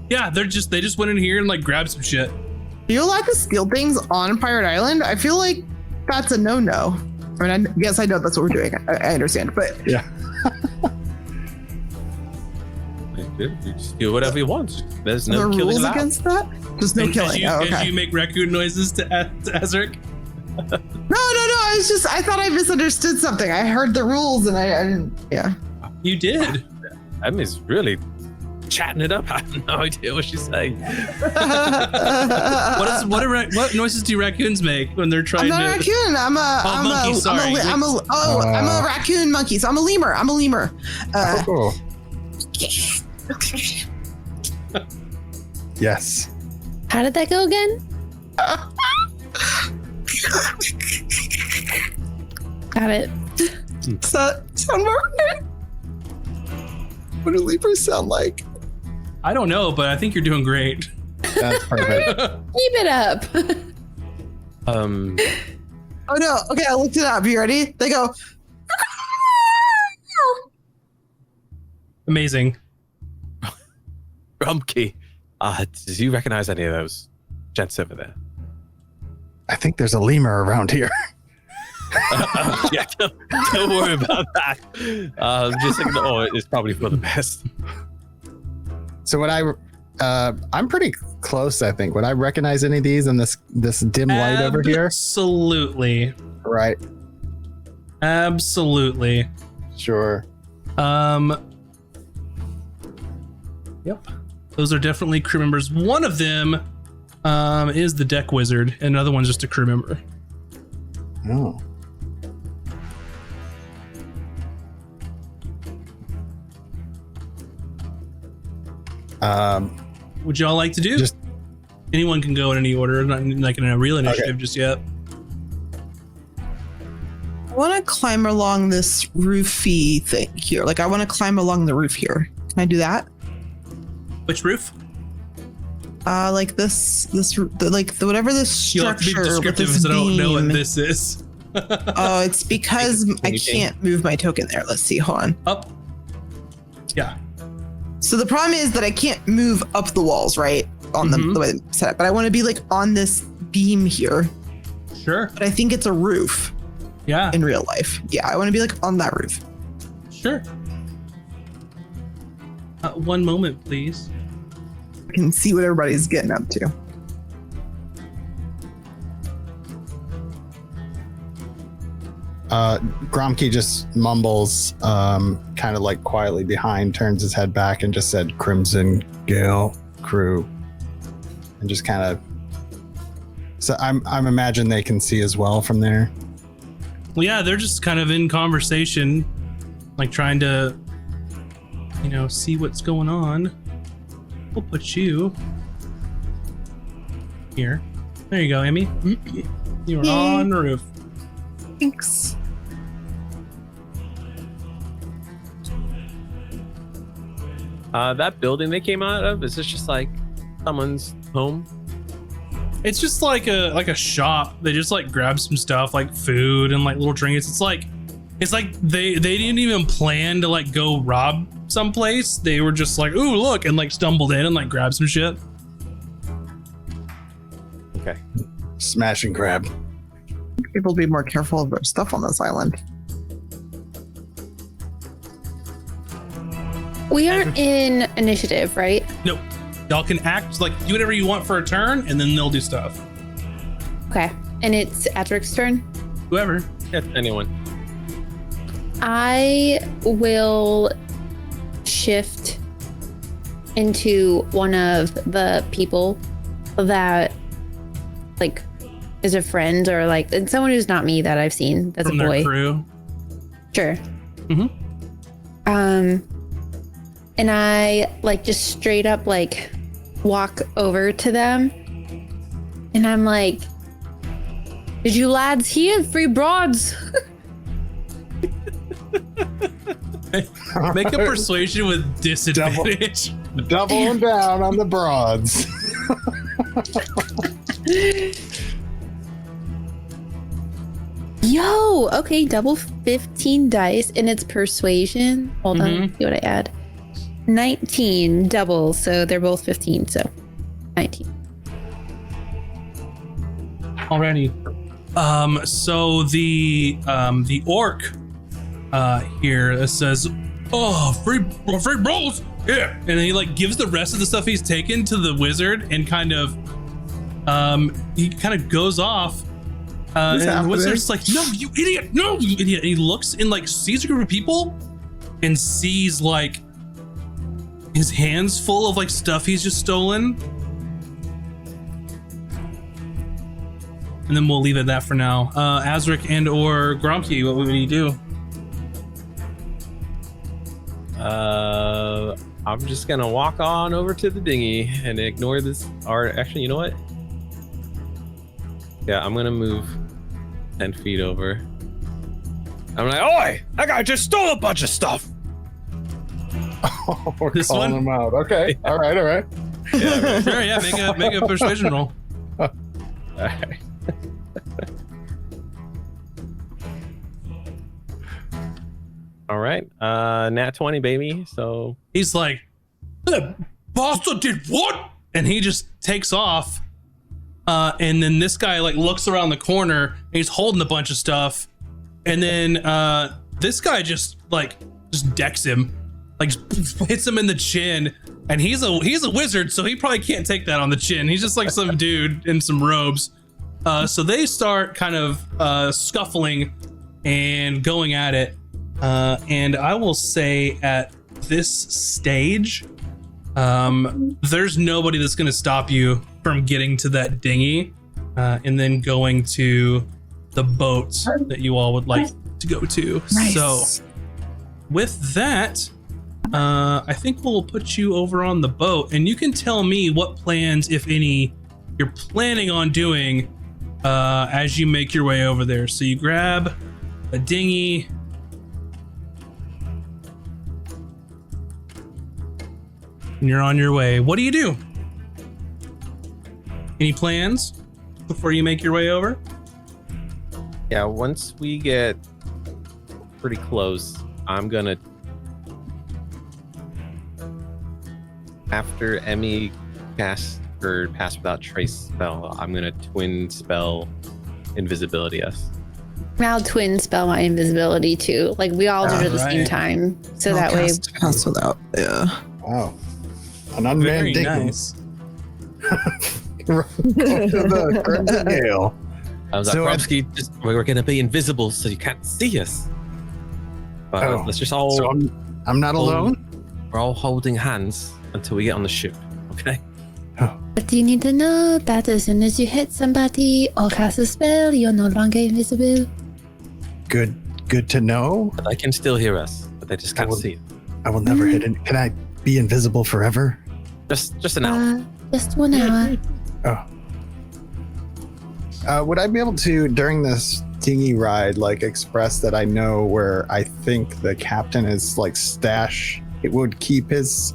Yeah, they just went in here and like grabbed some shit. Do you allowed to steal things on Pirate Island? I feel like that's a no-no. I mean, yes, I know that's what we're doing. I understand, but yeah. You just do whatever you want. There's no killing rules allowed. Against that. Just no killing. Did you make raccoon noises to Ezric? No. I thought I misunderstood something. I heard the rules and I didn't. Yeah. You did. Emmy's really chatting it up. I have no idea what she's saying. What noises do raccoons make when they're trying to? I'm not a raccoon. I'm a raccoon monkey. So I'm a lemur. Yes. How did that go again? Got it. Does that sound more right? What do lemurs sound like? I don't know, but I think you're doing great. That's perfect. Keep it up. Oh no. Okay, I looked it up. You ready? They go. Amazing. Grumpy. Do you recognize any of those gents over there? I think there's a lemur around here. Yeah, don't worry about that. Just thinking, it's probably for the best. So when I'm pretty close, I think. Would I recognize any of these in this dim light over here? Absolutely. Right. Absolutely. Sure. Yep. Those are definitely crew members. One of them is the deck wizard, and another one's just a crew member. Oh. Would y'all like to do? Just anyone can go in any order, not like in a real initiative just yet. I want to climb along this roofy thing here. Like, I want to climb along the roof here. Can I do that? Which roof? Like whatever this structure. You'll have to be descriptive because I don't know what this is. Oh, it's because I can't move my token there. Let's see. Hold on. Up. Yeah. So the problem is that I can't move up the walls, right? On the way they set up. But I want to be like on this beam here. Sure. But I think it's a roof. Yeah. In real life. Yeah, I want to be like on that roof. Sure. One moment, please. I can see what everybody's getting up to. Gromke just mumbles, kind of like quietly behind, turns his head back and just said, "Crimson Gale crew," and just kind of. So I'm imagine they can see as well from there. Well, yeah, they're just kind of in conversation, like trying to, see what's going on. We'll put you here. There you go, Emmy. You're on the roof. Thanks. That building they came out of, is this just like someone's home? It's just like a shop. They just like grab some stuff like food and like little trinkets. It's like they didn't even plan to like go rob someplace. They were just like, ooh, look, and like stumbled in and like grabbed some shit. Okay. Smash and grab. People be more careful of their stuff on this island. We aren't in initiative, right? Nope. Y'all can act like do whatever you want for a turn, and then they'll do stuff. Okay. And it's Adric's turn? Whoever. Yeah, anyone. I will shift into one of the people that like is a friend or like and someone who's not me that I've seen that's From a boy. their crew. Sure. Mm-hmm. And I like just straight up like walk over to them and I'm like, did you lads hear free broads? Make a persuasion with disadvantage. Doubling down on the broads. Yo, okay, double 15 dice and it's persuasion. Hold on, see what I add. 19 double, so they're both 15, so 19. Alrighty. So the orc here says, "Oh, free bros, yeah," and he like gives the rest of the stuff he's taken to the wizard, and kind of he kind of goes off. And the wizard's like, "No, you idiot! No, you idiot!" And he looks and like sees a group of people, and sees like his hands full of like stuff he's just stolen. And then we'll leave it at that for now. Azric and or Gromke, what would you do? I'm just gonna walk on over to the dinghy and ignore this. Or actually, you know what? Yeah, I'm gonna move 10 feet over. I'm like, oi! That guy just stole a bunch of stuff! Oh, we're This calling one? them out. Okay. All right. Yeah, sure, yeah, make a persuasion roll. Alright. All right, nat 20, baby. So He's like, "That bastard did what?" And he just takes off. And then this guy like looks around the corner and he's holding a bunch of stuff. And then this guy just decks him, like just hits him in the chin. And he's a wizard, so he probably can't take that on the chin. He's just like some dude in some robes. So they start kind of scuffling and going at it. And I will say at this stage, there's nobody that's going to stop you from getting to that dinghy and then going to the boat that you all would like to go to. Nice. So with that, I think we'll put you over on the boat and you can tell me what plans, if any, you're planning on doing as you make your way over there. So you grab a dinghy. And you're on your way. What do you do? Any plans before you make your way over? yeah, once we get pretty close, I'm gonna, after Emmy casts her Pass Without Trace spell, I'm gonna twin spell invisibility us. I'll twin spell my invisibility too. Like we all do it at the same Alright. time. So that way Pass without. Yeah. Wow. An unmanned Very dinghy. nice. Go to the Crimson Gale. I was like, So, Gromsky, we were gonna be invisible, so you can't see us. But Oh, let's just all, So I'm not alone. we're all holding hands until we get on the ship, okay? But you need to know that as soon as you hit somebody or cast a spell, you're no longer invisible. Good to know. But they can still hear us, but they just can't see it. I will never hit it. Can I be invisible forever? Just an hour. Just 1 hour. Would I be able to, during this dinghy ride, like express that I know where I think the captain is like stash? It would keep his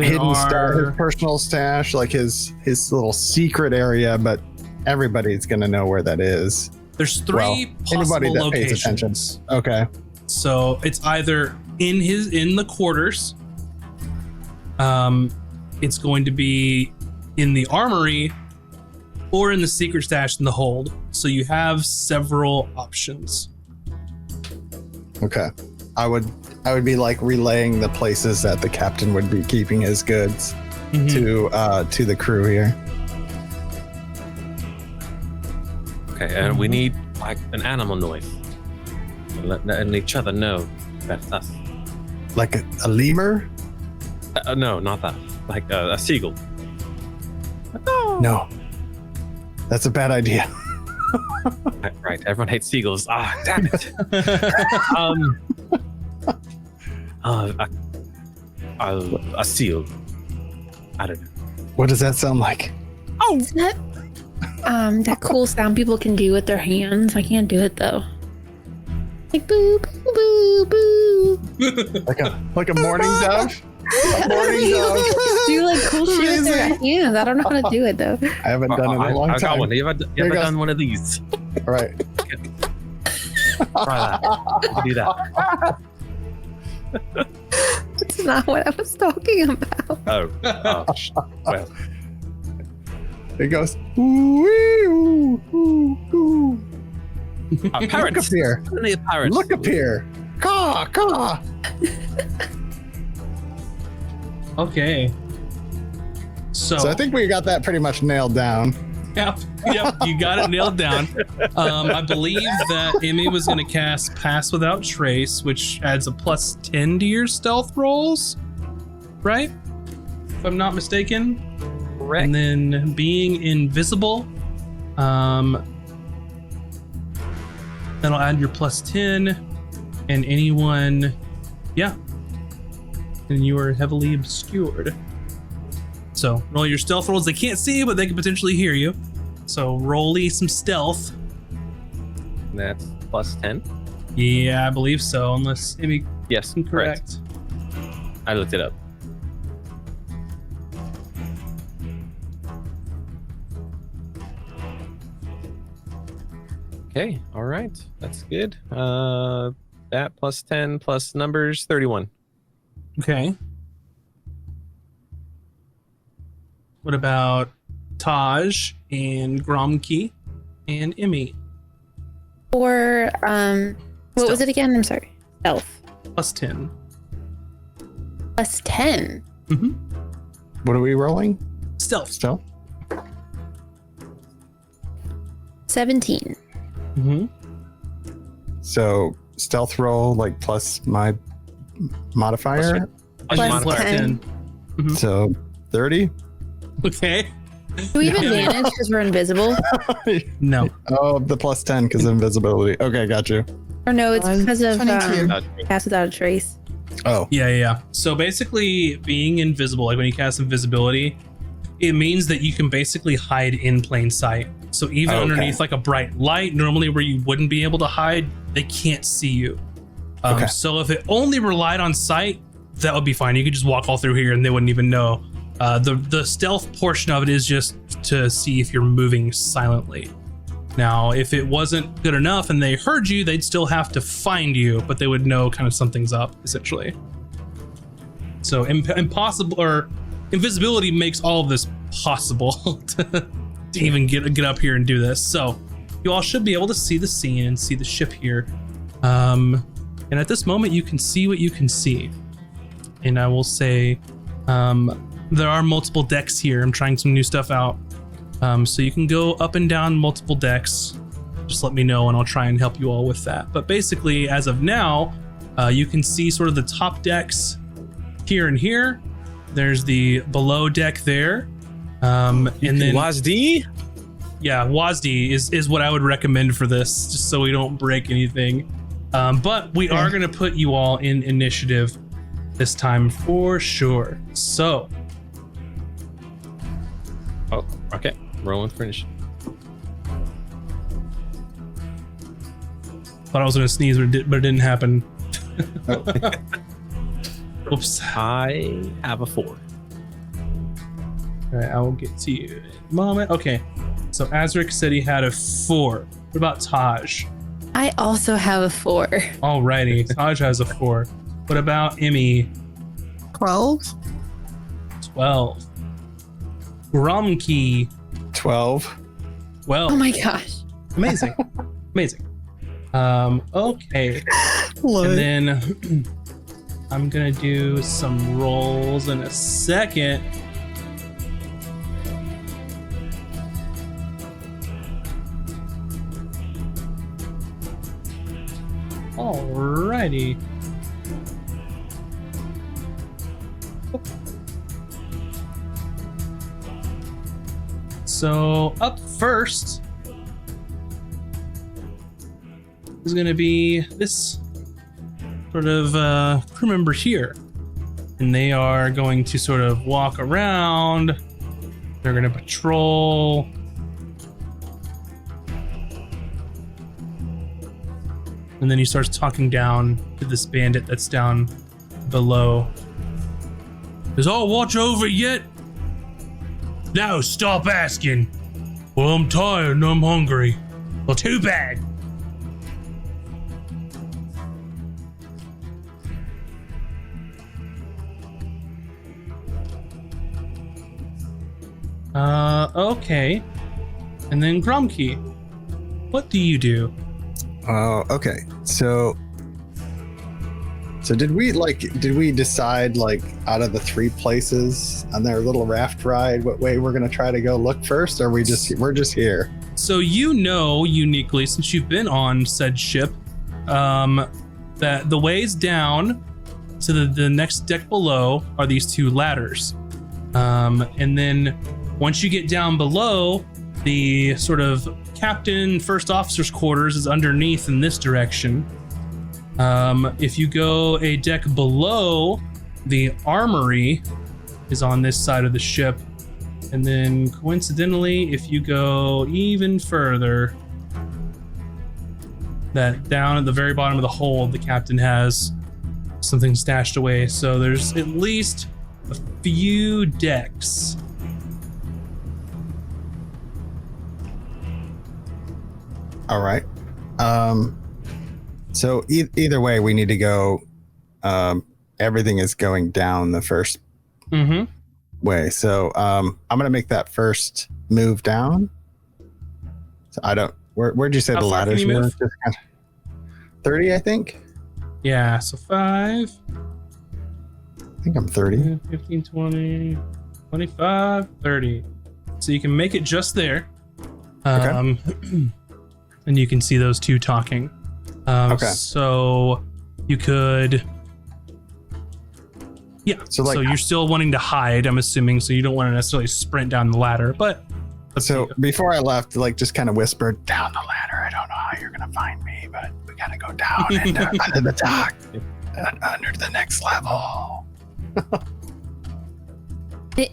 hidden stash, his personal stash, like his little secret area, but everybody's gonna know where that is. There's three possible locations. Okay. So it's either in the quarters. It's going to be in the armory or in the secret stash in the hold. So you have several options. Okay. I would be like relaying the places that the captain would be keeping his goods to the crew here. Okay, and we need like an animal noise. Letting each other know that's us. Like a lemur? No, not that. Like a seagull. No. That's a bad idea. Right, everyone hates seagulls. Ah, damn it. A seal. I don't know. What does that sound like? Oh, is that that cool sound people can do with their hands? I can't do it though. Like boo boo boo boo. like a morning dove? A morning dove. Do like cool shit with their hands. I don't know how to do it though. I haven't done it in a long time. I got one. You ever done one of these? All right. Try that. Do that. That's not what I was talking about. Well. It goes. Ooh, ooh, ooh, ooh. Parrots. Look up here. Parrots. Look up here. Caw, caw. Okay. So I think we got that pretty much nailed down. Yep, you got it nailed down. I believe that Emmy was going to cast Pass Without Trace, which adds a +10 to your stealth rolls, right? If I'm not mistaken. Correct. And then being invisible, that'll add your +10, and anyone, and you are heavily obscured. So roll your stealth rolls. They can't see you, but they can potentially hear you. So roll some stealth. That's +10. Yeah, I believe so, unless Emmy Yes, correct. I looked it up. Okay, all right, that's good. That +10 plus numbers 31. Okay. What about Taj and Gromke and Emmy? Or what was it again? I'm sorry. Stealth. +10. +10. Mm-hmm. What are we rolling? Stealth. 17. Mm-hmm. So stealth roll like plus my modifier. Plus 10. Mm-hmm. So 30. Okay. Do we have advantage because we're invisible? No. Oh, the +10 because of invisibility. Okay, got you. Or no, it's because of 22. Pass Without a Trace. Oh. Yeah. So basically, being invisible, like when you cast invisibility, it means that you can basically hide in plain sight. So even underneath like a bright light, normally where you wouldn't be able to hide, they can't see you. So if it only relied on sight, that would be fine. You could just walk all through here and they wouldn't even know. The stealth portion of it is just to see if you're moving silently. Now, if it wasn't good enough and they heard you, they'd still have to find you, but they would know kind of something's up, essentially. So impossible, or invisibility makes all of this possible to even get up here and do this. So you all should be able to see the scene and see the ship here. And at this moment, you can see what you can see. And I will say, there are multiple decks here. I'm trying some new stuff out. So you can go up and down multiple decks. Just let me know and I'll try and help you all with that. But basically, as of now, you can see sort of the top decks here and here. There's the below deck there. And then WASD? Yeah, WASD is what I would recommend for this, just so we don't break anything. But we are going to put you all in initiative this time for sure. So. Oh, okay. Rolling for initiative. Thought I was going to sneeze, but it didn't happen. Oops. I have a 4. All right, I will get to you in a moment. Okay, so Azric said he had a 4. What about Taj? I also have a 4. Alrighty, Taj has a 4. What about Emmy? 12. 12. Gromkey. 12. 12. Oh my gosh. Amazing. Amazing. Okay. What? And then I'm gonna do some rolls in a second. Alrighty. So up first is going to be this sort of crew member here. And they are going to sort of walk around. They're going to patrol. And then he starts talking down to this bandit that's down below. Is all watch over yet? No, stop asking. Well, I'm tired and I'm hungry. Well, too bad. Okay. And then Gromkey, what do you do? Okay. So did we decide like out of the 3 places on their little raft ride what way we're gonna try to go look first, or we're just here? So you know uniquely, since you've been on said ship, that the ways down to the next deck below are these 2 ladders. And then once you get down below, the sort of captain, first officer's quarters is underneath in this direction. If you go a deck below, the armory is on this side of the ship. And then coincidentally, if you go even further, that down at the very bottom of the hold, the captain has something stashed away. So there's at least a few decks. All right. So either way, we need to go. Everything is going down the first way. So I'm gonna make that first move down. So I don't. Where'd you say How the far can ladders you were? move? Just kind of 30, I think. Yeah, so 5, I think I'm 30. 15, 20, 25, 30. So you can make it just there. Okay. And you can see those 2 talking. Okay. So you could... Yeah, So, so you're still wanting to hide, I'm assuming, so you don't want to necessarily sprint down the ladder, but... So before I left, like just kind of whispered down the ladder. I don't know how you're gonna find me, but we gotta go down and under the dock, under the next level.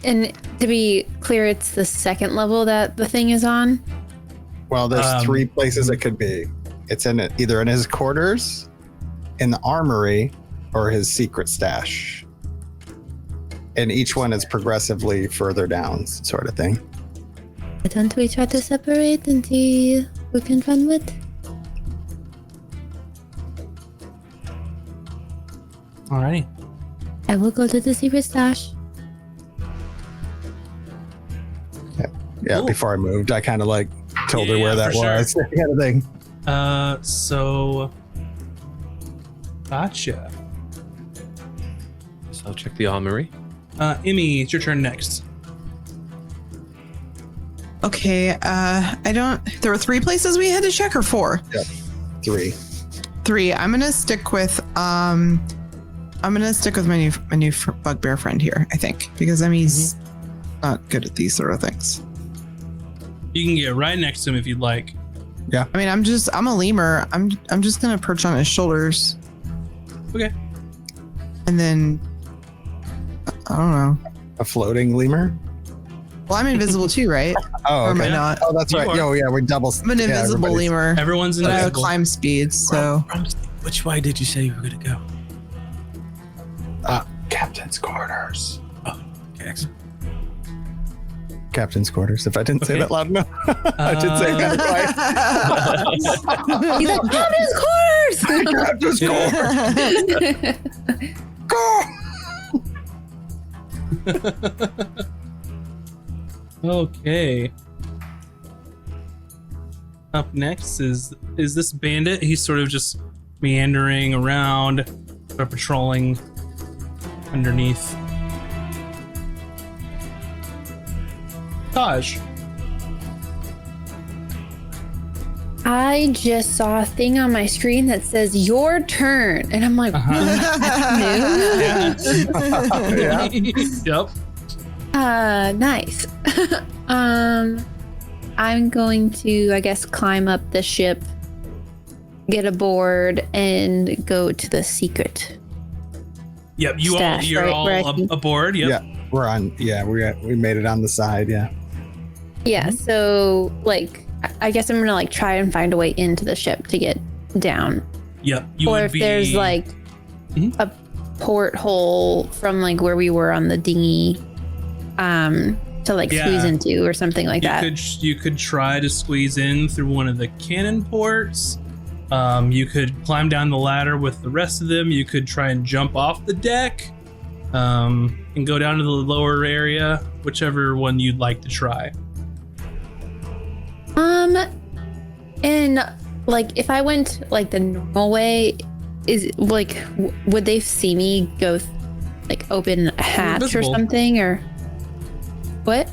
And to be clear, it's the 2nd level that the thing is on. Well, there's 3 places it could be. It's in either in his quarters, in the armory, or his secret stash. And each one is progressively further down, sort of thing. Why don't we try to separate and see who can find what? Alrighty. I will go to the secret stash. Yeah, Cool. before I moved, I kind of like told her Yeah, where that for sure. was. Kind of thing. So... Gotcha. So I'll check the armory. Emmy, it's your turn next. Okay. There were 3 places we had to check, or 4? 3. 3. I'm gonna stick with my new bugbear friend here, I think, because he's not good at these sort of things. You can get right next to him if you'd like. Yeah. I mean, I'm a lemur. I'm just gonna perch on his shoulders. Okay. And then I don't know. A floating lemur? Well, I'm invisible too, right? Oh, Or am I okay. not? Oh, that's You right. are. Oh, yeah, we're double. I'm an invisible lemur. Everyone's But I have invisible. climb speed, so Which way did you say you were going to go? Captain's quarters. Okay, excellent. captain's quarters. If I didn't say that loud enough, I did say that right. He's like, captain's Captain's quarters. Go. Okay. Up next is this bandit. He's sort of just meandering around, sort of patrolling underneath. Taj. I just saw a thing on my screen that says your turn. And I'm like, that's new. Yeah. Yep. Nice. I'm going to, I guess, climb up the ship, get aboard, and go to the secret. Yep. Stash, You're right, all where I can- aboard. Yep. Yeah, we're on. Yeah, we made it on the side. Yeah. Yeah, so, like, I guess I'm gonna, like, try and find a way into the ship to get down. Yep. You Or would if be, there's, like, a porthole from, like, where we were on the dinghy, to, like, squeeze into or something like that. You could try to squeeze in through one of the cannon ports. You could climb down the ladder with the rest of them. You could try and jump off the deck, and go down to the lower area, whichever one you'd like to try. And, like, if I went, like, the normal way, is, like, would they see me go, like, open a hatch or invisible. something, or what?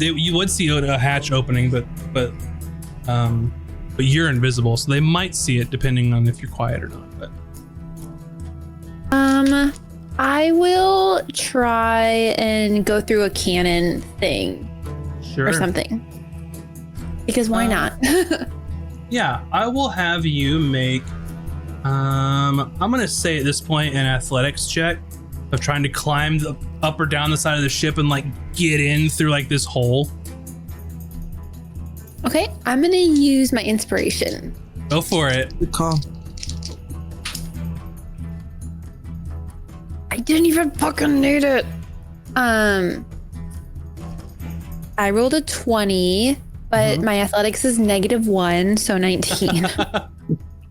You would see a hatch opening, but you're invisible, so they might see it depending on if you're quiet or not. But I will try and go through a cannon thing sure. or something. Because why not? Yeah, I will have you make. I'm gonna say at this point an athletics check of trying to climb up or down the side of the ship and like get in through like this hole. Okay, I'm gonna use my inspiration. Go for it. Good call. I didn't even fucking need it. I rolled a 20, but my athletics is -1, so 19.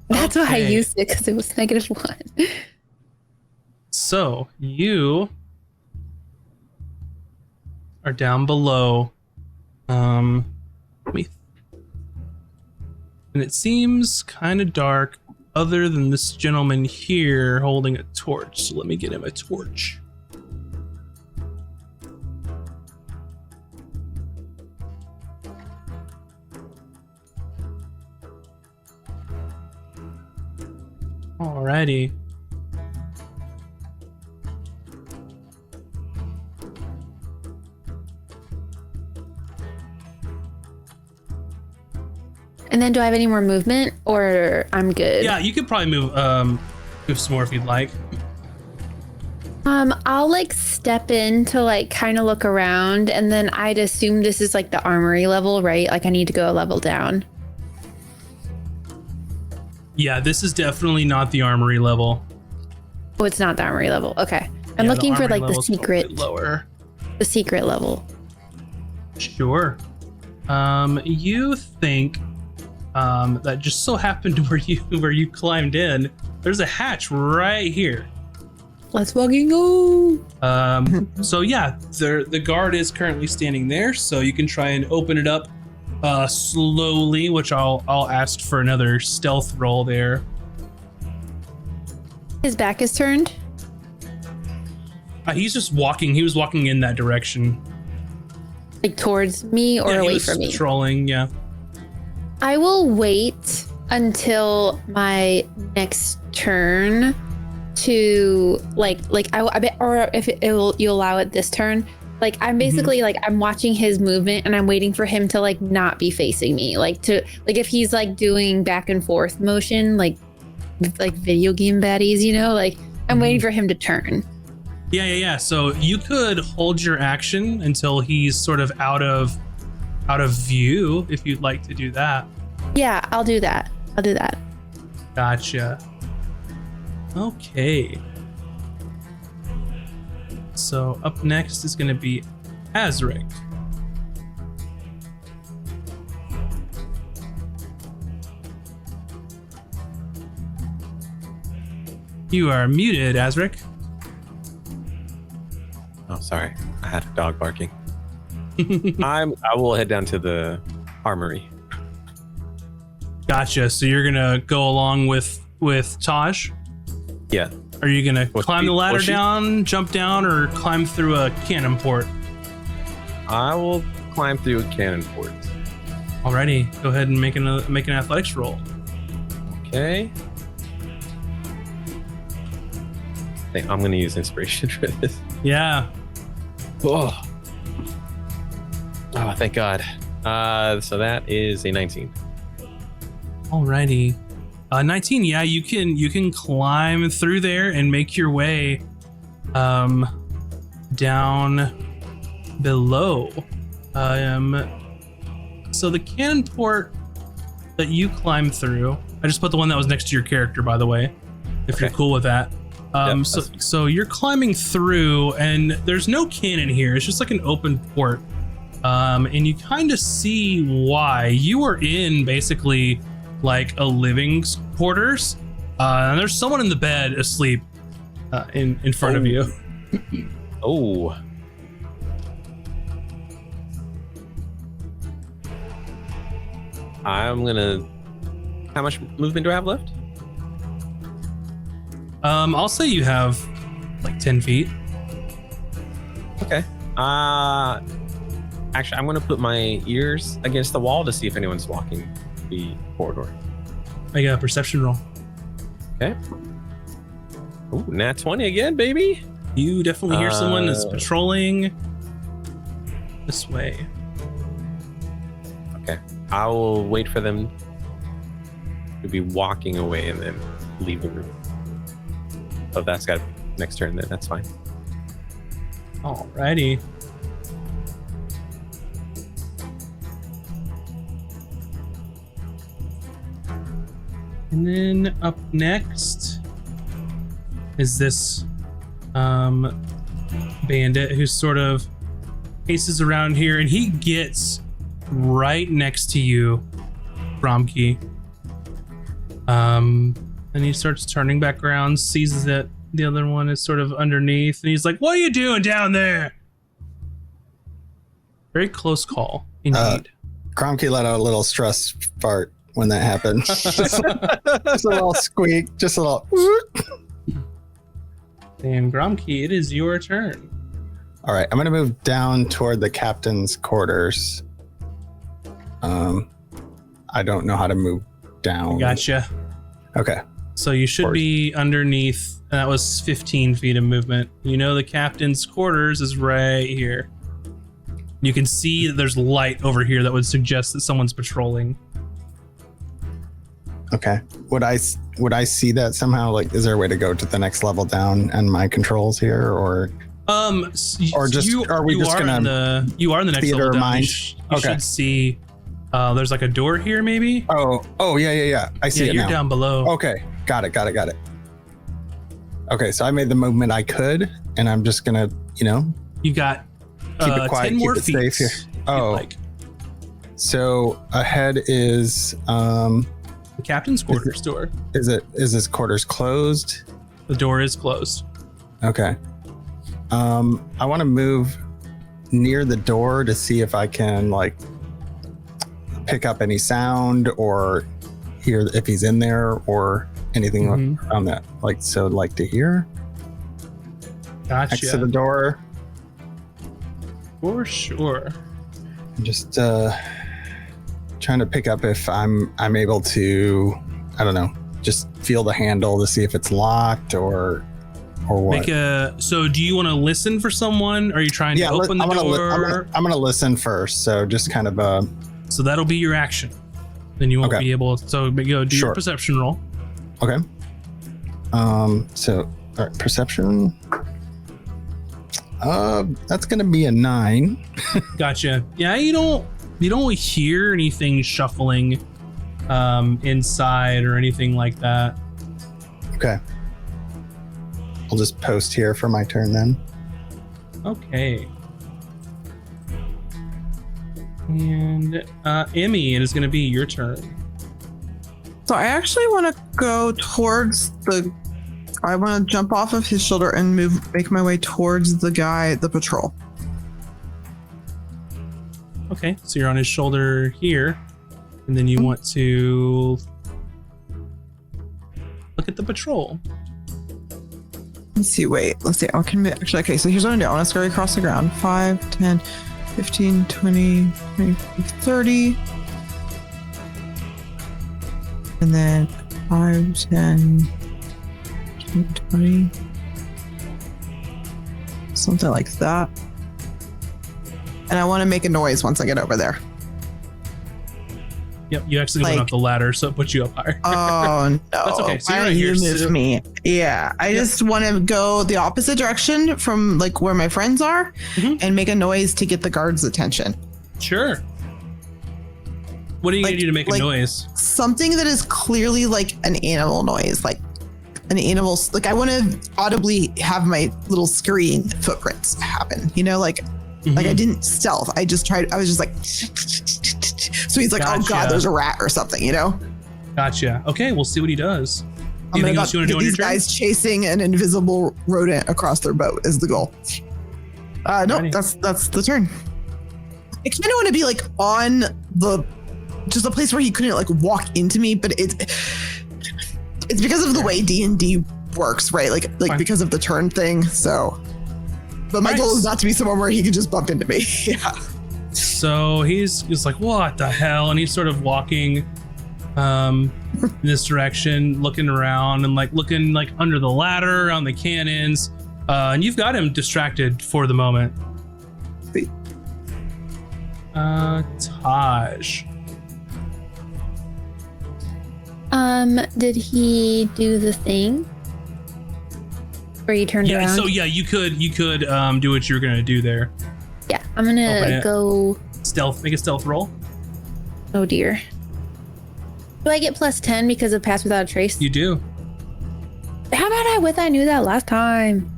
That's why I Okay. used it, because it was -1. So you are down below. And it seems kind of dark, other than this gentleman here holding a torch. So let me get him a torch. Alrighty. And then do I have any more movement, or I'm good? Yeah, you could probably move some more if you'd like. I'll like step in to like kind of look around, and then I'd assume this is like the armory level, right? Like I need to go a level down. Yeah, this is definitely not the armory level. Oh, it's not the armory level. Okay. I'm Yeah, looking for armory like the level's a little bit secret, lower. the secret level. Sure. You think that just so happened where you climbed in, there's a hatch right here. Let's fucking go. So yeah, the guard is currently standing there, so you can try and open it up slowly, which I'll ask for another stealth roll there. His back is turned. He's just walking. He was walking in that direction. Like towards me or Yeah, he away was from me. patrolling. Yeah. I will wait until my next turn to I bet, or if you allow it this turn. Like I'm basically like I'm watching his movement and I'm waiting for him to like not be facing me. Like if he's like doing back and forth motion, like video game baddies, you know, like I'm waiting for him to turn. Yeah. So you could hold your action until he's sort of out of view, if you'd like to do that. Yeah, I'll do that. Gotcha. Okay. So up next is going to be Azric. You are muted, Azric. Oh, sorry. I had a dog barking. I will head down to the armory. Gotcha. So you're gonna go along with Taj? Yeah. Are you gonna climb the ladder down, jump down, or climb through a cannon port? I will climb through a cannon port. Alrighty. Go ahead and make an athletics roll. Okay. I think I'm gonna use inspiration for this. Yeah. Oh, thank God. So that is a 19. Alrighty. 19, yeah, you can climb through there and make your way down below. So the cannon port that you climb through, I just put the one that was next to your character, by the way, if you're cool with that. Yep, so you're climbing through, and there's no cannon here. It's just like an open port. And you kind of see why. You are in basically like a living quarters, and there's someone in the bed asleep in front of you. Oh. I'm gonna. How much movement do I have left? I'll say you have like 10 feet. Okay. Actually, I'm gonna put my ears against the wall to see if anyone's walking the corridor. I got a perception roll. Okay. Ooh, nat 20 again, baby. You definitely hear someone is patrolling this way. Okay. I will wait for them to be walking away and then leave the room. Oh, that's got next turn then. That's fine. Alrighty. And then up next is this bandit who sort of paces around here, and he gets right next to you, Bromkey. And he starts turning back around, sees that the other one is sort of underneath, and he's like, "What are you doing down there?" Very close call, indeed. Cromkey let out a little stress fart when that happened. just a little squeak, just a little. And Gromkey, it is your turn. All right, I'm gonna move down toward the captain's quarters. I don't know how to move down. Gotcha. Okay. So you should be underneath, and that was 15 feet of movement. You know the captain's quarters is right here. You can see that there's light over here that would suggest that someone's patrolling. Okay. Would I see that somehow? Like, is there a way to go to the next level down and my controls here, or just you are in the next level down. You should see. There's like a door here, maybe. Oh, yeah. I see it now. You're down below. Okay, got it. Okay, so I made the movement I could, and I'm just gonna, You got keep it quiet, 10 more keep it feet. safe here. So ahead is the captain's quarters door. Is this quarters closed? The door is closed. Okay. I want to move near the door to see if I can like pick up any sound or hear if he's in there or anything around that. Like to hear. Gotcha. Next to the door. For sure. I'm just trying to pick up if I'm able to, I don't know, just feel the handle to see if it's locked or what. So do you want to listen for someone? Are you trying to open the door? I'm gonna listen first. So just kind of so that'll be your action. Then you won't be able to. So do your perception roll. Okay. So all right, perception. That's gonna be a 9. Gotcha. Yeah, you don't hear anything shuffling inside or anything like that. Okay. I'll just post here for my turn then. Okay. And Emmy, it is going to be your turn. So I actually want to go towards the I want to jump off of his shoulder and make my way towards the patrol. Okay, so you're on his shoulder here, and then you want to look at the patrol. Let's see, let's see. Actually, okay, so here's what I'm doing. I want to scurry across the ground. 5, 10, 15, 20, 30. And then 5, 10, 20. Something like that. And I want to make a noise once I get over there. Yep, you actually went up the ladder, so it puts you up higher. Oh, no. That's okay. So you're right you here. move me. Yeah, I just want to go the opposite direction from like where my friends are and make a noise to get the guards' attention. Sure. What are you going to do to make a noise? Something that is clearly like an animal noise, like an animal. Like I want to audibly have my little scurrying footprints happen, you know, like I didn't stealth. I was just like, so he's like, oh God, there's a rat or something, you know? Gotcha. Okay, we'll see what he does. Anything else you want to do on your turn? These guys chasing an invisible rodent across their boat is the goal. No, that's the turn. I kind of want to be like on just a place where he couldn't like walk into me, but it's because of the way D&D works, right? Like because of the turn thing. So, but my goal is not to be somewhere where he could just bump into me. Yeah. So he's like, what the hell? And he's sort of walking in this direction, looking around and looking under the ladder, on the cannons. And you've got him distracted for the moment. Sweet. Taj. Did he do the thing where you turned around? So you could do what you were gonna do there. Yeah, I'm gonna go stealth. Make a stealth roll. Oh dear. Do I get plus 10 because of pass without a trace? You do. How about I knew that last time?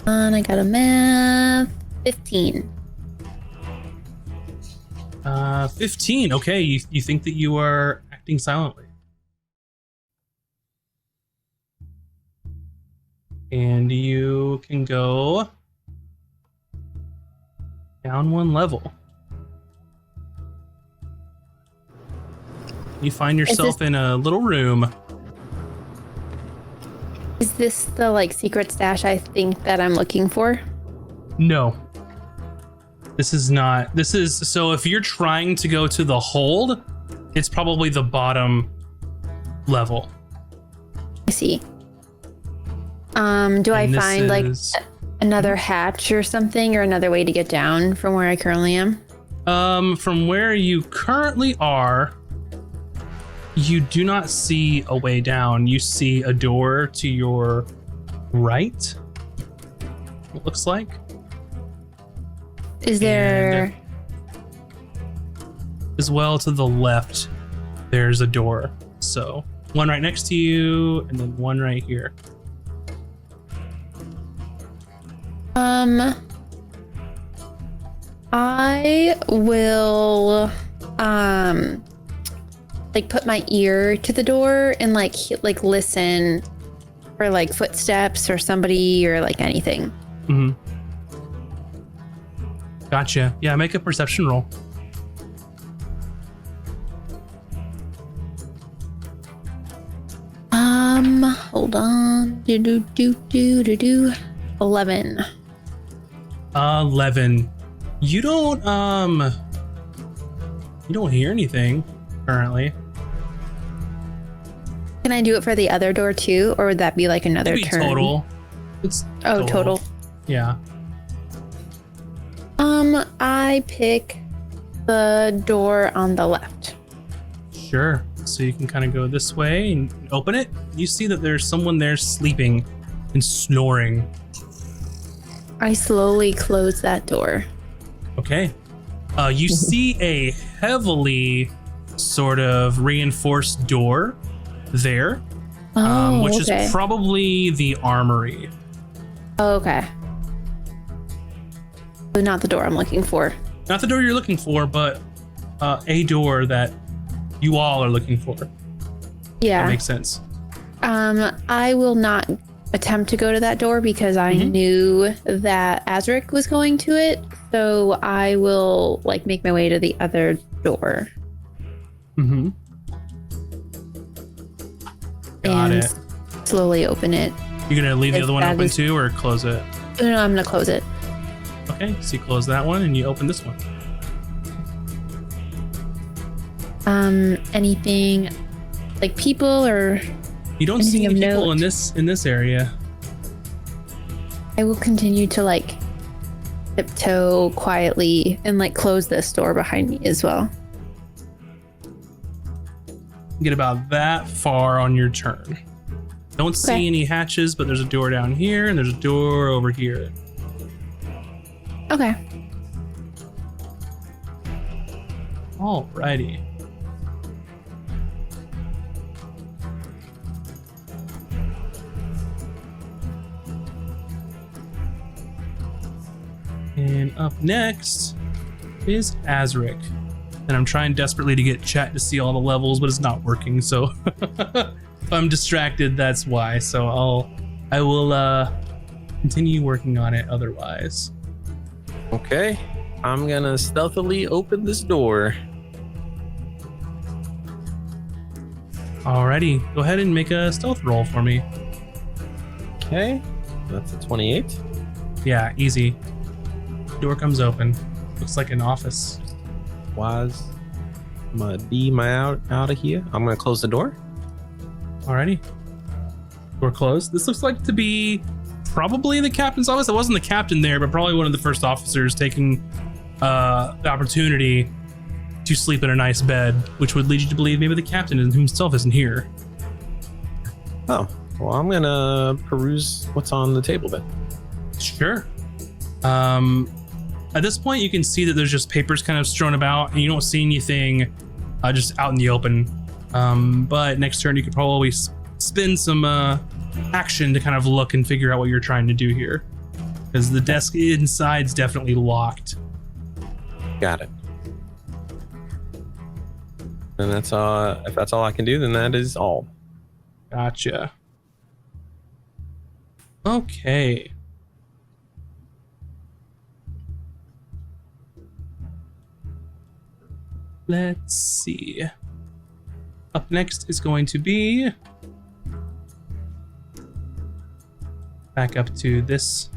And I got a math 15. 15. Okay, you think that you are acting silently. And you can go down 1 level. You find yourself in a little room. Is this the secret stash I think that I'm looking for? No. This is not. This is, so if you're trying to go to the hold, it's probably the bottom level. I see. Do I find another hatch or something, or another way to get down from where I currently am? From where you currently are, you do not see a way down. You see a door to your right, it looks like. Is there... And as well to the left, there's a door. So one right next to you, and then one right here. I will put my ear to the door and listen for footsteps or somebody or anything. Mm-hmm. Gotcha. Yeah, make a perception roll. Hold on. 11. 11. You don't hear anything currently. Can I do it for the other door too, or would that be another It'd be turn? Total. It's total. Yeah. I pick the door on the left. Sure. So you can kind of go this way and open it. You see that there's someone there sleeping and snoring. I slowly close that door. Okay. You see a heavily sort of reinforced door there, which is probably the armory. Oh, okay. Not the door I'm looking for. Not the door you're looking for, but a door that you all are looking for. Yeah. That makes sense. I will not attempt to go to that door because I knew that Azric was going to it. So I will like make my way to the other door. Mm-hmm. Got it. Slowly open it. You're gonna leave the other one open too, or close it? No, I'm gonna close it. Okay, so you close that one and you open this one. Anything like people or you don't see any people in this area. I will continue to like tiptoe quietly and like close this door behind me as well. Get about that far on your turn. Don't see any hatches, but there's a door down here and there's a door over here. Okay. Alrighty. And up next is Azric. And I'm trying desperately to get chat to see all the levels, but it's not working. So if I'm distracted, that's why. So I will continue working on it otherwise. Okay. I'm gonna stealthily open this door. Alrighty, go ahead and make a stealth roll for me. Okay. That's a 28. Yeah, easy. Door comes open. Looks like an office. Was I'm gonna be out of here. I'm gonna close the door. Alrighty. Door closed. This looks like to be probably the captain's office. It wasn't the captain there, but probably one of the first officers taking the opportunity to sleep in a nice bed, which would lead you to believe maybe the captain himself isn't here. Oh, well, I'm gonna peruse what's on the table then. Sure. At this point, you can see that there's just papers kind of strewn about, and you don't see anything just out in the open. But next turn, you could probably spend some action to kind of look and figure out what you're trying to do here, because the desk inside's definitely locked. Got it. And that's if that's all I can do, then that is all. Gotcha. Okay. Let's see. Up next is going to be back up to this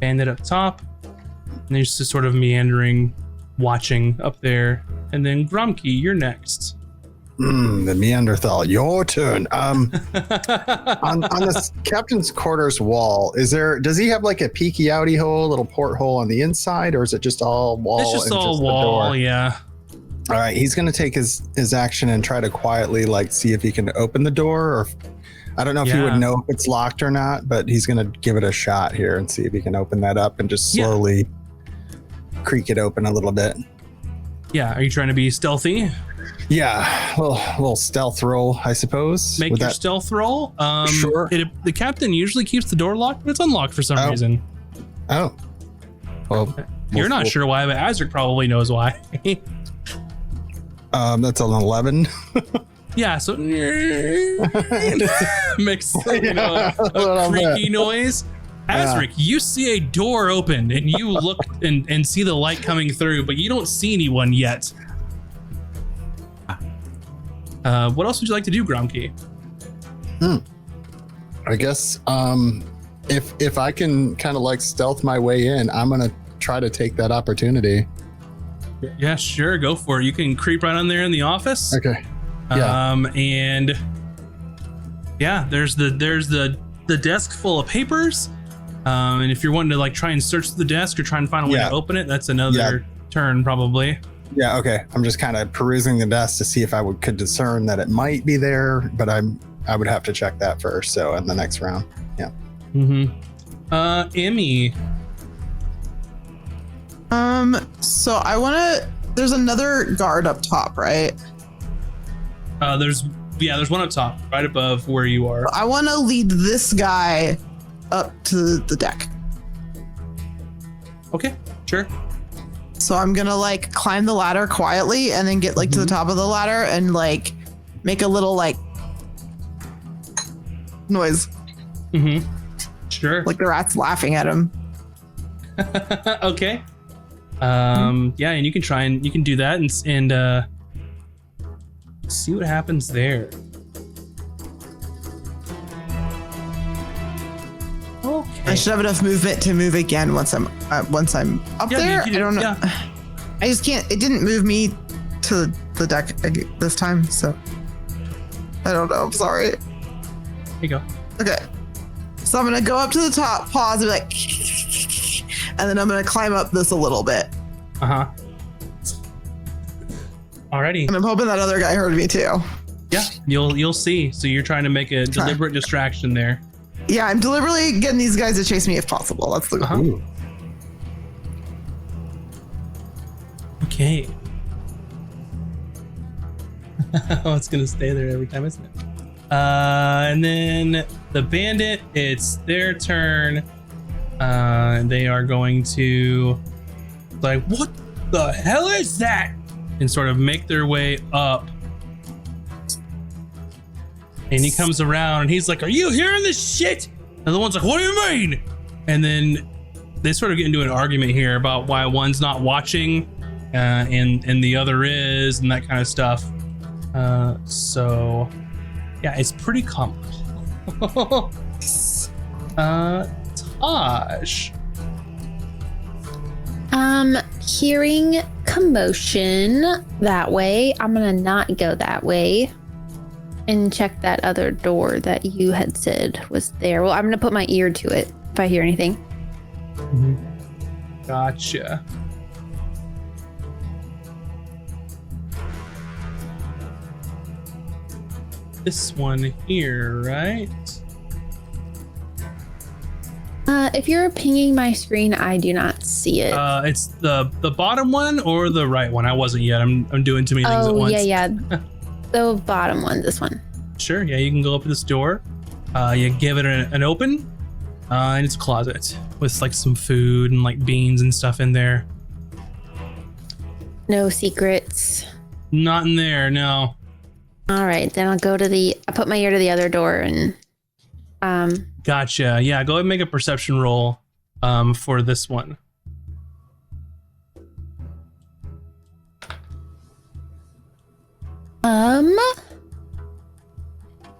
bandit up top. And there's just sort of meandering, watching up there. And then Gromke, you're next. The Neanderthal, your turn. On this captain's quarters wall, does he have like a peeky outy hole, little porthole on the inside, or is it just all wall? It's just all wall, yeah. All right, he's gonna take his action and try to quietly like see if he can open the door, or I don't know if he would know if it's locked or not, but he's gonna give it a shot here and see if he can open that up and just slowly creak it open a little bit. Yeah, are you trying to be stealthy? Yeah, little stealth roll, I suppose. Make your stealth roll. Sure. The captain usually keeps the door locked, but it's unlocked for some reason. Oh. Well, you're not sure why, but Azric probably knows why. That's an 11. Yeah, so makes a creaky noise. Azric, you see a door open and you look and see the light coming through, but you don't see anyone yet. What else would you like to do, Gromke? I guess if I can kind of like stealth my way in, I'm gonna try to take that opportunity. Yeah, sure, go for it. You can creep right on there in the office. Okay. Yeah. And yeah, there's the desk full of papers. And if you're wanting to like try and search the desk or try and find a way to open it, that's another turn probably. Yeah. Okay. I'm just kind of perusing the desk to see if I could discern that it might be there, but I would have to check that first. So in the next round. Yeah. Emmy. So there's another guard up top, right? There's one up top, right above where you are. I want to lead this guy up to the deck. Okay, sure. So I'm gonna like climb the ladder quietly and then get like to the top of the ladder and like make a little like noise. Sure. Like the rat's laughing at him. Okay. Yeah, and you can try and you can do that and see what happens there. Okay. I should have enough movement to move again once I'm up there. I don't know. Yeah. I just can't. It didn't move me to the deck this time, so I don't know. I'm sorry. Here you go. Okay. So I'm gonna go up to the top, pause, and be like, and then I'm gonna climb up this a little bit. Alrighty. And I'm hoping that other guy heard me too. Yeah, you'll see. So you're trying to make a deliberate distraction there. Yeah, I'm deliberately getting these guys to chase me if possible. That's the goal. Okay. Oh, it's gonna stay there every time, isn't it? And then the bandit, it's their turn. They are going to like, what the hell is that? And sort of make their way up. And he comes around and he's like, are you hearing this shit? And the one's like, what do you mean? And then they sort of get into an argument here about why one's not watching and the other is, and that kind of stuff. So yeah, it's pretty common. Taj. Hearing commotion that way, I'm gonna not go that way and check that other door that you had said was there. Well, I'm gonna put my ear to it if I hear anything. Gotcha. This one here, right? If you're pinging my screen, I do not see it. It's the bottom one or the right one. I wasn't yet. I'm doing too many things at once. Yeah. The bottom one, this one. Sure. Yeah, you can go up to this door. You give it an open, and it's a closet with like some food and like beans and stuff in there. No secrets. Not in there, no. All right, then I'll put my ear to the other door and Gotcha. Yeah, go ahead and make a perception roll for this one.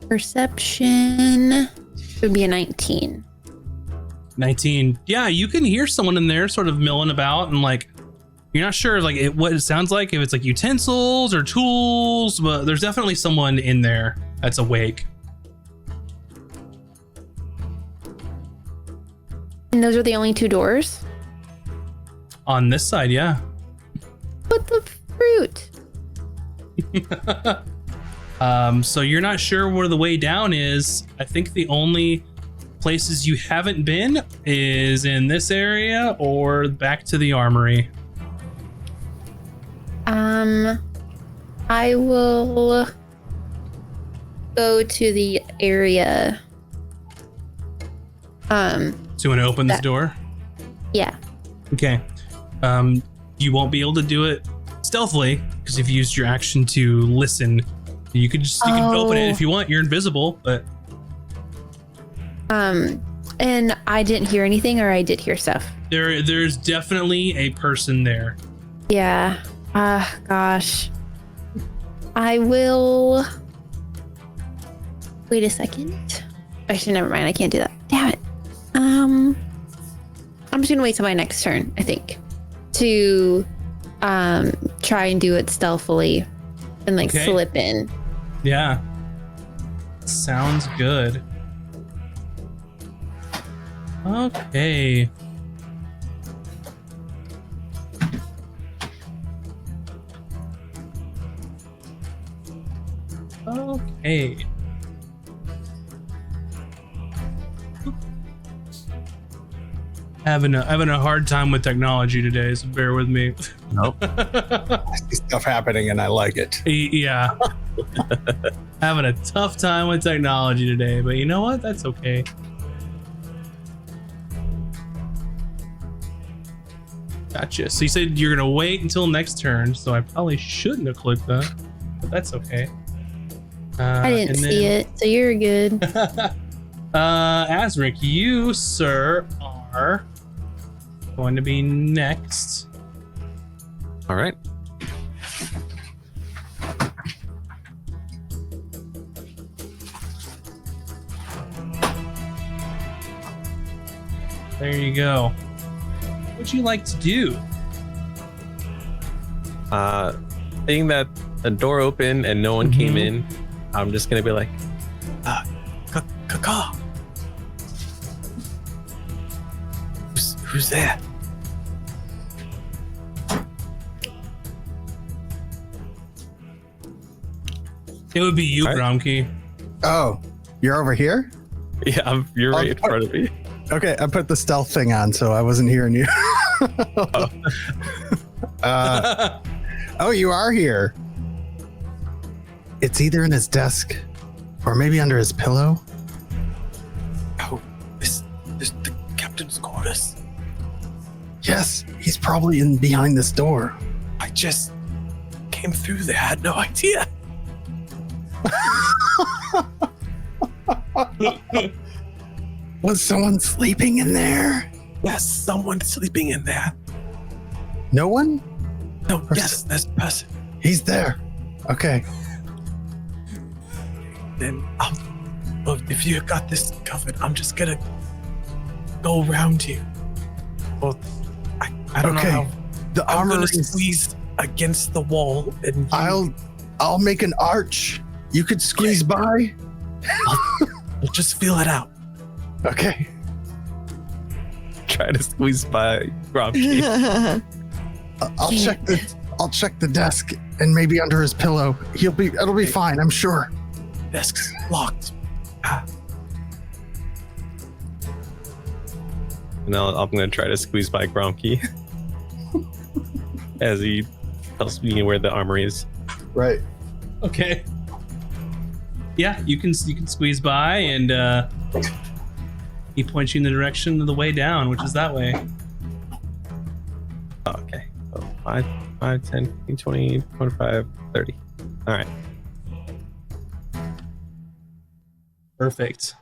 Perception should be a 19. 19. Yeah, you can hear someone in there sort of milling about and like you're not sure like what it sounds like, if it's like utensils or tools, but there's definitely someone in there that's awake. And those are the only two doors? On this side, yeah. What the fruit? So you're not sure where the way down is. I think the only places you haven't been is in this area or back to the armory. I will go to the area. So you want to open this door? Yeah. Okay. You won't be able to do it stealthily because you've used your action to listen. You can open it if you want. You're invisible, but and I didn't hear anything, or I did hear stuff. There's definitely a person there. Yeah. Gosh. I will. Wait a second. Actually, never mind. I can't do that. Damn it. I'm just gonna wait till my next turn, I think, to try and do it stealthily and like slip in. Yeah. Sounds good. Okay. Okay. Having a hard time with technology today, so bear with me. Nope. I see stuff happening and I like it. Yeah. Having a tough time with technology today, but you know what? That's okay. Gotcha. So you said you're gonna wait until next turn, so I probably shouldn't have clicked that, but that's okay. I didn't see it, so you're good. Azric, you, sir, are going to be next. All right. There you go. What would you like to do? Seeing that the door opened and no one came in, I'm just gonna be like, caw. Who's there? It would be you, All right. Gromkey. Oh, you're over here? Yeah, you're right in front of me. Okay, I put the stealth thing on, so I wasn't hearing you. Oh, you are here. It's either in his desk or maybe under his pillow. Oh, this the captain's quarters. Yes, he's probably in behind this door. I just came through there. I had no idea. Was someone sleeping in there? Yes, someone's sleeping in there. No one? No, yes, there's a person. He's there. Okay. Then well, if you got this covered, I'm just gonna go around you. Well, I don't know how. The I'm armor gonna is. squeeze against the wall, and I'll make an arch. You could squeeze by. we'll just feel it out. Okay. Try to squeeze by Gromkey. I'll check the desk and maybe under his pillow. It'll be fine, I'm sure. Desk's locked. Now I'm gonna try to squeeze by Gromkey as he tells me where the armory is. Right. Okay. Yeah, you can squeeze by, and he points you in the direction of the way down, which is that way. Oh, okay. So 5, 10, 15, 20, 25, 30. All right. Perfect.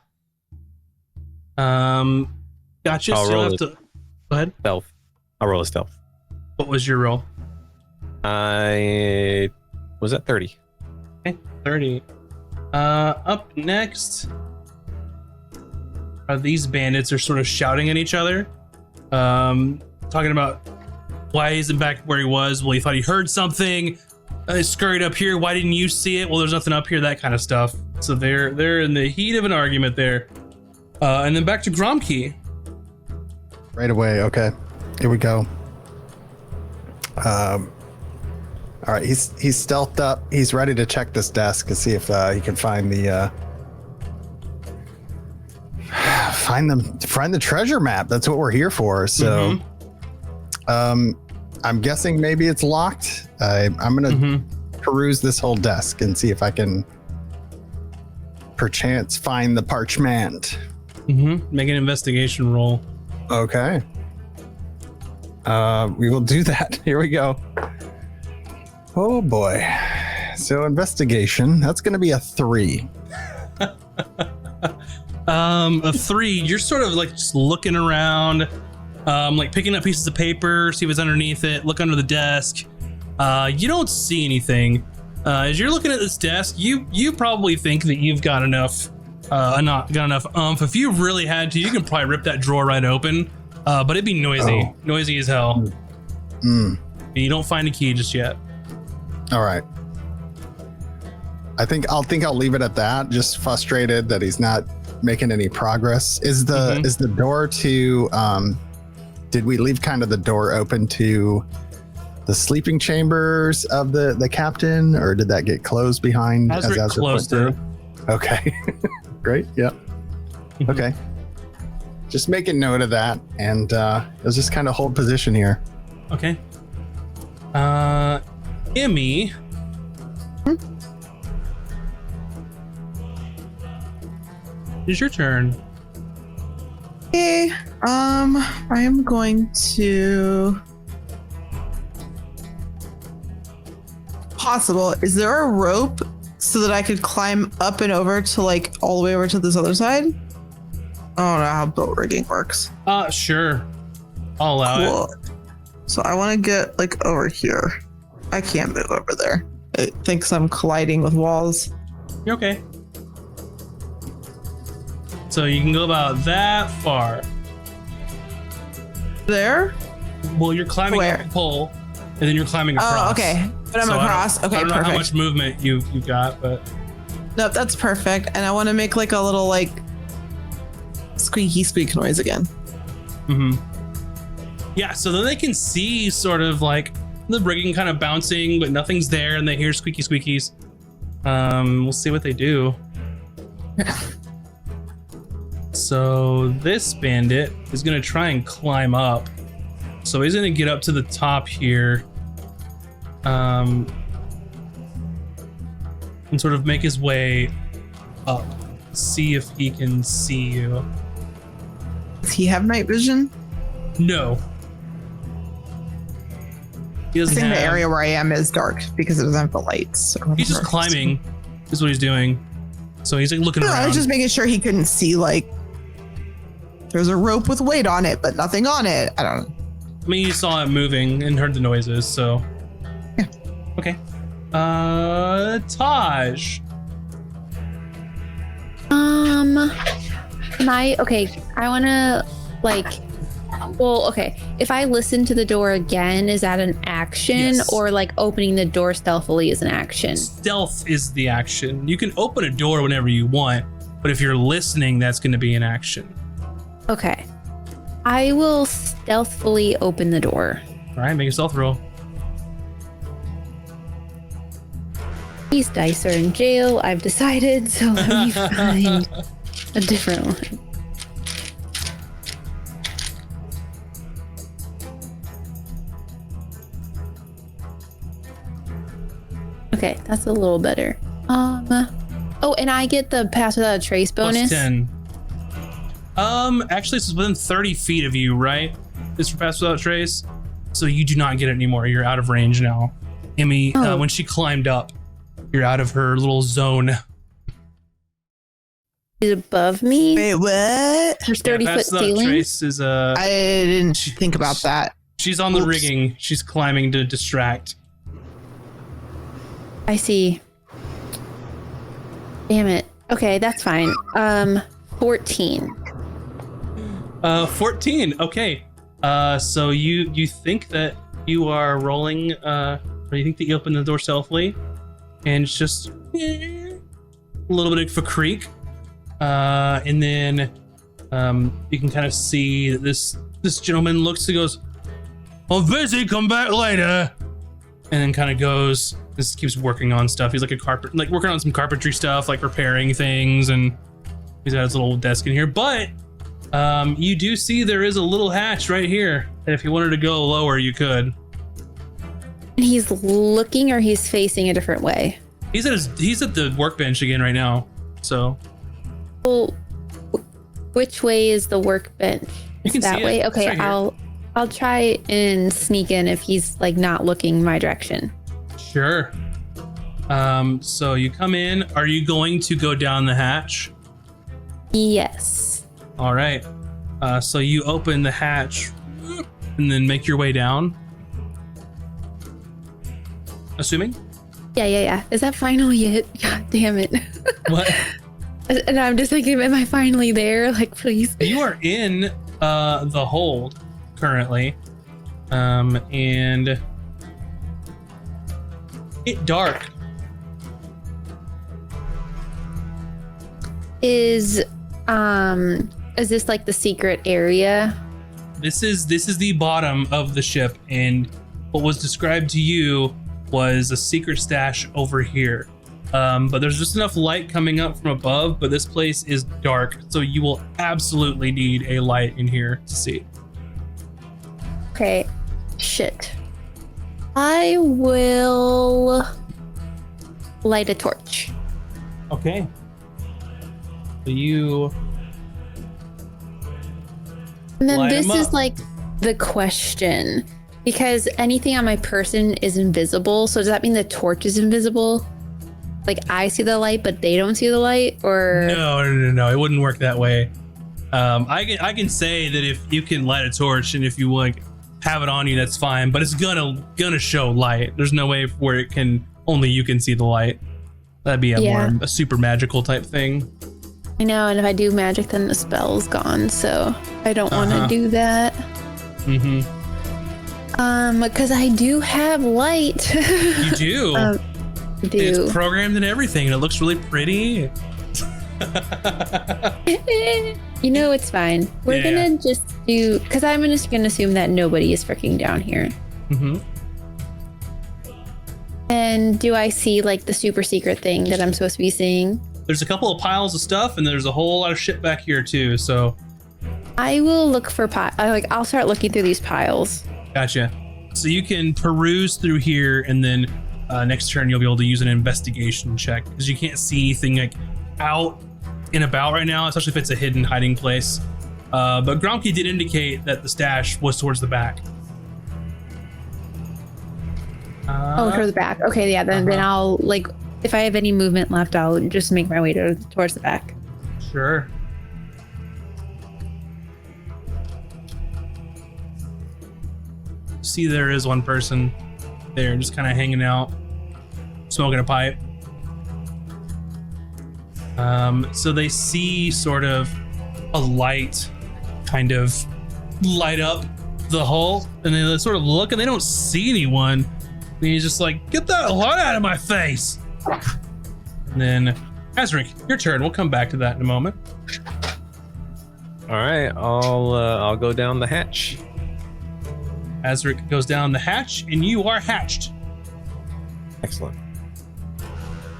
Gotcha. I'll So you'll roll have to. Go ahead. Stealth. I'll roll a stealth. What was your roll? I was at 30. Okay, 30. Up next are these bandits are sort of shouting at each other, talking about why he isn't back where he was. Well, he thought he heard something. Scurried up here. Why didn't you see it? Well, there's nothing up here. That kind of stuff. So they're in the heat of an argument there. And then back to Gromkey. Right away. Okay. Here we go. All right. He's stealthed up. He's ready to check this desk to see if he can find the find the treasure map. That's what we're here for. So, I'm guessing maybe it's locked. I'm gonna peruse this whole desk and see if I can perchance find the parchment. Make an investigation roll. Okay. We will do that. Here we go. Oh boy. So investigation, that's going to be a 3. A 3, you're sort of like just looking around, like picking up pieces of paper, see what's underneath it, look under the desk. You don't see anything. As you're looking at this desk, you probably think that you've got enough oomph. If you really had to, you can probably rip that drawer right open. But it'd be noisy as hell. And you don't find a key just yet. All right. I think I'll leave it at that. Just frustrated that he's not making any progress. Is the door to did we leave kind of the door open to the sleeping chambers of the captain, or did that get closed behind as closed it? Okay. Great. Yep. Okay. Just making note of that, and let's just kind of hold position here. Okay. Emmy. It's your turn. Okay. I am going to possible, is there a rope so that I could climb up and over to like all the way over to this other side? I don't know how boat rigging works. Sure. I'll allow it. So I want to get like over here. I can't move over there. It thinks I'm colliding with walls. You're okay. So you can go about that far. There? Well, you're climbing up a pole, and then you're climbing across. Oh, okay. But I'm across. Okay, I don't know perfect. how much movement you've got, but... Nope, that's perfect. And I want to make like a little like squeaky squeak noise again. Mm-hmm. Yeah, so then they can see sort of like the rigging kind of bouncing, but nothing's there, and they hear squeaky squeakies. We'll see what they do. So this bandit is gonna try and climb up. So he's gonna get up to the top here, and sort of make his way up. See if he can see you. Does he have night vision? No. He I doesn't think have... the area where I am is dark because it doesn't have the lights. He's just climbing, is what he's doing. So he's like looking around. I was just making sure he couldn't see like there's a rope with weight on it, but nothing on it. I don't know. I mean, you saw it moving and heard the noises, so. Yeah. Okay. Taj. I wanna if I listen to the door again, is that an action? Yes. Or like opening the door stealthily is an action? Stealth is the action. You can open a door whenever you want, but if you're listening, that's going to be an action. Okay. I will stealthily open the door. All right, make a stealth roll. These dice are in jail, I've decided, so let me find a different one. Okay, that's a little better. Oh, and I get the pass without a trace bonus. Plus 10. Actually, it's within 30 feet of you, right? It's for pass without trace. So you do not get it anymore. You're out of range now. Emmy, when she climbed up, you're out of her little zone. Is it above me? Wait, what? There's 30-foot ceiling. Trace is I didn't think about that. She's on the rigging. She's climbing to distract. I see. Damn it. Okay, that's fine. 14. 14. Okay. So you think that you are rolling, or you think that you open the door stealthily, and it's just a little bit of a creak, and then you can kind of see that this gentleman looks and goes, "I'm busy. Come back later," and then kind of goes. This keeps working on stuff. He's like working on some carpentry stuff, like repairing things, and he's got his little desk in here. But you do see there is a little hatch right here. And if you wanted to go lower, you could. And he's looking, or he's facing a different way? He's at the workbench again right now. So. Well, which way is the workbench? You can that see way. it. Okay, Right I'll try and sneak in if he's like not looking my direction. Sure. So you come in. Are you going to go down the hatch? Yes. All right. So you open the hatch and then make your way down. Assuming? Yeah. Is that final yet? God damn it. What? And I'm just thinking, am I finally there? Like, please. You are in the hold currently. And it's dark. Is this like the secret area? This is the bottom of the ship, and what was described to you was a secret stash over here. But there's just enough light coming up from above, but this place is dark, so you will absolutely need a light in here to see. Okay. Shit. I will light a torch. Okay. So you... And then light this 'em is up. like the question. Because anything on my person is invisible. So does that mean the torch is invisible? Like I see the light, but they don't see the light, or No. It wouldn't work that way. I can say that if you can light a torch and if you like have it on you, that's fine. But it's gonna show light. There's no way where it can only you can see the light. That'd be more a super magical type thing. I know, and if I do magic, then the spell's gone. So I don't want to do that. Because I do have light. You do. It's programmed and everything, and it looks really pretty. You know, it's fine. We're gonna just do, because I'm just gonna assume that nobody is freaking down here. And do I see like the super secret thing that I'm supposed to be seeing? There's a couple of piles of stuff, and there's a whole lot of shit back here too. So I will look for I'll start looking through these piles. Gotcha. So you can peruse through here, and then next turn you'll be able to use an investigation check because you can't see anything like out and about right now, especially if it's a hidden hiding place. But Gromke did indicate that the stash was towards the back. Towards the back. Okay, yeah. Then I'll like, if I have any movement left, I'll just make my way towards the back. Sure. See, there is one person there, just kind of hanging out, smoking a pipe. So they see sort of a light kind of light up the hull, and they sort of look, and they don't see anyone. And he's just like, "Get that light out of my face!" And then, Azric, your turn. We'll come back to that in a moment. All right, I'll go down the hatch. Azric goes down the hatch, and you are hatched. Excellent.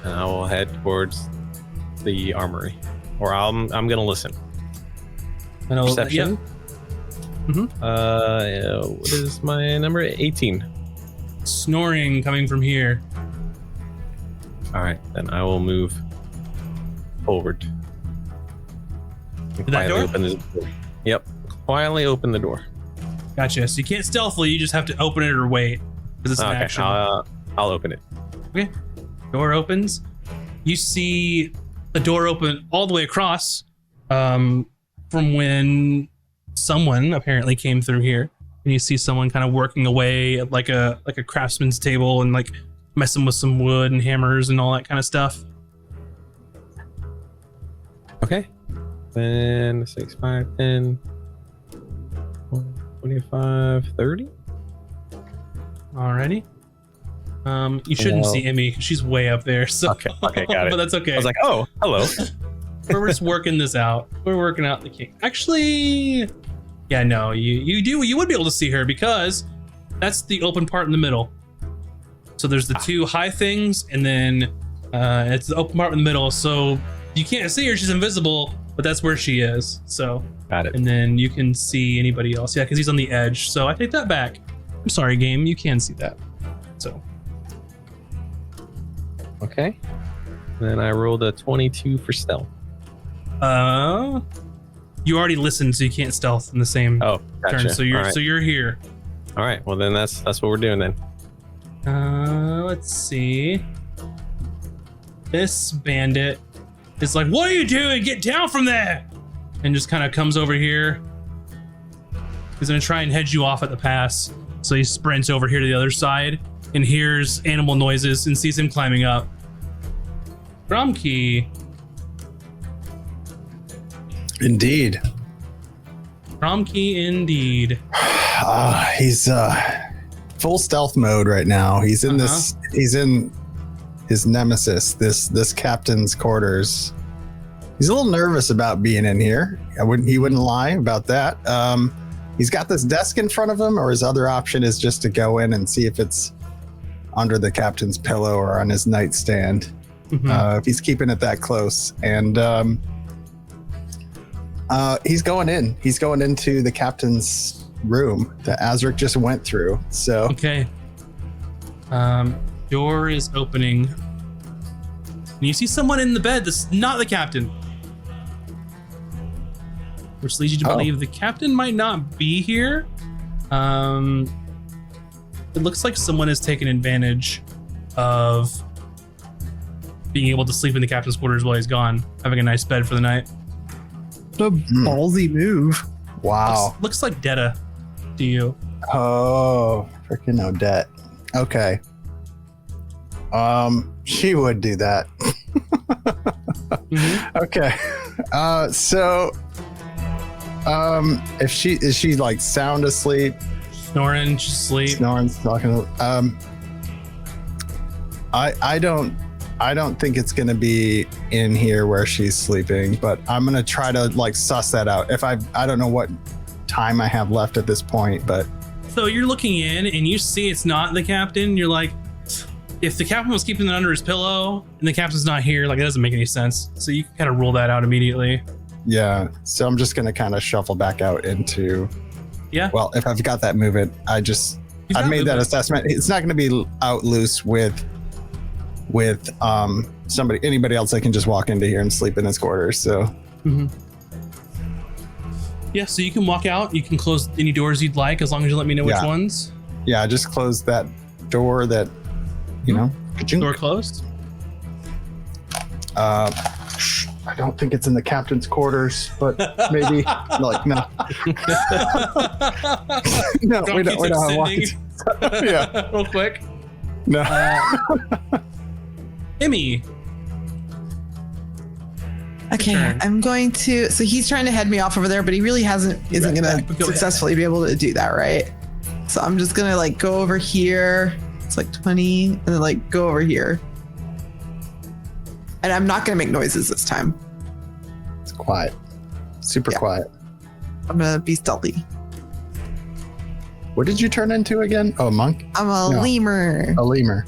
And I will head towards the armory, or I'm gonna listen. Perception. What is my number? 18. Snoring coming from here. All right, then I will move forward. That door? Open this door. Yep. Quietly open the door. Gotcha. So you can't stealthily. You just have to open it or wait because it's an action. I'll open it. Okay. Door opens. You see the door open all the way across from when someone apparently came through here, and you see someone kind of working away at like a craftsman's table and like messing with some wood and hammers and all that kind of stuff. Okay. Then 6, 5, 10, 25, 30. Alrighty. You shouldn't see Emmy. She's way up there. So okay, got it. But that's okay. I was like, oh, hello. We're just working this out. We're working out the kink. Actually, yeah, no, you would be able to see her because that's the open part in the middle. So there's the two high things, and then it's the open part in the middle. So you can't see her; she's invisible, but that's where she is. So got it. And then you can see anybody else. Yeah, because he's on the edge. So I take that back. I'm sorry, game. You can see that. So. Okay. Then I rolled a 22 for stealth. You already listened, so you can't stealth in the same gotcha. turn. So you're here. All right. Well, then that's what we're doing then. Let's see. This bandit is like, "What are you doing? Get down from there!" And just kind of comes over here. He's gonna try and head you off at the pass. So he sprints over here to the other side and hears animal noises and sees him climbing up. Gromke. Indeed. Gromke, indeed. He's full stealth mode right now. He's in He's in his nemesis. This captain's quarters. He's a little nervous about being in here. He wouldn't lie about that. He's got this desk in front of him, or his other option is just to go in and see if it's under the captain's pillow or on his nightstand. If he's keeping it that close. And he's going in. He's going into the captain's room that Azric just went through. So okay. Door is opening. And you see someone in the bed that's not the captain. Which leads you to believe the captain might not be here. It looks like someone has taken advantage of being able to sleep in the captain's quarters while he's gone, having a nice bed for the night. What a ballsy move. Wow. Looks like Detta to you. Oh, freaking Odette. Okay. She would do that. Okay. So if she like sound asleep, Snoring, she's asleep. snoring, talking, I don't think it's gonna be in here where she's sleeping, but I'm gonna try to like suss that out. If I don't know what time I have left at this point, but So you're looking in and you see it's not the captain. You're like, if the captain was keeping it under his pillow and the captain's not here, like it doesn't make any sense. So you can kind of rule that out immediately. yeah. So I'm just gonna kind of shuffle back out into. Yeah. Well, if I've got that movement, I've made that assessment. It's not gonna be out loose with anybody else that can just walk into here and sleep in his quarters. So. Yeah, so you can walk out. You can close any doors you'd like as long as you let me know which ones. Yeah, just close that door that, Door closed. I don't think it's in the captain's quarters, but maybe like no. No, we don't have walk. Yeah, real quick. No. Emmy. Okay, Turn. I'm going to. So he's trying to head me off over there, but he really isn't going to successfully be able to do that, right? So I'm just going to like go over here. It's like 20, and then like go over here. And I'm not going to make noises this time. It's quiet, super quiet. I'm going to be stealthy. What did you turn into again? Oh, a monk? I'm a No. lemur. A lemur.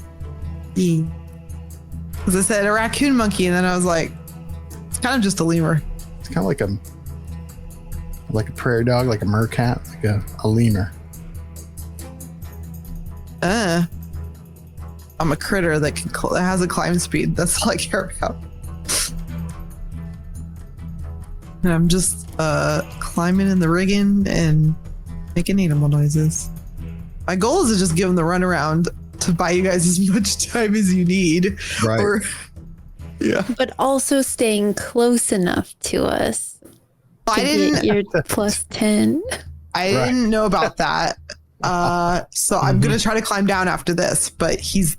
Because I said a raccoon monkey, and then I was like, it's kind of just a lemur. It's kind of like a prairie dog, like a mercat, like a lemur. I'm a critter that that has a climb speed. That's all I care about. And I'm just climbing in the rigging and making animal noises. My goal is to just give them the runaround to buy you guys as much time as you need. Right. Yeah. But also staying close enough to us. I didn't. Get your plus 10. I didn't know about that. So I'm gonna try to climb down after this, but he's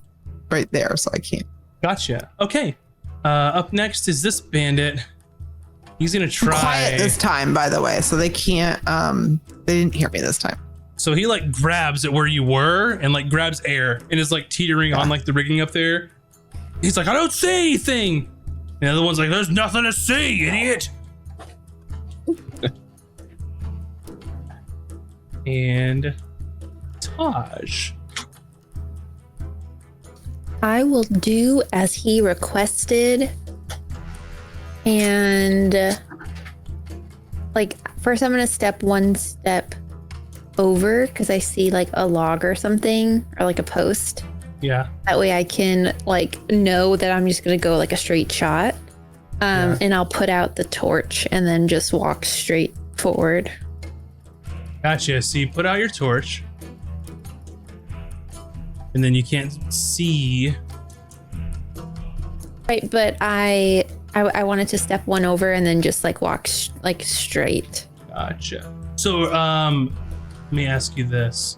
right there, so I can't. Gotcha. Okay. Up next is this bandit. He's gonna try. Quiet this time, by the way, so they can't. They didn't hear me this time. So he like grabs at where you were and like grabs air and is like teetering on like the rigging up there. He's like, I don't see anything. And the other one's like, there's nothing to see, idiot. And Taj. I will do as he requested. And like first I'm going to step one step over because I see like a log or something or like a post. Yeah. That way I can like know that I'm just going to go like a straight shot. And I'll put out the torch and then just walk straight forward. Gotcha. So you put out your torch. And then you can't see. Right, but I wanted to step one over and then just like walk like straight. Gotcha. So let me ask you this.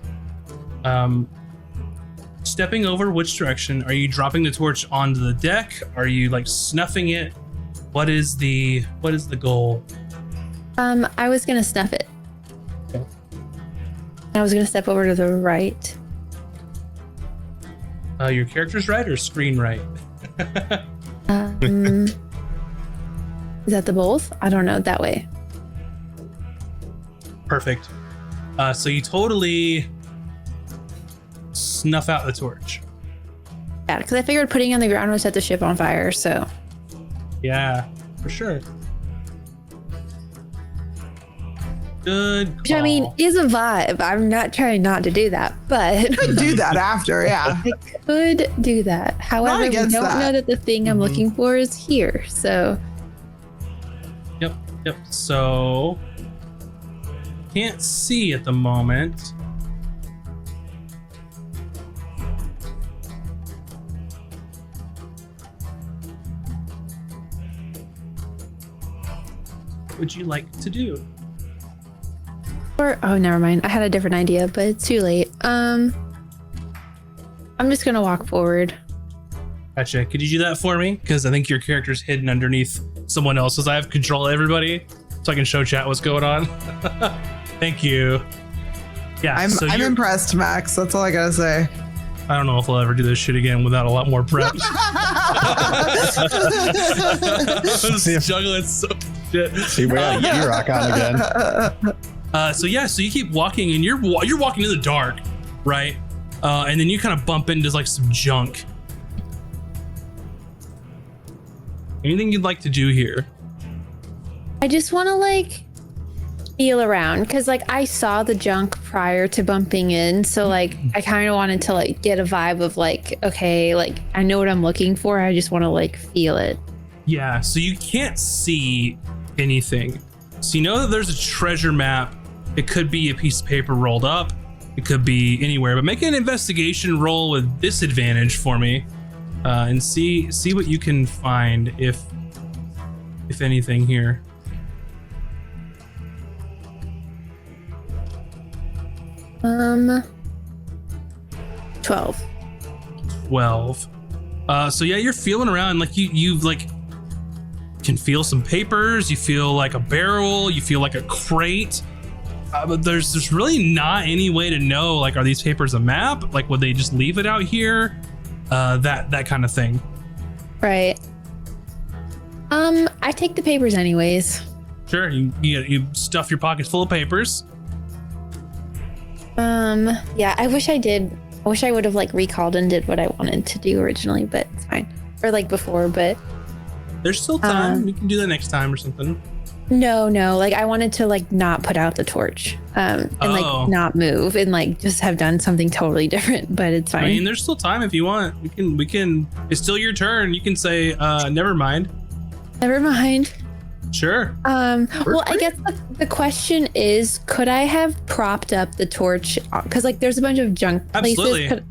Stepping over which direction? Are you dropping the torch onto the deck? Are you like snuffing it? What is the goal? I was gonna snuff it. Okay. I was gonna step over to the right. Your character's right or screen right? Is that the both? I don't know. That way. Perfect. So you totally snuff out the torch. Yeah, because I figured putting it on the ground would set the ship on fire. So. Yeah, for sure. Good Which I mean call. is a vibe. I'm not trying not to do that, but Could do that after, yeah. I could do that. However, we don't against that. know that the thing I'm looking for is here. So Yep. So can't see at the moment. would you like to do? Or oh, never mind. I had a different idea, but it's too late. I'm just gonna walk forward. Gotcha. Could you do that for me? Because I think your character's hidden underneath someone else's. I have control of everybody, so I can show chat what's going on. Thank you. Yeah, I'm impressed, Max. That's all I gotta say. I don't know if I'll ever do this shit again without a lot more prep. I'm just juggling so shit. See, we have E-Rock on again. So you keep walking, and you're walking in the dark, right? And then you kind of bump into like some junk. Anything you'd like to do here? I just want to like feel around because like I saw the junk prior to bumping in, so like I kind of wanted to like get a vibe of like, okay, like I know what I'm looking for. I just want to like feel it. Yeah, so you can't see anything. So you know that there's a treasure map. It could be a piece of paper rolled up. It could be anywhere, but make an investigation roll with disadvantage for me, and see what you can find, if anything here. Um, 12. 12. So yeah, you're feeling around, like you've like can feel some papers. You feel like a barrel. You feel like a crate. But there's really not any way to know, like, are these papers a map? Like, would they just leave it out here? That kind of thing. Right. I take the papers anyways. Sure. You stuff your pockets full of papers. Yeah, I wish I did. I wish I would have like recalled and did what I wanted to do originally, but it's fine. Or like before, but there's still time. We can do that next time or something. No, like I wanted to like not put out the torch, and like not move and like just have done something totally different, but it's fine. I mean, there's still time if you want. We can. It's still your turn. You can say, never mind. Never mind. Sure. Well, I guess the question is, could I have propped up the torch? Because like there's a bunch of junk places. Absolutely.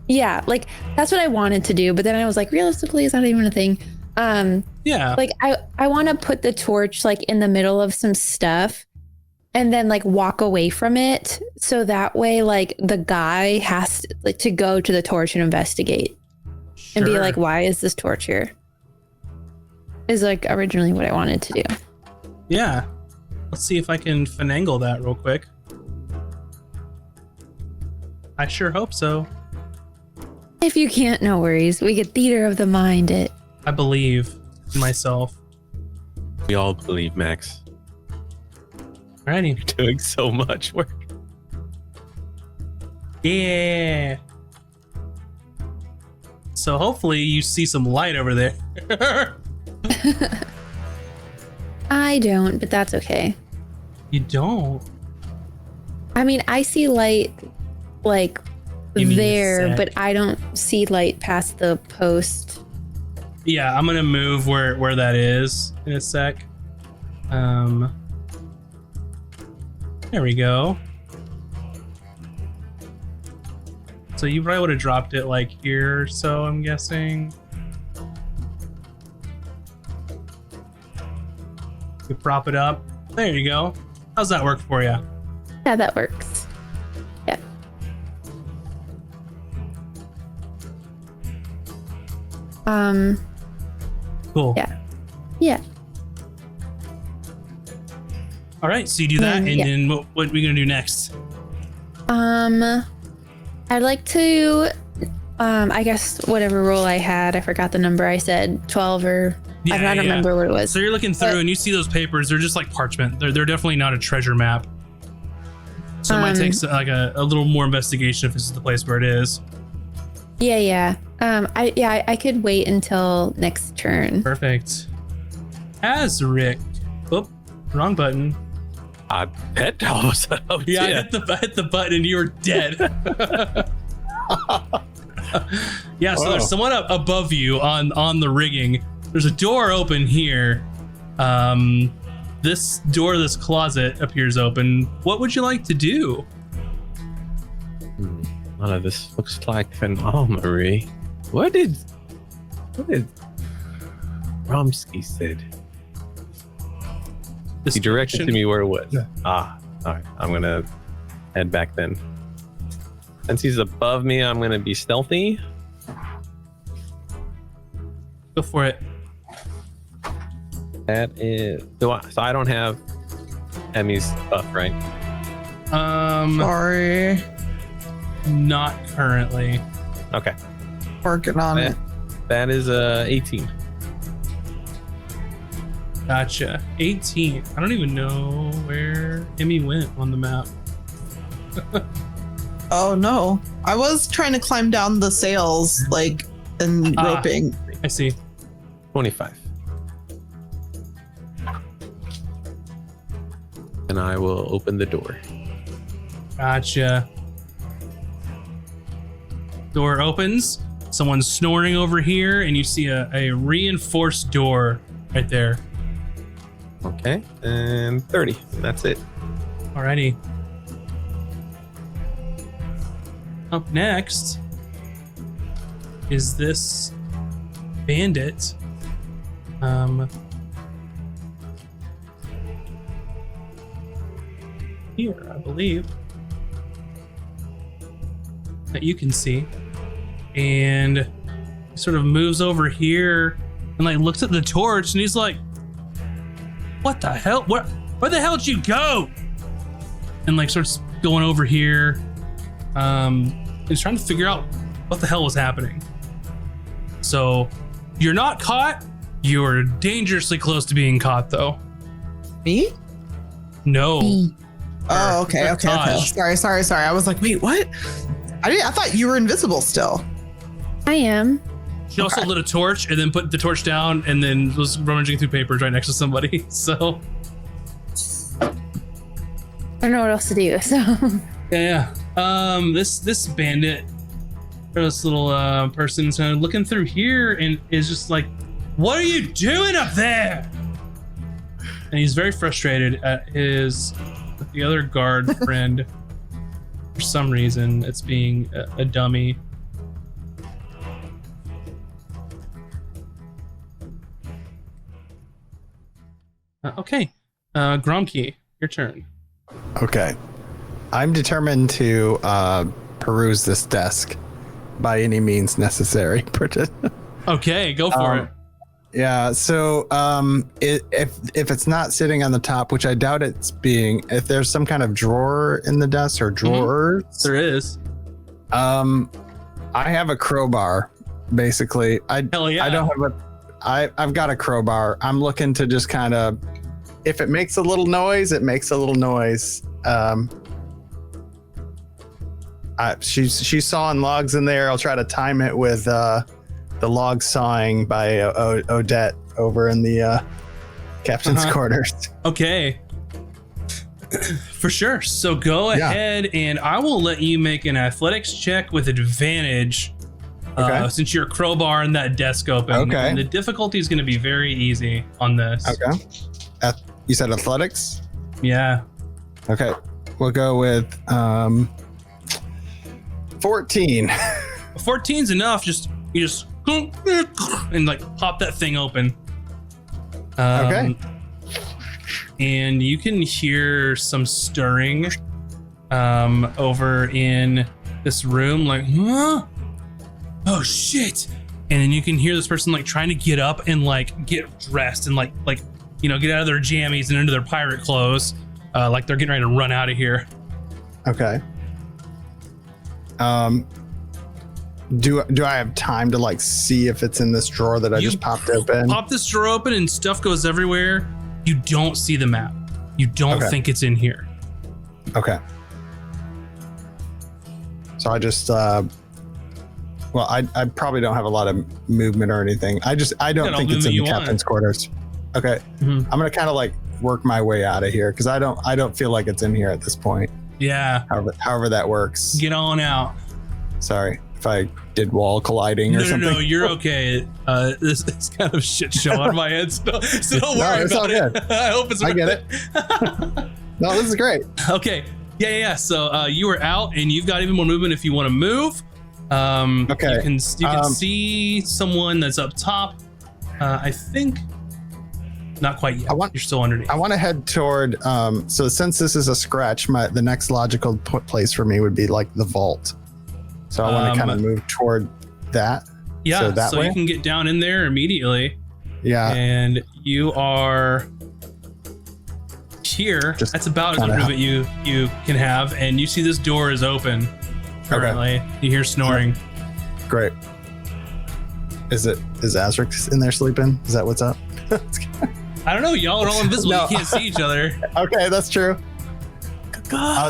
Yeah, like that's what I wanted to do, but then I was like, realistically, is that even a thing? Yeah. Like I want to put the torch like in the middle of some stuff and then like walk away from it. So that way, like the guy has to go to the torch and investigate and be like, why is this torch here? Is like originally what I wanted to do. Yeah. Let's see if I can finagle that real quick. I sure hope so. If you can't, no worries. We get theater of the mind it. I believe in myself. We all believe, Max. Alrighty. You're doing so much work. Yeah. So hopefully you see some light over there. I don't, but that's okay. You don't? I mean, I see light like there, but I don't see light past the post. Yeah, I'm gonna move where that is in a sec. There we go. So you probably would have dropped it like here or so, I'm guessing. You prop it up. There you go. How's that work for you? Yeah, that works. Yeah. Cool. Yeah. All right, so you do that, and then what are we gonna do next? I'd like to, I guess whatever roll I had, I forgot the number I said, 12 or I don't remember what it was. So you're looking through and you see those papers. They're just like parchment. They're definitely not a treasure map. So it might take like a little more investigation if this is the place where it is. Yeah. I could wait until next turn. Perfect. Azric. Oh, wrong button. I bet all of a sudden. I hit the button and you were dead. Yeah, so there's someone up above you on the rigging. There's a door open here. This door, this closet appears open. What would you like to do? None of this looks like an armory. What did Romsky said? He directed to me where it was. All right. I'm gonna head back then. Since he's above me, I'm gonna be stealthy. Go for it. That is. So I don't have Emmy's buff, right? Sorry. Not currently. Okay. Working on it. That is 18. Gotcha. 18. I don't even know where Emmy went on the map. Oh no. I was trying to climb down the sails, like, and roping. I see. 25. And I will open the door. Gotcha. Door opens. Someone's snoring over here, and you see a reinforced door right there. Okay. And 30. And that's it. Alrighty. Up next is this bandit. Here, I believe, that you can see, and he sort of moves over here and like looks at the torch, and he's like, "What the hell? Where the hell did you go?" And like starts going over here. He's trying to figure out what the hell was happening. So you're not caught. You're dangerously close to being caught, though. Me? No. Oh, okay. Sorry. I was like, wait, what? I thought you were invisible still. I am. She also lit a torch and then put the torch down and then was rummaging through papers right next to somebody. So I don't know what else to do. So yeah. This bandit, or this little person's kind of looking through here and is just like, "What are you doing up there?" And he's very frustrated at the other guard friend. For some reason, it's being a dummy. Okay, Gromkey, your turn. Okay. I'm determined to peruse this desk by any means necessary. Okay, go for it. Yeah, so if it's not sitting on the top, which I doubt it's being, if there's some kind of drawer in the desk or drawers, there is. I have a crowbar, basically. Hell yeah. I don't have I've got a crowbar. I'm looking to just kind of, if it makes a little noise, it makes a little noise. She's sawing logs in there. I'll try to time it with the log sawing by Odette over in the captain's quarters. Okay. For sure. So go ahead and I will let you make an athletics check with advantage. Since you're crowbar and that desk open. Okay. And the difficulty is going to be very easy on this. Okay. You said athletics? Yeah. Okay. We'll go with 14. 14's enough. You just and like pop that thing open. Okay. And you can hear some stirring over in this room, like, huh? Oh shit. And then you can hear this person like trying to get up and like get dressed and like get out of their jammies and into their pirate clothes, like they're getting ready to run out of here. Okay. Do I have time to like see if it's in this drawer that I just popped open? Pop this drawer open and stuff goes everywhere. You don't see the map. You don't think it's in here. Okay. So I just I probably don't have a lot of movement or anything. I don't think it's in the captain's quarters. Okay. I'm gonna kind of like work my way out of here because I don't feel like it's in here at this point. Yeah. However that works. Get on out. Sorry if I did wall colliding or something. No, you're okay. This is kind of shit show on my end, so don't worry about it. I hope it's. I get it. No, this is great. Okay. Yeah. So you are out, and you've got even more movement if you want to move. Okay. You can see someone that's up top. I think Not quite yet. You're still underneath. I want to head toward. So since this is a scratch, the next logical place for me would be like the vault. So I want to kind of move toward that. Yeah. So you can get down in there immediately. Yeah. And you are here. Just that's about as much movement you can have, and you see this door is open currently. Okay. You hear snoring. Great. Is Azric in there sleeping? Is that what's up? I don't know. Y'all are all invisible. No. You can't see each other. Okay, that's true.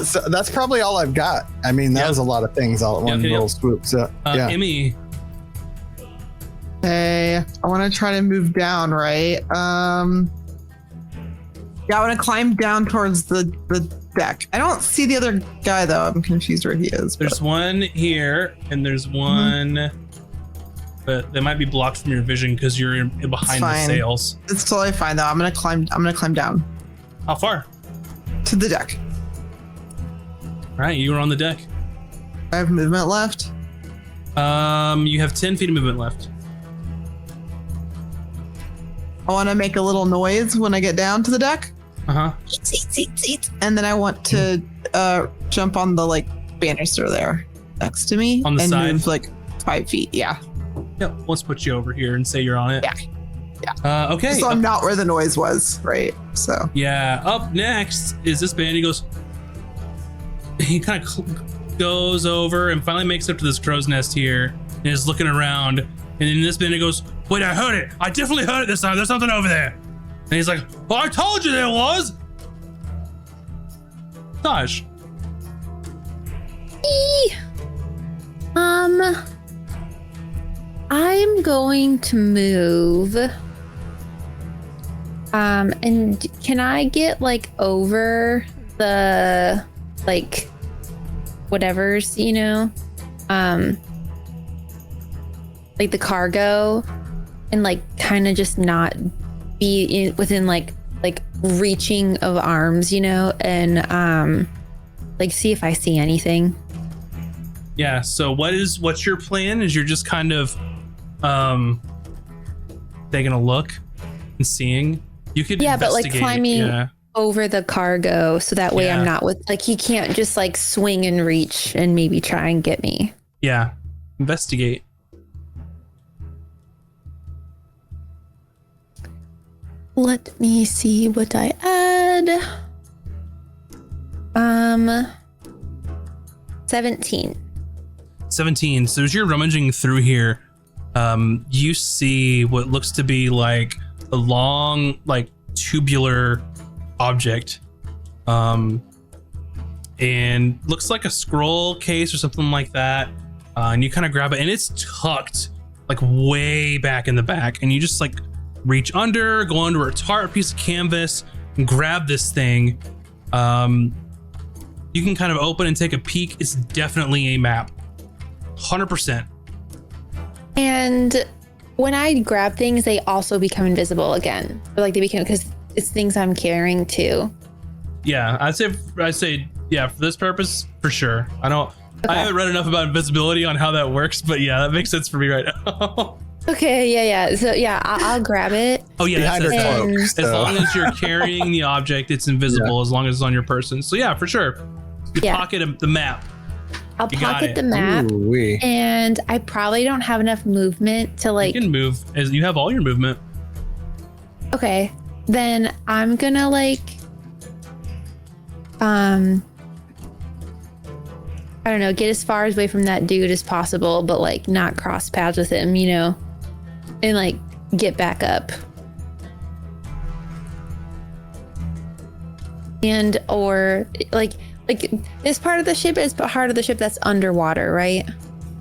So that's probably all I've got. I mean, that was a lot of things all at one little swoop. So Emmy. Hey, I want to try to move down, right? Yeah, I want to climb down towards the deck. I don't see the other guy though. I'm confused where he is. There's one here, and there's one, but they might be blocked from your vision because you're behind the sails. It's totally fine though. I'm gonna climb down. How far? To the deck. All right, you are on the deck. I have movement left. You have 10 feet of movement left. I want to make a little noise when I get down to the deck. Eat. And then I want to jump on the like banister there next to me on the and side. move like 5 feet. Yeah. Yep. Let's put you over here and say you're on it. Yeah. Okay. So I'm not where the noise was, right? So. Yeah. Up next is this band. He kind of goes over and finally makes up to this crow's nest here and is looking around. And then this band goes, "Wait, I heard it. I definitely heard it this time. There's something over there." And he's like, "Well, I told you there was." Taj. I'm going to move. And can I get like over the like whatever's, like the cargo and like kind of just not be within like reaching of arms, and like see if I see anything. Yeah, so what's your plan? Is you're just kind of taking a look and seeing? You could but like climbing over the cargo so that way I'm not with like he can't just like swing and reach and maybe try and get me. Yeah. Investigate. Let me see what I add. 17. 17. So as you're rummaging through here, you see what looks to be like a long, like tubular object, and looks like a scroll case or something like that. And you kind of grab it, and it's tucked like way back in the back, and you just like reach under, go under a tarp piece of canvas, and grab this thing. You can kind of open and take a peek. It's definitely a map, 100%. And when I grab things, they also become invisible again. Or like they become, because it's things I'm carrying too. Yeah, I'd say, yeah, for this purpose, for sure. I haven't read enough about invisibility on how that works, but yeah, that makes sense for me right now. Okay, yeah. So yeah, I'll grab it. Oh yeah, behind her cloak. As long as you're carrying the object, it's invisible. As long as it's on your person. So yeah, for sure. You pocket the map. I'll pocket the map. Ooh-wee. And I probably don't have enough movement to like. You can move as you have all your movement. Okay, then I'm gonna like. I don't know, get as far away from that dude as possible, but like not cross paths with him, and like get back up. And or like this part of the ship is part of the ship that's underwater, right?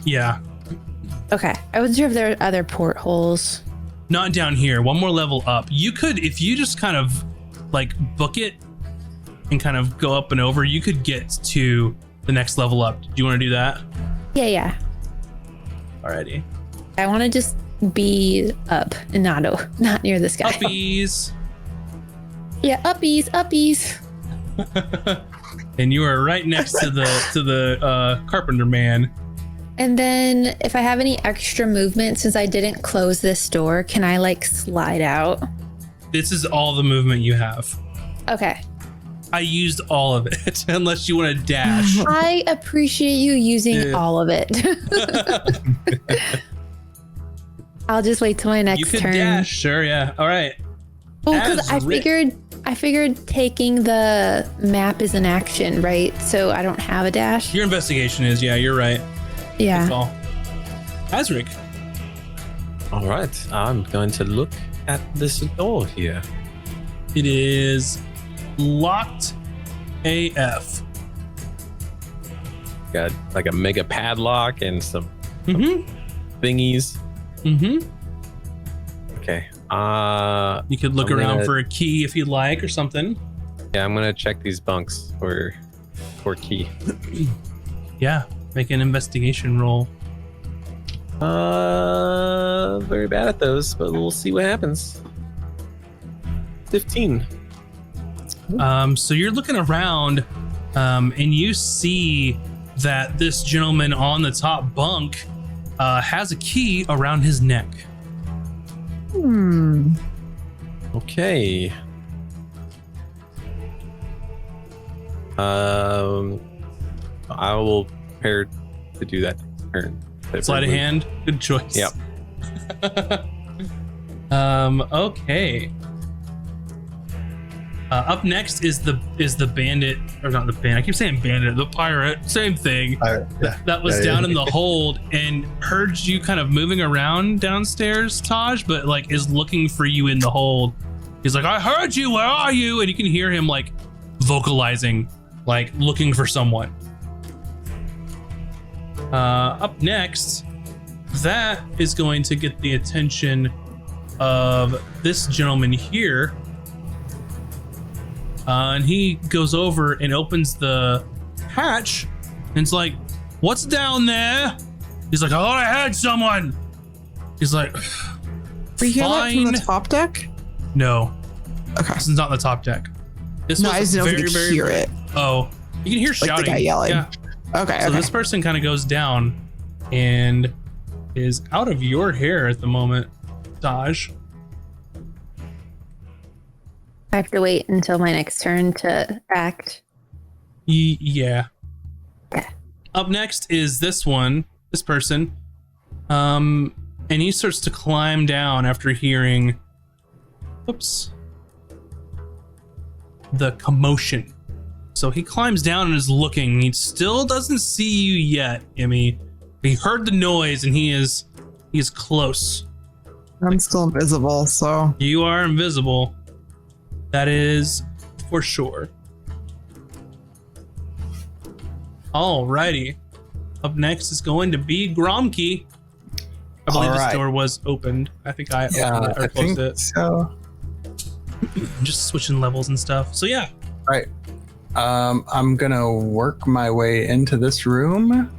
Yeah. Okay. I wasn't sure if there are other portholes. Not down here. One more level up. You could, if you just kind of like book it and kind of go up and over, you could get to the next level up. Do you want to do that? Yeah. Alrighty. I want to just be up and not near this guy. Uppies. Yeah, uppies. And you are right next to the carpenter man. And then if I have any extra movement, since I didn't close this door, can I like slide out? This is all the movement you have. Okay. I used all of it, unless you want to dash. I appreciate you using all of it. I'll just wait till my next You could turn. dash, sure, yeah. All right. Well, because I figured taking the map is an action, right? So I don't have a dash. Your investigation is, yeah, you're right. Yeah. That's all. Azric. All right, I'm going to look at this door here. It is locked AF. Got like a mega padlock and some thingies. Okay. You could look I'm around gonna- for a key if you'd like or something. Yeah, I'm gonna check these bunks for key. Yeah, make an investigation roll. Very bad at those, but we'll see what happens. 15. So you're looking around, and you see that this gentleman on the top bunk has a key around his neck. Okay. I will prepare to do that turn. Sleight of hand, good choice. Yep. Okay. Up next is the bandit, or not the bandit. I keep saying bandit, the pirate, same thing. That was down in the hold and heard you kind of moving around downstairs, Taj, but like is looking for you in the hold. He's like, I heard you, where are you? And you can hear him like vocalizing, like looking for someone. Up next, that is going to get the attention of this gentleman here. And he goes over and opens the hatch and it's like, what's down there? He's like, I thought I had someone. He's like, We hear that from fine. the top deck? No, Okay. this is not the top deck. This No, was I just know if you can hear it. Oh, you can hear Like the shouting. guy yelling. Yeah. Okay. So okay. this person kind of goes down and is out of your hair at the moment, Daj. I have to wait until my next turn to act. Yeah. Okay. Up next is this person. And he starts to climb down after hearing, the commotion. So he climbs down and is looking. He still doesn't see you yet, Emmy. He heard the noise and he is close. I'm still invisible, so. You are invisible. That is for sure. Alrighty. Up next is going to be Gromkey. I believe this door was opened. I think I opened it or closed it. So. I'm just switching levels and stuff. So yeah. Right. I'm gonna work my way into this room,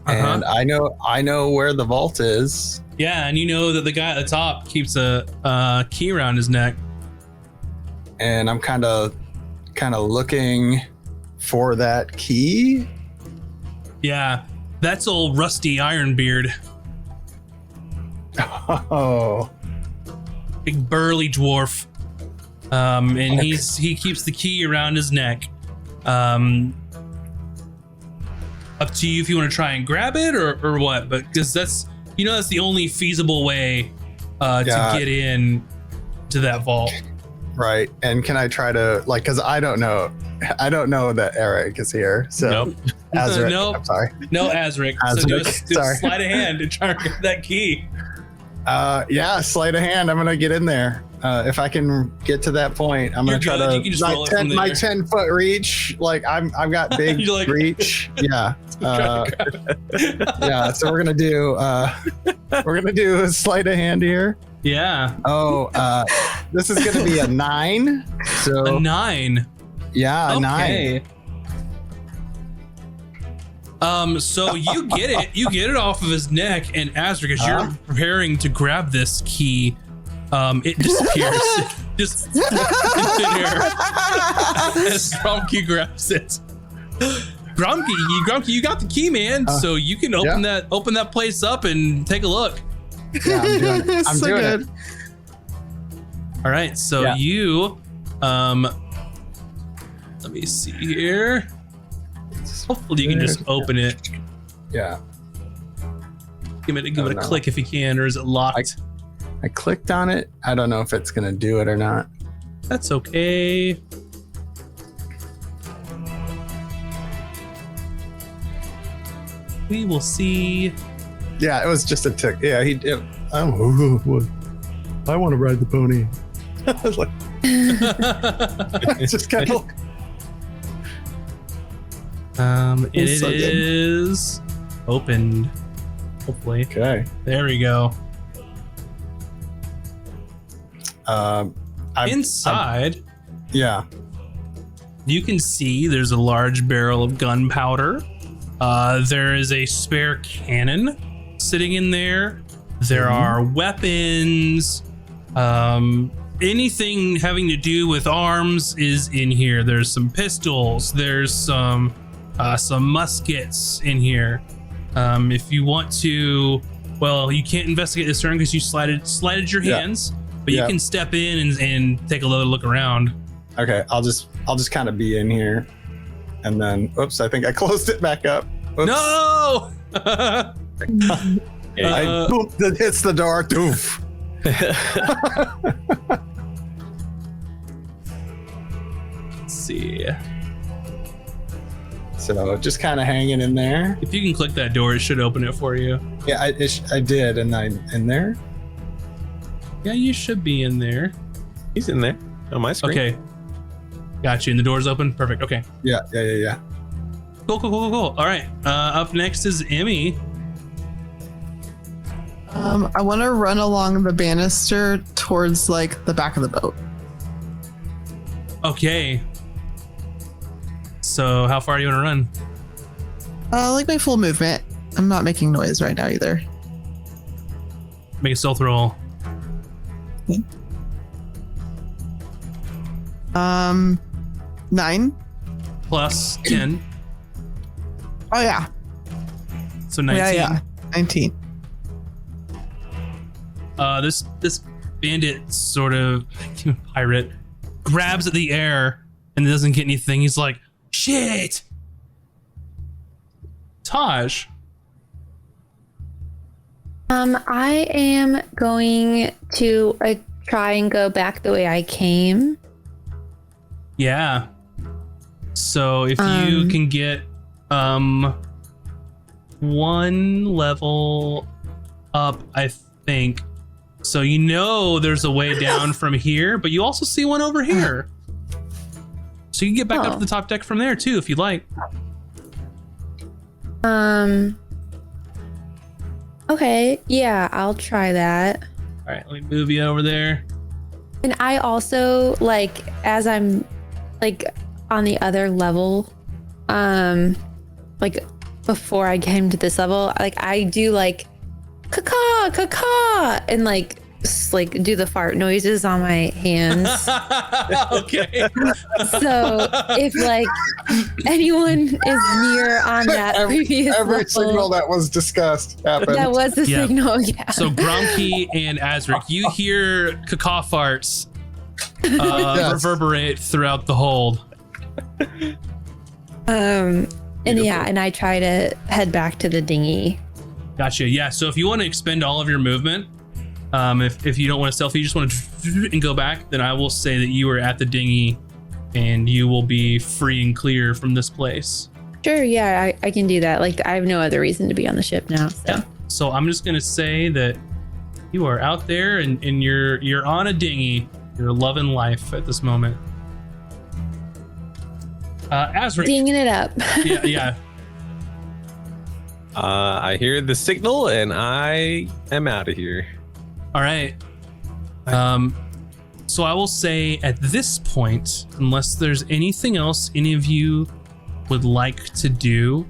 and I know where the vault is. Yeah, and you know that the guy at the top keeps a key around his neck. And I'm kind of looking for that key. Yeah, that's old Rusty Ironbeard. Oh, Big burly dwarf. And he keeps the key around his neck. Up to you if you want to try and grab it or what, but because that's the only feasible way to get in to that vault. right. And can I try to because I don't know that Eric is here. So Nope. Azric, Nope. I'm sorry. No, Azric. So Azric, do a sorry. sleight of hand and try and grab that key. Yeah, sleight of hand. I'm gonna get in there. If I can get to that point, I'm You're gonna try good. to You can just roll it from my there. 10-foot reach. Like I've got big You're like- reach. Yeah. Yeah. So we're gonna do a sleight of hand here. Yeah. Oh, this is gonna be a 9. So A 9. yeah, a 9. Okay. So you get it off of his neck, and Azric, as you're preparing to grab this key, it disappears. Just in thin air as Gromkey grabs it. Gromkey, you got the key, man. So you can open that place up and take a look. Yeah, I'm doing it. I'm So doing good. it. All right, so you, let me see here. Hopefully you can just open it. Yeah. Give it a click if you can, or is it locked? I clicked on it. I don't know if it's gonna do it or not. That's okay. We will see. Yeah, it was just a tick. Yeah, he did. I want to ride the pony. I was like, it's just kind of. It is opened. Hopefully. Okay. There we go. Inside, yeah, you can see there's a large barrel of gunpowder. There is a spare cannon sitting in there. There are weapons. Anything having to do with arms is in here. There's some pistols. There's some muskets in here. If you want to, well, you can't investigate this turn because you slided your hands, but you can step in and take a look around. Okay, I'll just kind of be in here, and then oops, I think I closed it back up. Oops. No. It hits the door. Oof. Let's see. So just kind of hanging in there. If you can click that door, it should open it for you. Yeah, I did, and I'm in there. Yeah, you should be in there. He's in there on my screen. Okay. Got you. And the door's open? Perfect. Okay. Yeah. Cool. All right. Up next is Emmy. I want to run along the banister towards like the back of the boat. Okay. So how far do you want to run? Like my full movement. I'm not making noise right now either. Make a stealth roll. Okay. 9 plus 10. Oh yeah. So 19. Yeah. 19. This bandit sort of pirate grabs at the air and doesn't get anything. He's like, shit. Taj. I am going to try and go back the way I came. Yeah. So if you can get one level up, I think. So you know there's a way down from here, but you also see one over here. So you can get back up to the top deck from there too, if you'd like. Okay, yeah, I'll try that. All right, let me move you over there. And I also, like, as I'm, like, on the other level, like, before I came to this level, like, I do, like, caw, and, like do the fart noises on my hands. Okay. So if, like, anyone is near on that previous every level, signal that was discussed happened. that was the signal, yeah. So Gromke and Azric, you hear cacaw farts reverberate throughout the hold. And yeah, and I try to head back to the dinghy. Gotcha. Yeah. So if you want to expend all of your movement, if you don't want to selfie, you just want to and go back, then I will say that you are at the dinghy and you will be free and clear from this place. Sure. Yeah, I can do that. Like, I have no other reason to be on the ship now. So. Yeah. So I'm just going to say that you are out there and you're on a dinghy. You're loving life at this moment. Azric. Dinging it up. Yeah. I hear the signal and I am out of here. All right. So I will say at this point, unless there's anything else any of you would like to do,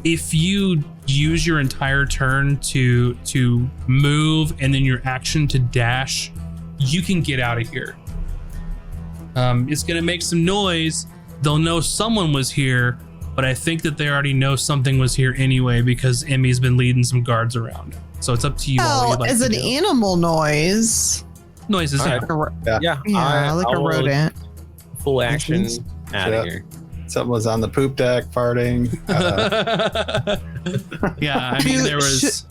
if you use your entire turn to move and then your action to dash, you can get out of here. It's gonna make some noise. They'll know someone was here, but I think that they already know something was here anyway because Emmy's been leading some guards around. So it's up to you all. Well, as an animal noise, noises. All right. Yeah. Yeah, like a rodent. Full action out of Yeah. here. Something was on the poop deck farting. Yeah, I mean, there was.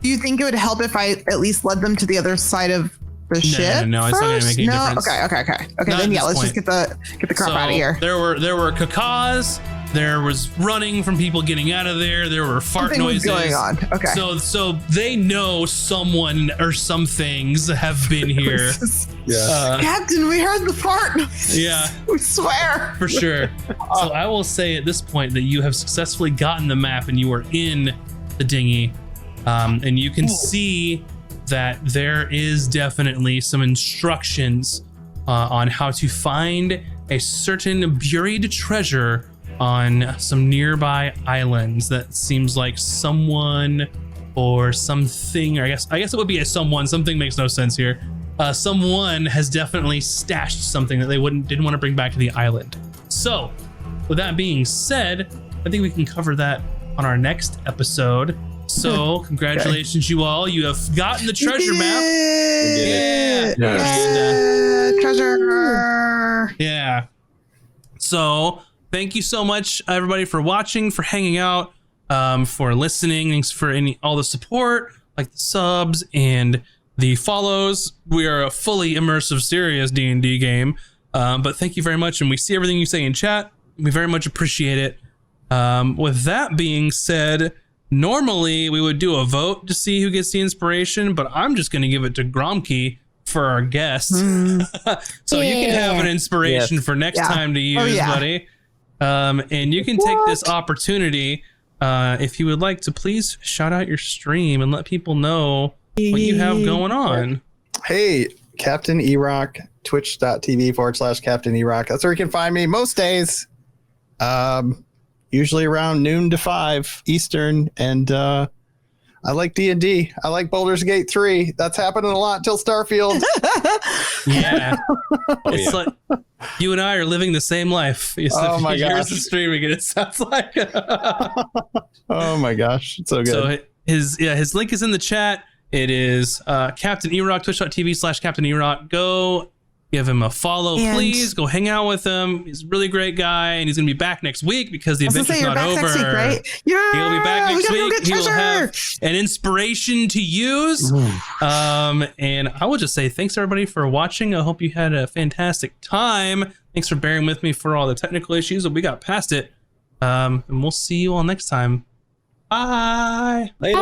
Do you think it would help if I at least led them to the other side of the ship? No, it's not going to make any difference. Okay. Not Then at yeah, let's this just get the crap out of here. There were cacaws. There was running from people getting out of there. There were fart Something noises was going on. Okay. So they know someone or some things have been here. Yeah. Captain, we heard the fart. Yeah. We swear. For sure. So I will say at this point that you have successfully gotten the map and you are in the dinghy. And you can see that there is definitely some instructions on how to find a certain buried treasure on some nearby islands. That seems like someone or something, or I guess it would be a someone. Something makes no sense here. Someone has definitely stashed something that they didn't want to bring back to the island. So, with that being said, I think we can cover that on our next episode. So, congratulations, you all. You have gotten the treasure map. Yeah. Treasure. Yeah. So, thank you so much, everybody, for watching, for hanging out, for listening. Thanks for all the support, like the subs and the follows. We are a fully immersive, serious D&D game. But thank you very much, and we see everything you say in chat. We very much appreciate it. With that being said, normally we would do a vote to see who gets the inspiration, but I'm just going to give it to Gromke for our guest. So you can have an inspiration for next time to use, buddy. And you can take this opportunity, if you would like to, please shout out your stream and let people know what you have going on. Hey, Captain E-Rock, twitch.tv/Captain E-Rock. That's where you can find me most days. Usually around noon to 5 Eastern. And I like D&D. I like Baldur's Gate 3. That's happening a lot till Starfield. Yeah. It's like you and I are living the same life. Oh my gosh. Here's the streaming, and it sounds like. Oh my gosh. It's so good. So his link is in the chat. It is Captain E-Rock, twitch.tv/Captain E-Rock. Go give him a follow, please. Go hang out with him. He's a really great guy, and he's going to be back next week because the adventure's not over. Next week, right? Yeah, he'll be back next week. He will have an inspiration to use. And I will just say thanks, everybody, for watching. I hope you had a fantastic time. Thanks for bearing with me for all the technical issues, but we got past it. And we'll see you all next time. Bye. Later.